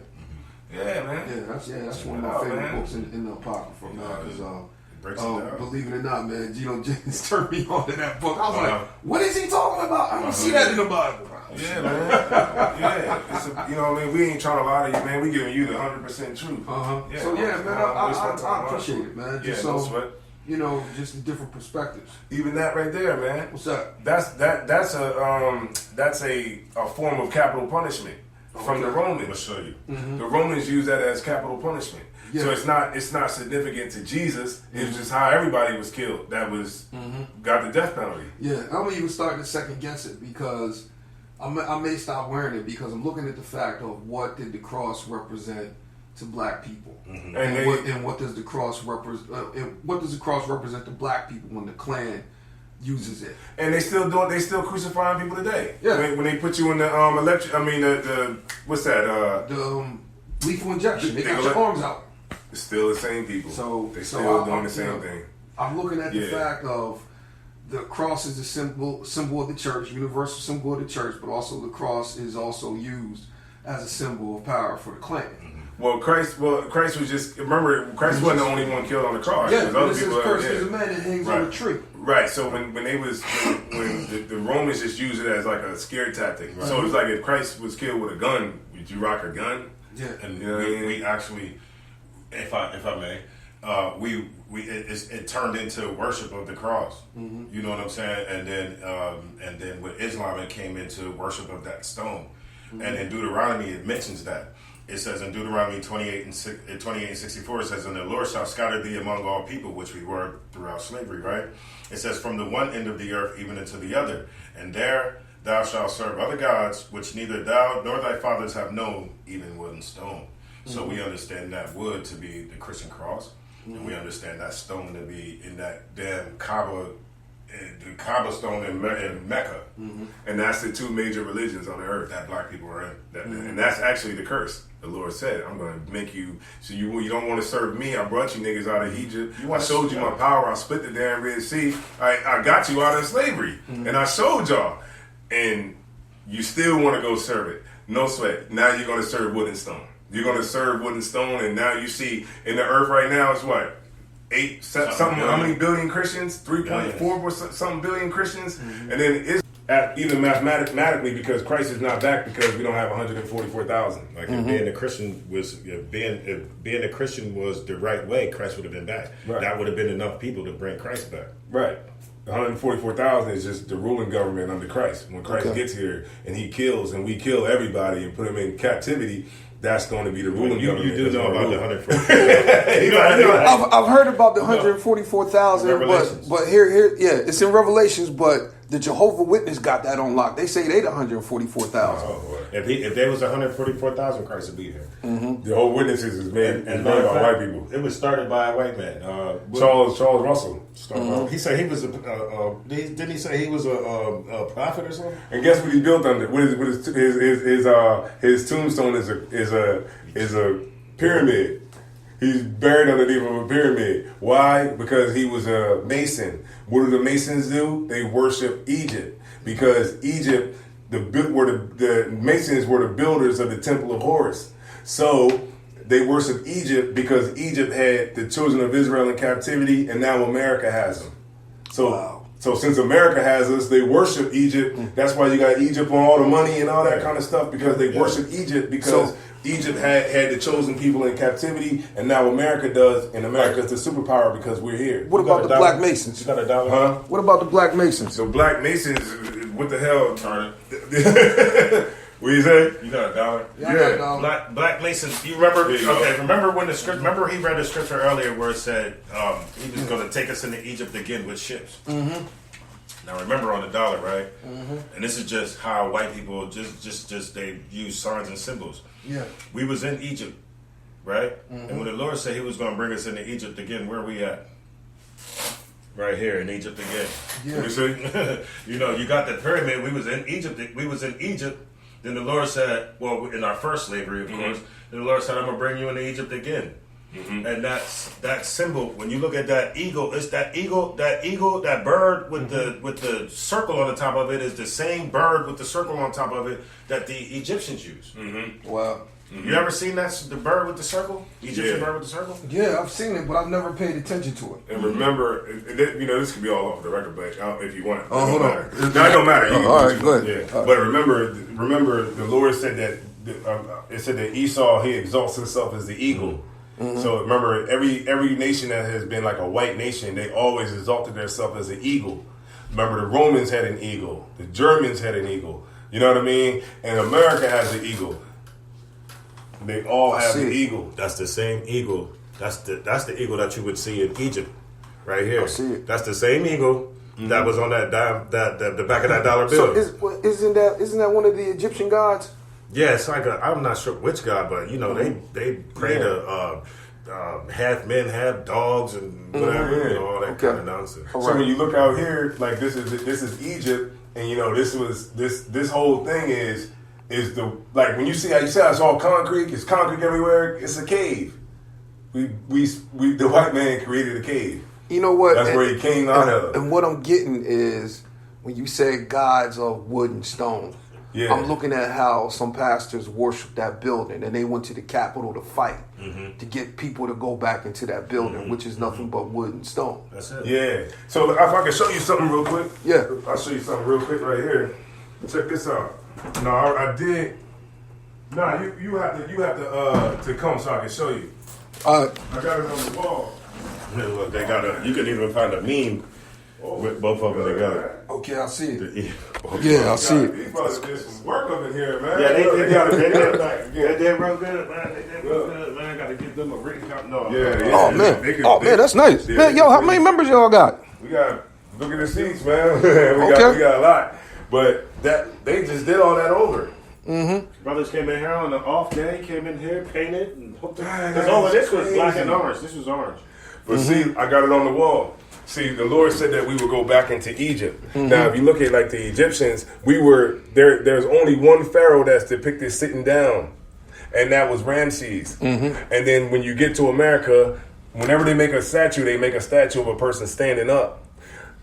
Yeah, man. Yeah, that's one of my favorite books in the Apocrypha, man. Because believe it or not, man, Geno Jennings turned me on to that book. I was like, what is he talking about? I don't see that in the Bible. Yeah, man. Yeah. You know what I mean? We ain't trying to lie to you, man. We giving you the 100% truth. Yeah. So, yeah, man, I appreciate it, man. Just no sweat. Just the different perspectives. Even that right there, man. What's that? That's a form of capital punishment from the Romans. I'll show you. The Romans use that as capital punishment. Yeah. So it's not significant to Jesus. It's just how everybody was killed. That was got the death penalty. Yeah, I'm even starting to second guess it because I may stop wearing it because I'm looking at the fact of what did the cross represent to black people, and what does the cross represent? What does the cross represent to black people when the Klan uses it? And they still do it. They still crucifying people today. Yeah. When they put you in the electric. I mean the what's that? The lethal injection. They got your arms out. It's still the same people. So they still doing the same thing. I'm looking at the fact of the cross is a symbol of the church, universal symbol of the church, but also the cross is also used as a symbol of power for the Klan. Well, Christ was just, remember, Christ wasn't the only one killed on the cross. Yeah, this is cursed as a man that hangs on a tree. Right, so when the Romans just used it as like a scare tactic. Right. So it's like if Christ was killed with a gun, would you rock a gun? Yeah. And we actually, if I may, it turned into worship of the cross. You know what I'm saying? And then with Islam, it came into worship of that stone. And in Deuteronomy, it mentions that. It says in Deuteronomy 28 and 64, it says, and the Lord shall scatter thee among all people, which we were throughout slavery, right? It says, from the one end of the earth even unto the other. And there thou shalt serve other gods, which neither thou nor thy fathers have known, even wood and stone. So we understand that wood to be the Christian cross. And we understand that stone to be in that damn Kaaba, the Kaaba stone in Mecca. And that's the two major religions on the earth that black people are in. And that's actually the curse. The Lord said, I'm going to make you, so you don't want to serve me. I brought you niggas out of Egypt. I showed you my power. I split the damn Red Sea. I got you out of slavery. And I showed y'all. And you still want to go serve it. No sweat. Now you're going to serve wood and stone. You're going to serve wood and stone. And now you see in the earth right now, it's what? How many billion Christians? 3.4 something billion Christians. And then it's even mathematically because Christ is not back because we don't have 144,000. Like if being a Christian was being a Christian was the right way, Christ would have been back. Right. That would have been enough people to bring Christ back. Right. 144,000 is just the ruling government under Christ. When Christ gets here and he kills and we kill everybody and put them in captivity, that's going to be the ruling government. You do know about the 144,000. I've heard about the 144,000, but here, it's in Revelations. But The Jehovah Witness got that on lock. They say they the 144,000. Oh, boy. If there was 144,000, Christ would be here. The whole witnesses is made And by white people. It was started by a white man. Charles Russell. He said he was didn't he say he was a prophet or something? And guess what he built under? His tombstone is a pyramid. He's buried underneath of a pyramid. Why? Because he was a Mason. What do the Masons do? They worship Egypt because Egypt, the Masons were the builders of the Temple of Horus. So they worship Egypt because Egypt had the children of Israel in captivity, and now America has them. So. Wow. So since America has us, they worship Egypt. That's why you got Egypt on all the money and all that kind of stuff, because they worship Egypt because Egypt had the chosen people in captivity, and now America does, and America is the superpower because we're here. What about the Black Masons? You got a dollar? Huh? What about the Black Masons? The Black Masons, what the hell, Turner? What you say? You got a dollar? Yeah. Black Masons. You remember? There you go. Okay, remember when the script? Remember he read the scripture earlier where it said he was going to take us into Egypt again with ships. Mm-hmm. Now remember on the dollar, right? Mm-hmm. And this is just how white people just they use signs and symbols. Yeah. We was in Egypt, right? Mm-hmm. And when the Lord said He was going to bring us into Egypt again, where are we at? Right here in Egypt again. Yeah. You see? You know, you got the pyramid. We was in Egypt. Then the Lord said, well, in our first slavery, of course, then the Lord said, I'm going to bring you into Egypt again. Mm-hmm. And that's that symbol. When you look at that eagle, it's that bird with the circle on the top of it is the same bird with the circle on top of it that the Egyptians use. Mm-hmm. Wow. Mm-hmm. You ever seen the bird with the circle? Egyptian bird with the circle? Yeah, I've seen it, but I've never paid attention to it. And remember, this could be all off the record, but if you want it. Oh, hold on. No, it don't matter. All right, go ahead. Yeah. But remember, the Lord said that it said that Esau, he exalts himself as the eagle. Mm-hmm. So remember, every nation that has been like a white nation, they always exalted themselves as an eagle. Remember, the Romans had an eagle. The Germans had an eagle. You know what I mean? And America has an eagle. They all have the eagle. That's the same eagle. That's the eagle that you would see in Egypt, right here. I see it. That's the same eagle that was on that dime, the back of that dollar bill. So isn't that one of the Egyptian gods? Yeah, it's like I'm not sure which god, but they pray to half men, half dogs, and whatever, all that kind of nonsense. So when you look out here, like this is Egypt, and this whole thing is the, like, when you see how it's all concrete, it's concrete everywhere. It's a cave. We the white man created a cave. You know what? That's where he came out of. And what I'm getting is when you say gods of wood and stone. Yeah. I'm looking at how some pastors worship that building, and they went to the Capitol to fight to get people to go back into that building, which is nothing but wood and stone. That's it. Yeah. So if I can show you something real quick. Yeah. I'll show you something real quick right here. Check this out. No, I did. No, you have to come so I can show you. I got it on the wall. Look, you can even find a meme with both of them together. Okay, I see it. Yeah, I see it. These brothers did some work up in here, man. Yeah, they did real good, man. They did real good, man. I got to give them a written copy. No. Yeah. Oh, man, that's nice. Man, yo, how many members y'all got? We got, look at the seats, man. we got a lot. But they just did all that over. Mm-hmm. Brothers came in here on an off day, came in here, painted, and hooked up. Because all of this was black and orange. This was orange. But see, I got it on the wall. See, the Lord said that we would go back into Egypt. Mm-hmm. Now, if you look at like the Egyptians, we were there. There's only one pharaoh that's depicted sitting down, and that was Ramses. Mm-hmm. And then when you get to America, whenever they make a statue, they make a statue of a person standing up.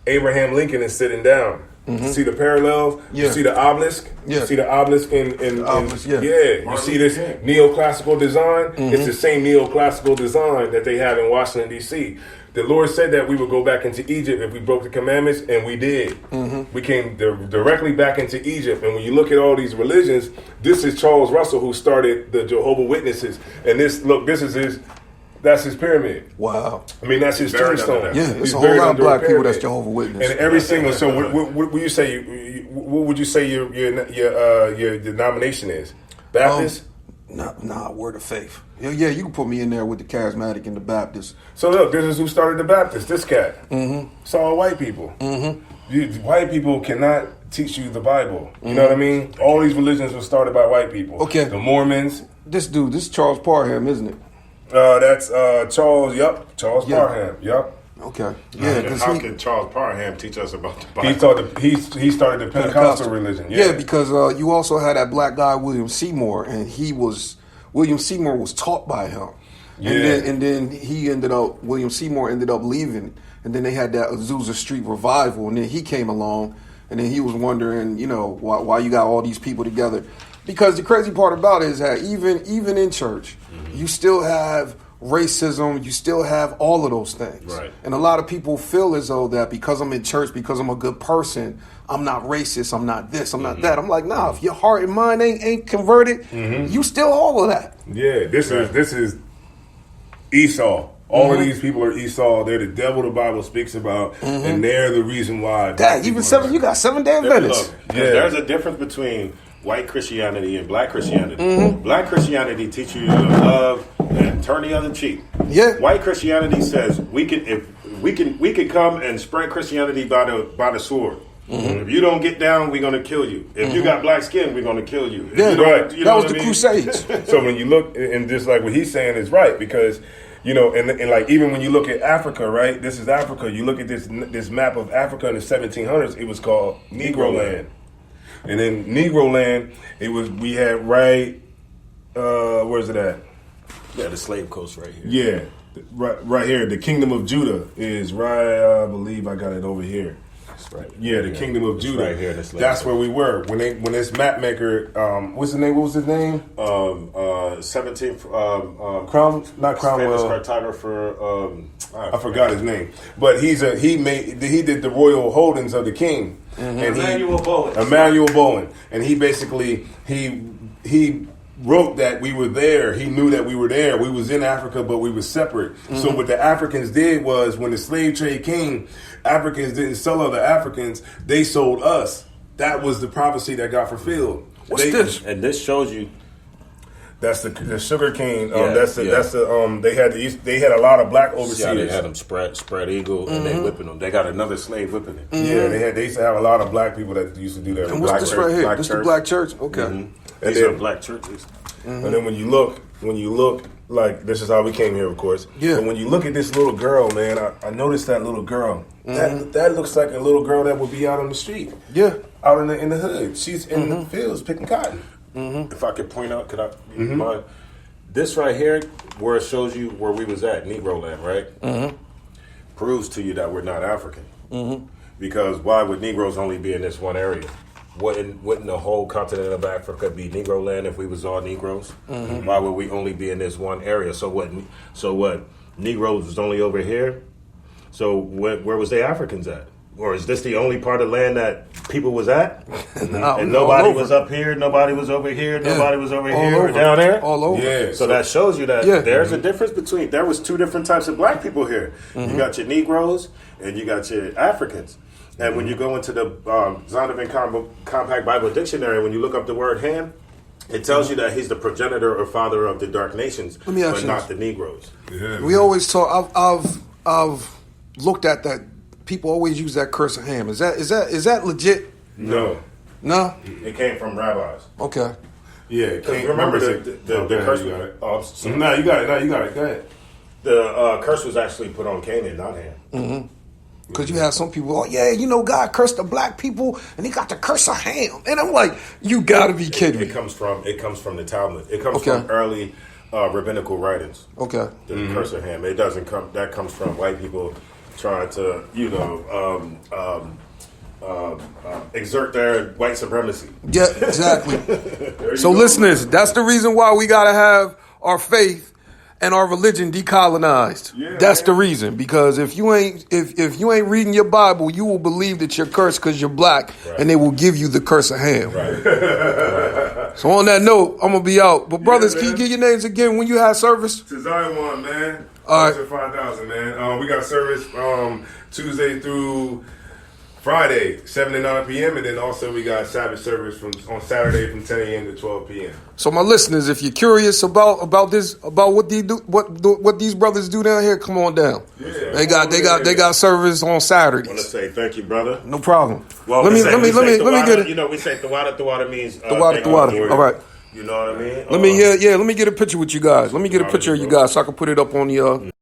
Abraham Lincoln is sitting down. Mm-hmm. See the parallels? Yeah. You see the obelisk? Yeah. You see the obelisk in obelisk, yeah. You see this neoclassical design? Mm-hmm. It's the same neoclassical design that they have in Washington, D.C. The Lord said that we would go back into Egypt if we broke the commandments, and we did. Mm-hmm. We came directly back into Egypt. And when you look at all these religions, this is Charles Russell who started the Jehovah's Witnesses. And that's his pyramid. Wow. I mean, that's his tombstone. Yeah, there's a whole lot of black people that's Jehovah's Witnesses. And every single, so what would you say, what would you say your denomination is? Baptist? Nah, Word of Faith. Yeah, you can put me in there with the Charismatic and the Baptist. So look, this is who started the Baptist, this cat. Mm-hmm. It's all white people. Mm-hmm. White people cannot teach you the Bible. You know what I mean? All these religions were started by white people. Okay. The Mormons. This is Charles Parham, isn't it? That's Charles. Yep, Charles Yeah. Parham. Yep. Okay. Yeah, And because how can Charles Parham teach us about the Bible? He started the Pentecostal religion. Yeah, because you also had that black guy William Seymour, and William Seymour was taught by him. Yeah. And then William Seymour ended up leaving, and then they had that Azusa Street revival, and then he came along, and then he was wondering, why you got all these people together. Because the crazy part about it is that even in church, you still have racism, you still have all of those things. Right. And a lot of people feel as though that because I'm in church, because I'm a good person, I'm not racist, I'm not this, I'm not that. I'm like, nah, if your heart and mind ain't converted, you still all of that. Yeah, this is Esau. All of these people are Esau. They're the devil the Bible speaks about, and they're the reason why. That even you got 7-day Adventists. Look, there's a difference between white Christianity and black Christianity. Black Christianity teaches you to love and turn the other cheek. Yeah. White Christianity says we can come and spread Christianity by the sword. If you don't get down, we're gonna kill you. If you got black skin, we're gonna kill you. If Yeah, you don't- right. you That know was what the I mean? Crusades. So when you look, and just like what he's saying is right, because and like even when you look at Africa, right? This is Africa. You look at this map of Africa in the 1700s. It was called Negro Land, and then Negro Land, we had right. Where's it at? Yeah, the slave coast right here. Yeah, right here. The Kingdom of Judah is right. I believe I got it over here. That's right. Yeah, the Kingdom of Judah. right here, the slave That's coast. where we were when this map maker. What's the name? What was his name? 17th. Not Famous Cromwell. cartographer. I forgot his name, but he did the royal holdings of the king, and Emmanuel Bowen. Emmanuel Bowen, and he basically he wrote that we were there. He knew that we were there. We was in Africa, but we were separate. So what the Africans did was, when the slave trade came, Africans didn't sell other Africans; they sold us. That was the prophecy that got fulfilled. What's this? And this shows you. That's the sugar cane. Yeah, that's the they had a lot of black overseers. See how they had them spread eagle and they whipping them. They got another slave whipping it. Yeah, they used to have a lot of black people that used to do that. And what's this right here? Black This the church. black church? Okay. And These then, are black churches. and then when you look, like, this is how we came here, of course. Yeah. But when you look at this little girl, man, I noticed that little girl. That looks like a little girl that would be out on the street. Yeah. Out in the hood. She's in the fields picking cotton. If I could point out, mind? This right here, where it shows you where we was at, Negro Land, right? Proves to you that we're not African. Because why would Negroes only be in this one area? Wouldn't the whole continent of Africa be Negro Land if we was all Negroes? Why would we only be in this one area? So what? Negroes was only over here? So where was the Africans at? Or is this the only part of land that people was at? And nobody was up here, nobody was over here, nobody was over All here, over. or down there? All over. Yeah. So that shows you that Yeah. there's a difference between, there was two different types of black people here. You got your Negroes and you got your Africans. And when you go into the Zondervan Compact Bible Dictionary, when you look up the word Ham, it tells you that he's the progenitor or father of the dark nations, Let me ask but you not this. the Negroes. Yeah. We always talk. I've looked at that. People always use that curse of Ham. Is that legit? No. No. It came from rabbis. Okay. Yeah. Can't Remember the curse? You got it. Oh, sorry. No, you got it. No, you got it. Go ahead. The curse was actually put on Canaan, not Ham. Because you have some people, oh yeah, God cursed the black people, and he got the curse of Ham, and I'm like, you got to be kidding me. It comes from the Talmud. It comes Okay. from early rabbinical writings. Okay. The curse of Ham. It doesn't come. That comes from white people trying to, exert their white supremacy. Yeah, exactly. So listeners, that's the reason why we got to have our faith and our religion decolonized. Yeah, That's man. the reason. Because if you ain't reading your Bible, you will believe that you're cursed because you're black, and they will give you the curse of Ham. So on that note, I'm gonna be out. But brothers, can you man. give your names again when you have service? Tazayawan, man. All right. 5,000, man. We got service Tuesday through Friday, 7 to 9 p.m. And then also we got Sabbath service on Saturday from 10 a.m. to 12 p.m. So my listeners, if you're curious about what these brothers do down here, come on down. Yeah. They got service on I want to Saturdays. say thank you, brother. No problem. Well, let me get it. You know, we say the water means The water. All right. You know what I mean? Let me get a picture with you guys. Let me get a picture of you guys so I can put it up on the